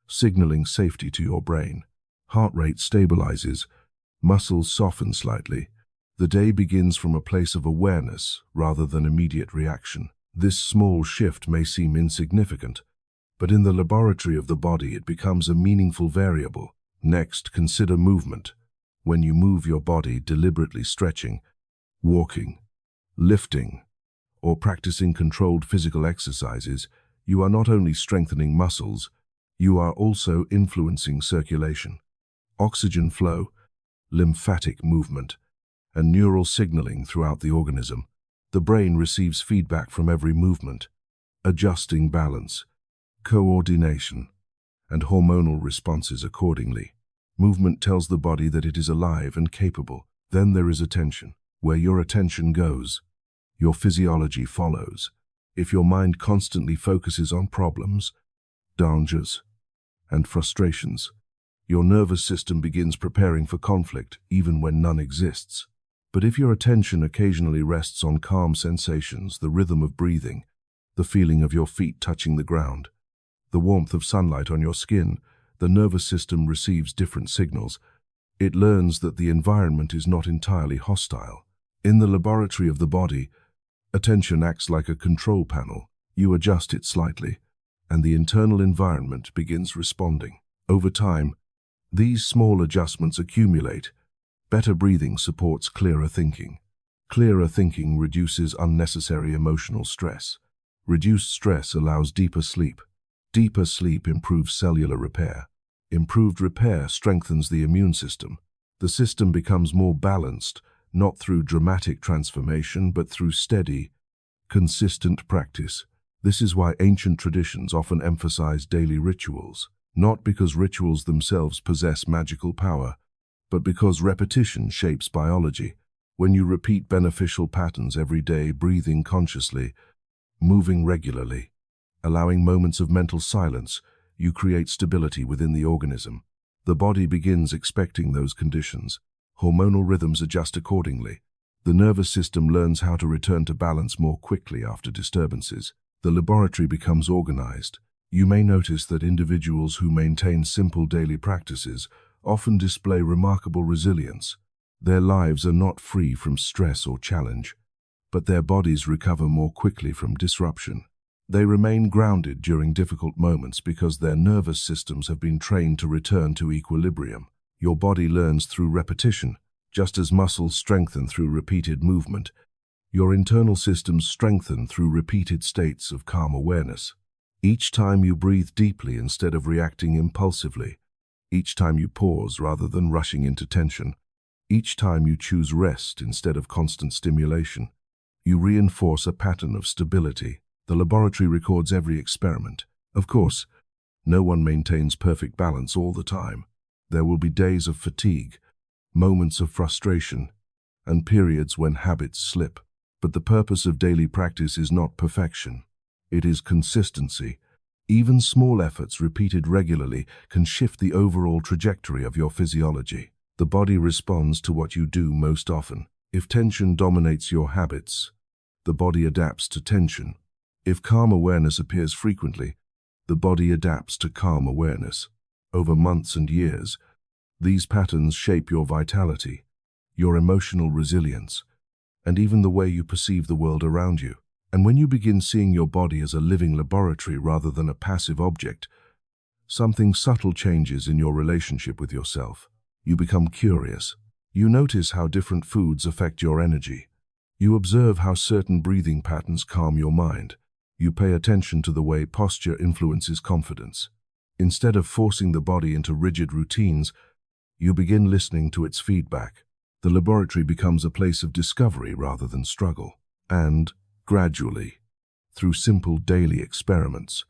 signaling safety to your brain. Heart rate stabilizes, muscles soften slightly. The day begins from a place of awareness rather than immediate reaction. This small shift may seem insignificant, but in the laboratory of the body it becomes a meaningful variable. Next, consider movement. When you move your body, deliberately stretching, walking, lifting, or practicing controlled physical exercises, you are not only strengthening muscles, you are also influencing circulation, oxygen flow, lymphatic movement, and neural signaling throughout the organism. The brain receives feedback from every movement, adjusting balance, coordination, and hormonal responses accordingly. Movement tells the body that it is alive and capable. Then there is attention. Where your attention goes, your physiology follows. If your mind constantly focuses on problems, dangers, and frustrations, your nervous system begins preparing for conflict even when none exists. But if your attention occasionally rests on calm sensations, the rhythm of breathing, the feeling of your feet touching the ground, the warmth of sunlight on your skin, the nervous system receives different signals. It learns that the environment is not entirely hostile. In the laboratory of the body, attention acts like a control panel. You adjust it slightly, and the internal environment begins responding. Over time, these small adjustments accumulate. Better breathing supports clearer thinking. Clearer thinking reduces unnecessary emotional stress. Reduced stress allows deeper sleep. Deeper sleep improves cellular repair. Improved repair strengthens the immune system. The system becomes more balanced, not through dramatic transformation, but through steady, consistent practice. This is why ancient traditions often emphasize daily rituals, not because rituals themselves possess magical power, but because repetition shapes biology. When you repeat beneficial patterns every day, breathing consciously, moving regularly, allowing moments of mental silence, you create stability within the organism. The body begins expecting those conditions. Hormonal rhythms adjust accordingly. The nervous system learns how to return to balance more quickly after disturbances. The laboratory becomes organized. You may notice that individuals who maintain simple daily practices often display remarkable resilience. Their lives are not free from stress or challenge, but their bodies recover more quickly from disruption. They remain grounded during difficult moments because their nervous systems have been trained to return to equilibrium. Your body learns through repetition, just as muscles strengthen through repeated movement. Your internal systems strengthen through repeated states of calm awareness. Each time you breathe deeply instead of reacting impulsively, each time you pause rather than rushing into tension, each time you choose rest instead of constant stimulation, you reinforce a pattern of stability. The laboratory records every experiment. Of course, no one maintains perfect balance all the time. There will be days of fatigue, moments of frustration, and periods when habits slip. But the purpose of daily practice is not perfection. It is consistency. Even small efforts repeated regularly can shift the overall trajectory of your physiology. The body responds to what you do most often. If tension dominates your habits, the body adapts to tension. If calm awareness appears frequently, the body adapts to calm awareness. Over months and years, these patterns shape your vitality, your emotional resilience, and even the way you perceive the world around you. And when you begin seeing your body as a living laboratory rather than a passive object, something subtle changes in your relationship with yourself. You become curious. You notice how different foods affect your energy. You observe how certain breathing patterns calm your mind. You pay attention to the way posture influences confidence. Instead of forcing the body into rigid routines, you begin listening to its feedback. The laboratory becomes a place of discovery rather than struggle. And, gradually, through simple daily experiments,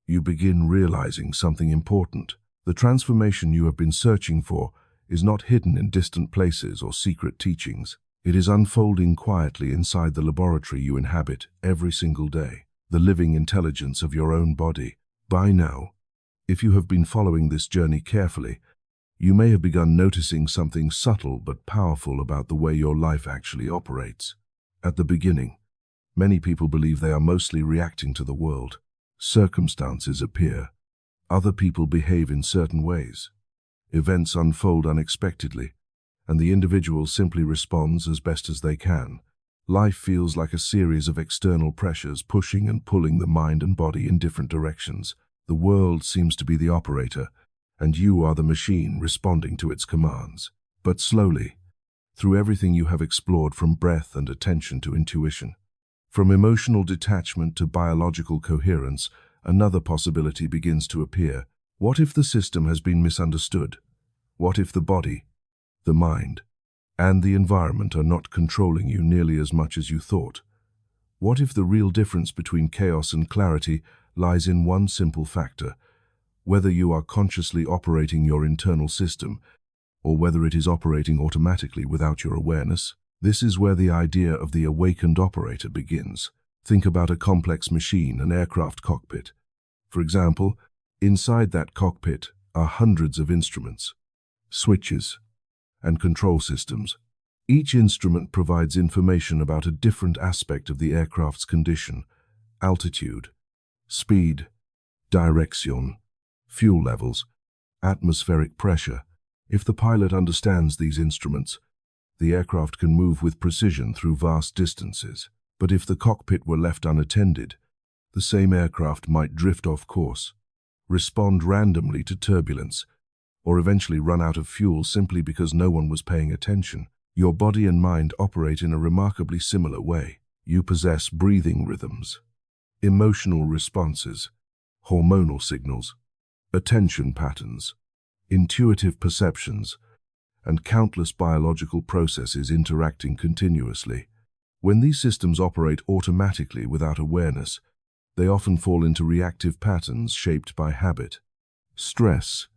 you begin realizing something important. The transformation you have been searching for is not hidden in distant places or secret teachings. It is unfolding quietly inside the laboratory you inhabit every single day, the living intelligence of your own body. By now, if you have been following this journey carefully, you may have begun noticing something subtle but powerful about the way your life actually operates. At the beginning, many people believe they are mostly reacting to the world. Circumstances appear. Other people behave in certain ways. Events unfold unexpectedly, and the individual simply responds as best as they can. Life feels like a series of external pressures pushing and pulling the mind and body in different directions. The world seems to be the operator, and you are the machine responding to its commands. But slowly, through everything you have explored, from breath and attention to intuition, from emotional detachment to biological coherence, another possibility begins to appear. What if the system has been misunderstood? What if the body, the mind, and the environment are not controlling you nearly as much as you thought? What if the real difference between chaos and clarity lies in one simple factor: whether you are consciously operating your internal system, or whether it is operating automatically without your awareness? This is where the idea of the awakened operator begins. Think about a complex machine, an aircraft cockpit. For example, inside that cockpit are hundreds of instruments, switches, and control systems. Each instrument provides information about a different aspect of the aircraft's condition: altitude, speed, direction, fuel levels, atmospheric pressure. If the pilot understands these instruments, the aircraft can move with precision through vast distances. But if the cockpit were left unattended, the same aircraft might drift off course, respond randomly to turbulence, or eventually run out of fuel simply because no one was paying attention. Your body and mind operate in a remarkably similar way. You possess breathing rhythms, emotional responses, hormonal signals, attention patterns, intuitive perceptions, and countless biological processes interacting continuously. When these systems operate automatically without awareness, they often fall into reactive patterns shaped by habit, stress,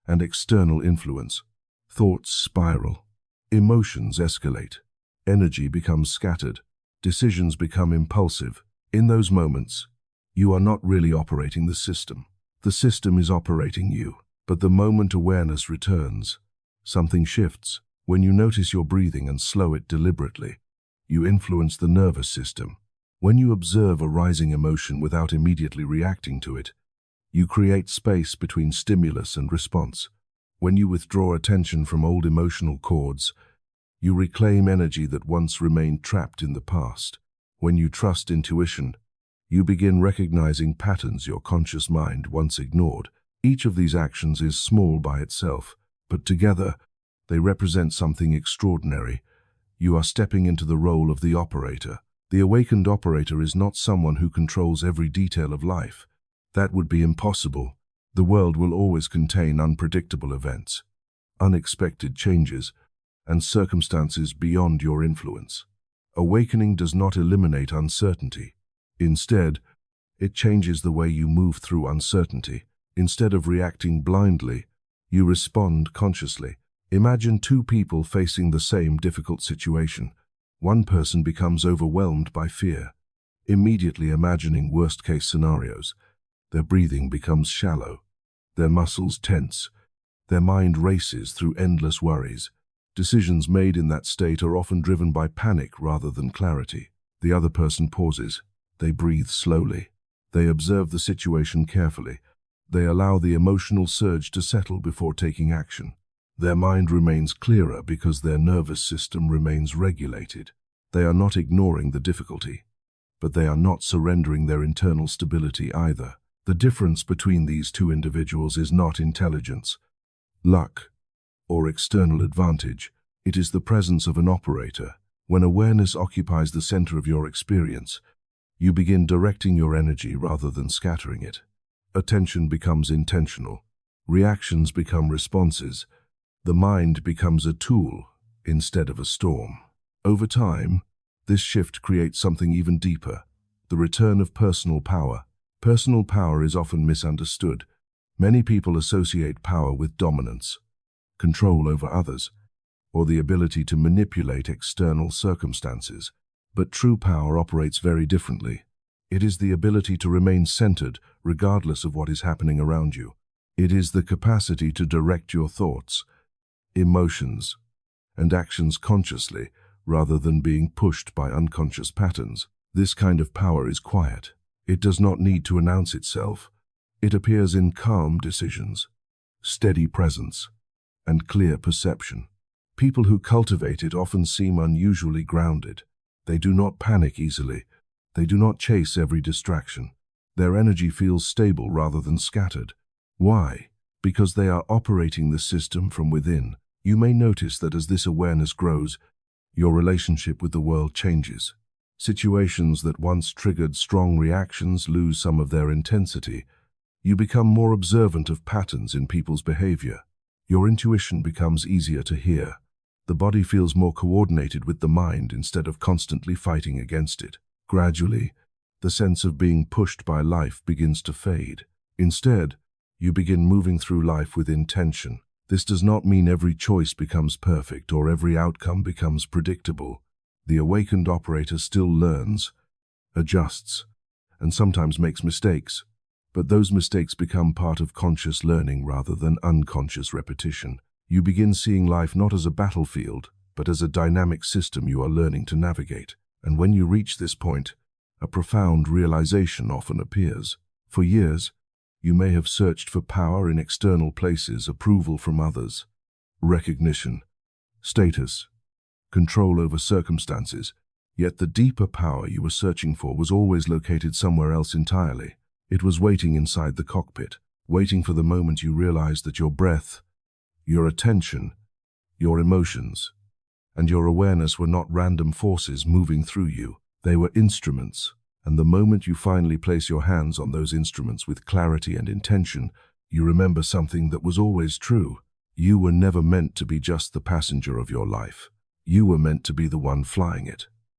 and external influence. Thoughts spiral, emotions escalate, energy becomes scattered, decisions become impulsive. In those moments, you are not really operating the system. The system is operating you. But the moment awareness returns, something shifts. When you notice your breathing and slow it deliberately, You influence the nervous system. When you observe a rising emotion without immediately reacting to it, you create space between stimulus and response. When you withdraw attention from old emotional cords, you reclaim energy that once remained trapped in the past. When you trust intuition, you begin recognizing patterns your conscious mind once ignored. Each of these actions is small by itself, but together they represent something extraordinary. You are stepping into the role of the operator. The awakened operator is not someone who controls every detail of life. That would be impossible. The world will always contain unpredictable events, unexpected changes, and circumstances beyond your influence. Awakening does not eliminate uncertainty. Instead, it changes the way you move through uncertainty. Instead of reacting blindly, you respond consciously. Imagine two people facing the same difficult situation. One person becomes overwhelmed by fear, immediately imagining worst-case scenarios. Their breathing becomes shallow, their muscles tense, their mind races through endless worries. Decisions made in that state are often driven by panic rather than clarity. The other person pauses. They breathe slowly. They observe the situation carefully. They allow the emotional surge to settle before taking action. Their mind remains clearer because their nervous system remains regulated. They are not ignoring the difficulty, but they are not surrendering their internal stability either. The difference between these two individuals is not intelligence, luck, or external advantage. It is the presence of an operator. When awareness occupies the center of your experience, you begin directing your energy rather than scattering it. Attention becomes intentional. Reactions become responses. The mind becomes a tool instead of a storm. Over time, this shift creates something even deeper: the return of personal power. Personal power is often misunderstood. Many people associate power with dominance, control over others, or the ability to manipulate external circumstances. But true power operates very differently. It is the ability to remain centered regardless of what is happening around you. It is the capacity to direct your thoughts, emotions, and actions consciously rather than being pushed by unconscious patterns. This kind of power is quiet. It does not need to announce itself. It appears in calm decisions, steady presence, and clear perception. People who cultivate it often seem unusually grounded. They do not panic easily. They do not chase every distraction. Their energy feels stable rather than scattered. Why? Because they are operating the system from within. You may notice that as this awareness grows, your relationship with the world changes. Situations that once triggered strong reactions lose some of their intensity. You become more observant of patterns in people's behavior. Your intuition becomes easier to hear. The body feels more coordinated with the mind instead of constantly fighting against it. Gradually, the sense of being pushed by life begins to fade. Instead, you begin moving through life with intention. This does not mean every choice becomes perfect or every outcome becomes predictable. The awakened operator still learns, adjusts, and sometimes makes mistakes, but those mistakes become part of conscious learning rather than unconscious repetition. You begin seeing life not as a battlefield, but as a dynamic system you are learning to navigate. And when you reach this point, a profound realization often appears. For years, you may have searched for power in external places, approval from others, recognition, status, control over circumstances, yet the deeper power you were searching for was always located somewhere else entirely. It was waiting inside the cockpit, waiting for the moment you realized that your breath, your attention, your emotions, and your awareness were not random forces moving through you. They were instruments, and the moment you finally place your hands on those instruments with clarity and intention, you remember something that was always true. You were never meant to be just the passenger of your life. You were meant to be the one flying it.